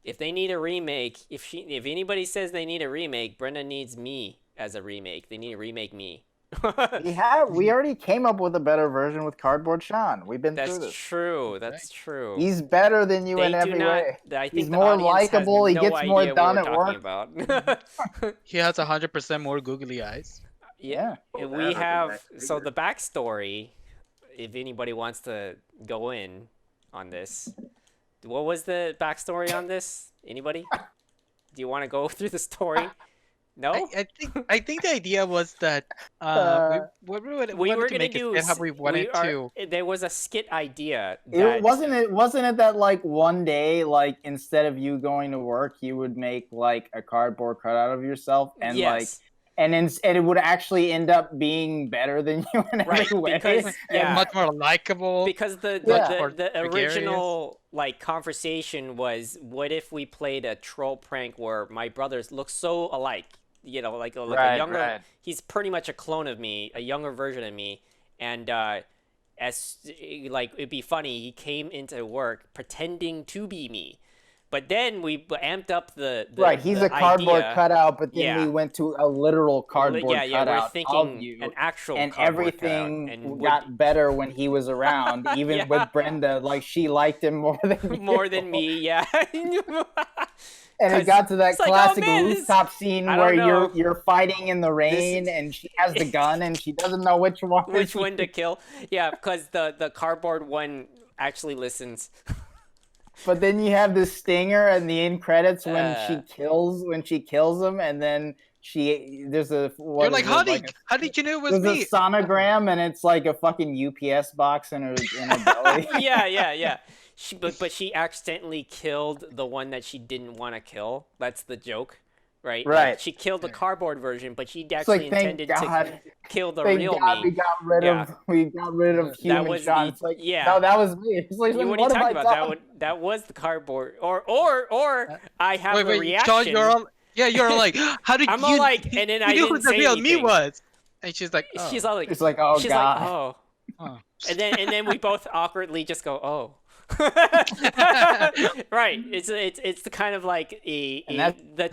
if they need a remake, if anybody says they need a remake, Brenda needs me as a remake. They need to remake me. We already came up with a better version with Cardboard Sean. We've been through this. That's true. That's true. He's better than you in every way. I think he's more likable. He gets more done at work. He has 100% more googly eyes. Yeah. We have the backstory. If anybody wants to go in on this, what was the backstory on this? Anybody? Do you want to go through the story? No, I think the idea was that we were going to do how we wanted to. There was a skit idea. Wasn't it that one day instead of you going to work you would make a cardboard cutout of yourself and yes. And it would actually end up being better than you in every way. Because, much more likable. Because the original conversation was, what if we played a troll prank where my brothers look so alike? A younger. Right. He's pretty much a clone of me, a younger version of me, and it'd be funny. He came into work pretending to be me. But then we amped up the right. He's a cardboard cutout, but then we went to a literal cardboard cutout we're thinking of you, an actual and cardboard everything and got better when he was around. Even with Brenda, she liked him more than me. Yeah. And it got to that classic rooftop scene where you're fighting in the rain, and she has the gun, and she doesn't know which one to kill. Yeah, because the cardboard one actually listens. But then you have the stinger and the end credits when she kills him, and then there's a you're like, how did you know it was me? There's a sonogram, and it's like a fucking UPS box in her belly. Yeah. But she accidentally killed the one that she didn't want to kill. That's the joke, right? Right. Like, she killed the cardboard version, but she actually intended to kill the thank real God me. We got rid of human Sean. It's like, no, that was me. It's like, what are you talking about? That was the cardboard. Or I have a reaction. Sean, you're like, how did I'm all like, and then I didn't who the say real anything. me was? And she's like, oh. She's all like, oh she's God. like, oh. Oh. And then we both awkwardly just go, oh. Right. It's the kind of like the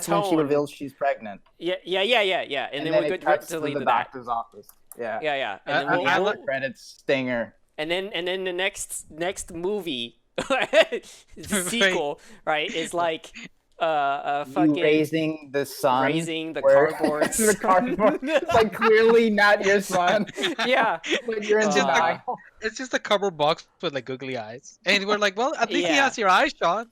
tone. When she reveals she's pregnant. Yeah. And then we're good to leave the doctor's office. Yeah. Yeah. And then we'll credits stinger. And then the next movie, the sequel, right, is like fucking raising the son, raising the cardboard. The cardboard. It's like clearly not your son. Yeah, but you're in denial. It's just a cardboard box with like googly eyes, and we're like, well, at least he has your eyes, Sean.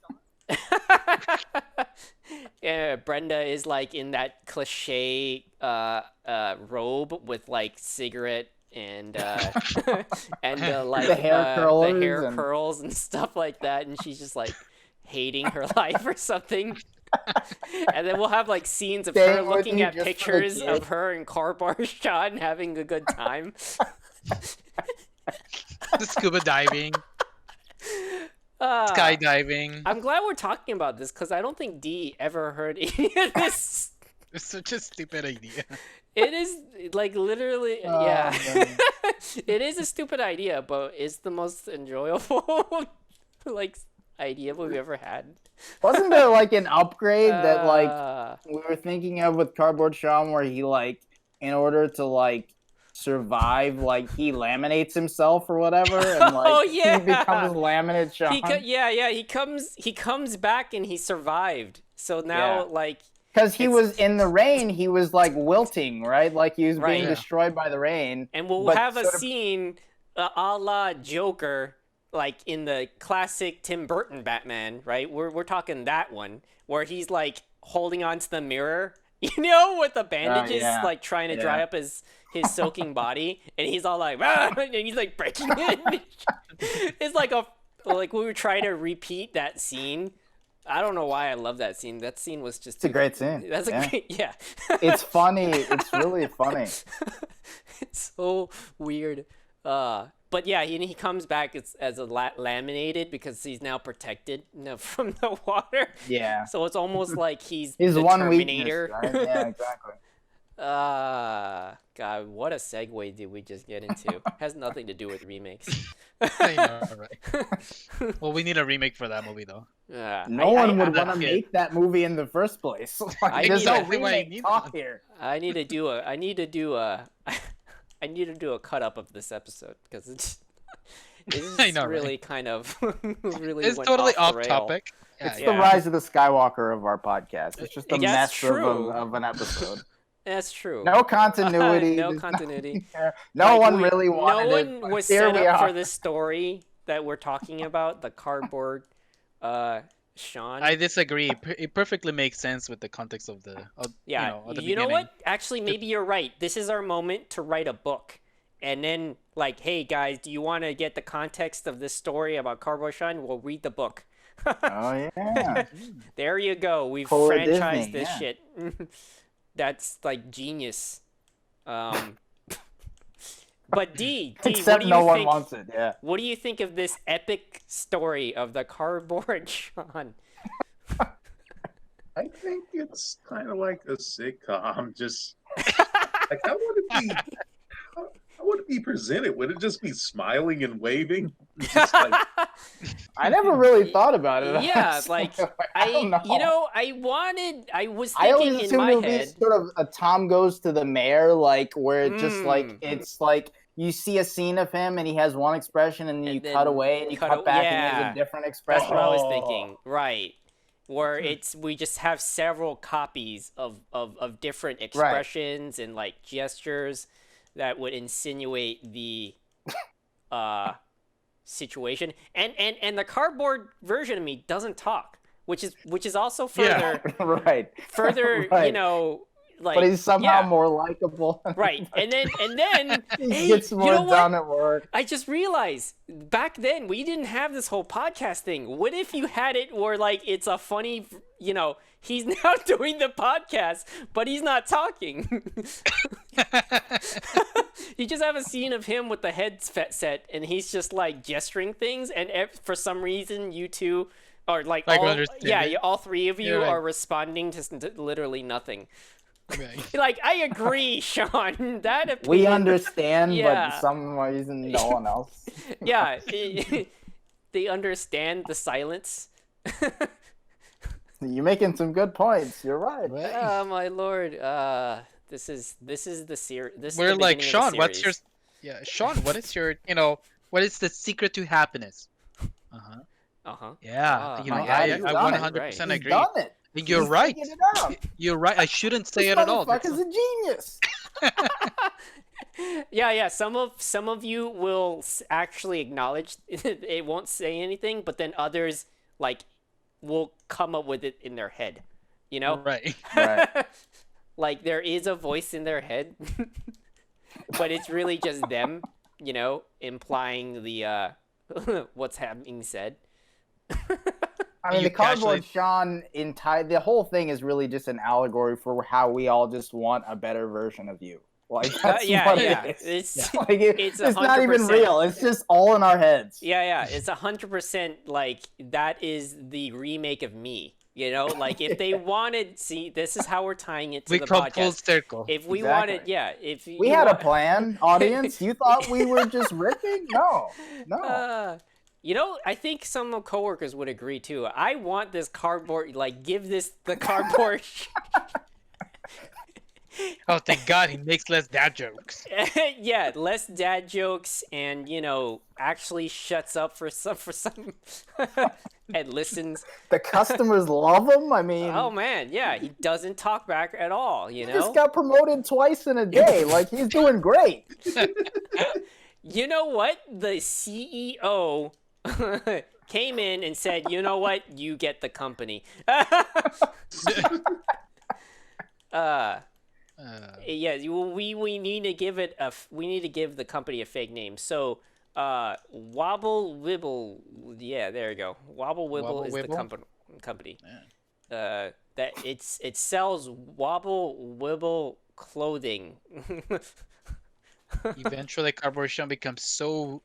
Yeah, Brenda is like in that cliche robe with like cigarette and like the hair curls and stuff like that, and she's just like hating her life or something. And then we'll have like scenes of her looking at pictures of her in cardboard shot and having a good time. The scuba diving, skydiving. I'm glad we're talking about this because I don't think Dee ever heard any of this. It's such a stupid idea. It is like literally, yeah. It is a stupid idea, but it's the most enjoyable like idea we've ever had. Wasn't there like an upgrade that like we were thinking of with Cardboard Sean where he like in order to like survive like he laminates himself or whatever and like he becomes laminate Sean? He comes back and he survived. So now like because he was in the rain, he was like wilting, right? Like he was being destroyed by the rain. And we'll have a scene a la Joker, like in the classic Tim Burton Batman, right? We're talking that one where he's like holding onto the mirror, you know, with the bandages, like trying to dry up his soaking body, and he's all like, and he's like breaking it. It's like we were trying to repeat that scene. I don't know why I love that scene. That scene was just a great scene. That's a great, It's funny. It's really funny. It's so weird. But yeah, he comes back as a laminated because he's now protected from the water. Yeah. So it's almost like he's the one Terminator. Weakness, right? Yeah, exactly. God, what a segue did we just get into? Has nothing to do with remakes. I know, right? Well, we need a remake for that movie, though. No one would want to make that movie in the first place. Like, there's no remake talk here. I need to do a cut up of this episode because it's really kind of really. It's went totally off off topic. It's the rise of the Skywalker of our podcast. It's just a mess of an episode. That's true. No continuity. No continuity. No one really wanted it. No one was set up for this story that we're talking about. The cardboard, Sean. I disagree. It perfectly makes sense with the context of the. You know what? Actually, maybe you're right. This is our moment to write a book, and then like, hey guys, do you want to get the context of this story about Cardboard Sean? We'll read the book. Oh yeah. There you go. We've franchised this shit. That's like genius. But D, except no one wants it. Yeah. What do you think of this epic story of the Cardboard Sean? I think it's kind of like a sitcom. Just like how would it be presented? Would it just be smiling and waving? Just like... I never really thought about it. Yeah, like I was thinking in my head, sort of a Tom Goes to the Mayor, like where it just like it's like you see a scene of him and he has one expression and then you cut away and you cut back and he has a different expression. That's what I was thinking, right? Where we just have several copies of different expressions and like gestures that would insinuate the situation, and the cardboard version of me doesn't talk, which is also further right further right. you know, like, but he's somehow more likable. Right. And then he hey, gets more you know done what? at work. I just realized back then we didn't have this whole podcast thing. What if you had it where, like, it's a funny, you know, he's now doing the podcast, but he's not talking. You just have a scene of him with the headset, and he's just like gesturing things, and for some reason you two are like all three of you are responding to literally nothing. Okay. Like, I agree, Sean. That opinion, we understand, but for some reason no one else. Yeah, they understand the silence. You're making some good points. You're right. Oh my lord. This is the series. We're like, Sean, what's your Sean, what is your, you know, what is the secret to happiness? Yeah, you know, I 100% agree. Done it. You're right. You're right. I shouldn't say it at all. This motherfucker's a genius. Yeah. Some of you will actually acknowledge it, won't say anything, but then others like will come up with it in their head. You know? Right. Like, there is a voice in their head, but it's really just them, you know, implying the what's being said. I mean, the cardboard Sean the whole thing is really just an allegory for how we all just want a better version of you. Like, that's what it is. It's not even real. It's just all in our heads. Yeah. It's 100% like, that is the remake of me. You know, like, if they wanted, see, this is how we're tying it to the podcast. We come full circle. If we wanted, if we had a plan, audience. You thought we were just ripping? No. You know, I think some coworkers would agree too. I want this cardboard, like, give this the cardboard. Oh, thank God he makes less dad jokes. Yeah, less dad jokes, and, you know, actually shuts up for some and listens. The customers love him. I mean, oh man, yeah, he doesn't talk back at all. You know, he just got promoted twice in a day. Like, he's doing great. You know what? The CEO came in and said, "You know what? You get the company." Yeah, we need to give it we need to give the company a fake name. So, Wobble Wibble, yeah, there you go. Wobble Wibble is the company. Yeah. That it sells Wobble Wibble clothing. Eventually, Cardboard Sean becomes so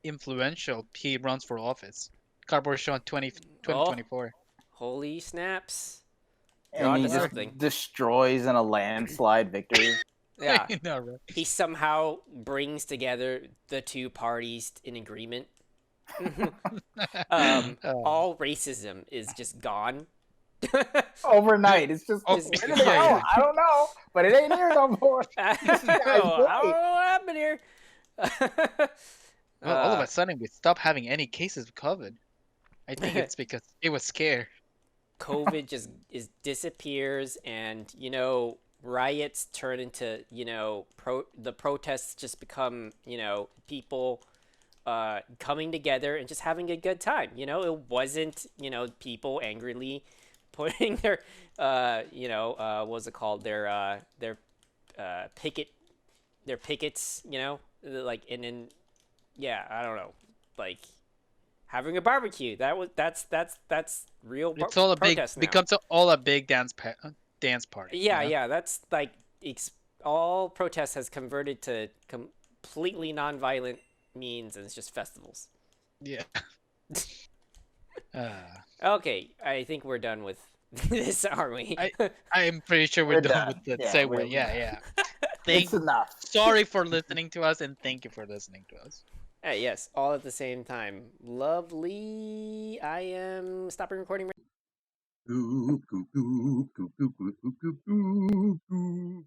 influential, he runs for office. Cardboard Sean 2024. Holy snaps. And he just destroys in a landslide victory. Yeah. No, right. He somehow brings together the two parties in agreement. All racism is just gone. Overnight. It's just, I don't know, but it ain't here no more. I don't know what happened here. Well, all of a sudden, we stopped having any cases of COVID. I think it's because it was scared. COVID just disappears, and, you know, riots turn into, you know, the protests just become, you know, people coming together and just having a good time. You know, it wasn't, you know, people angrily putting their you know, what was it called, their pickets, you know, like, and then, yeah, I don't know, like, having a barbecue. That's real. It's all a big becomes all a big dance party. Yeah, you know? Yeah. That's like all protests has converted to completely non-violent means, and it's just festivals. Yeah. Okay, I think we're done with this, aren't we? I am pretty sure we're done with the segue. Yeah. It's enough. Sorry for listening to us, and thank you for listening to us. Yes, all at the same time. Lovely. I am stopping recording.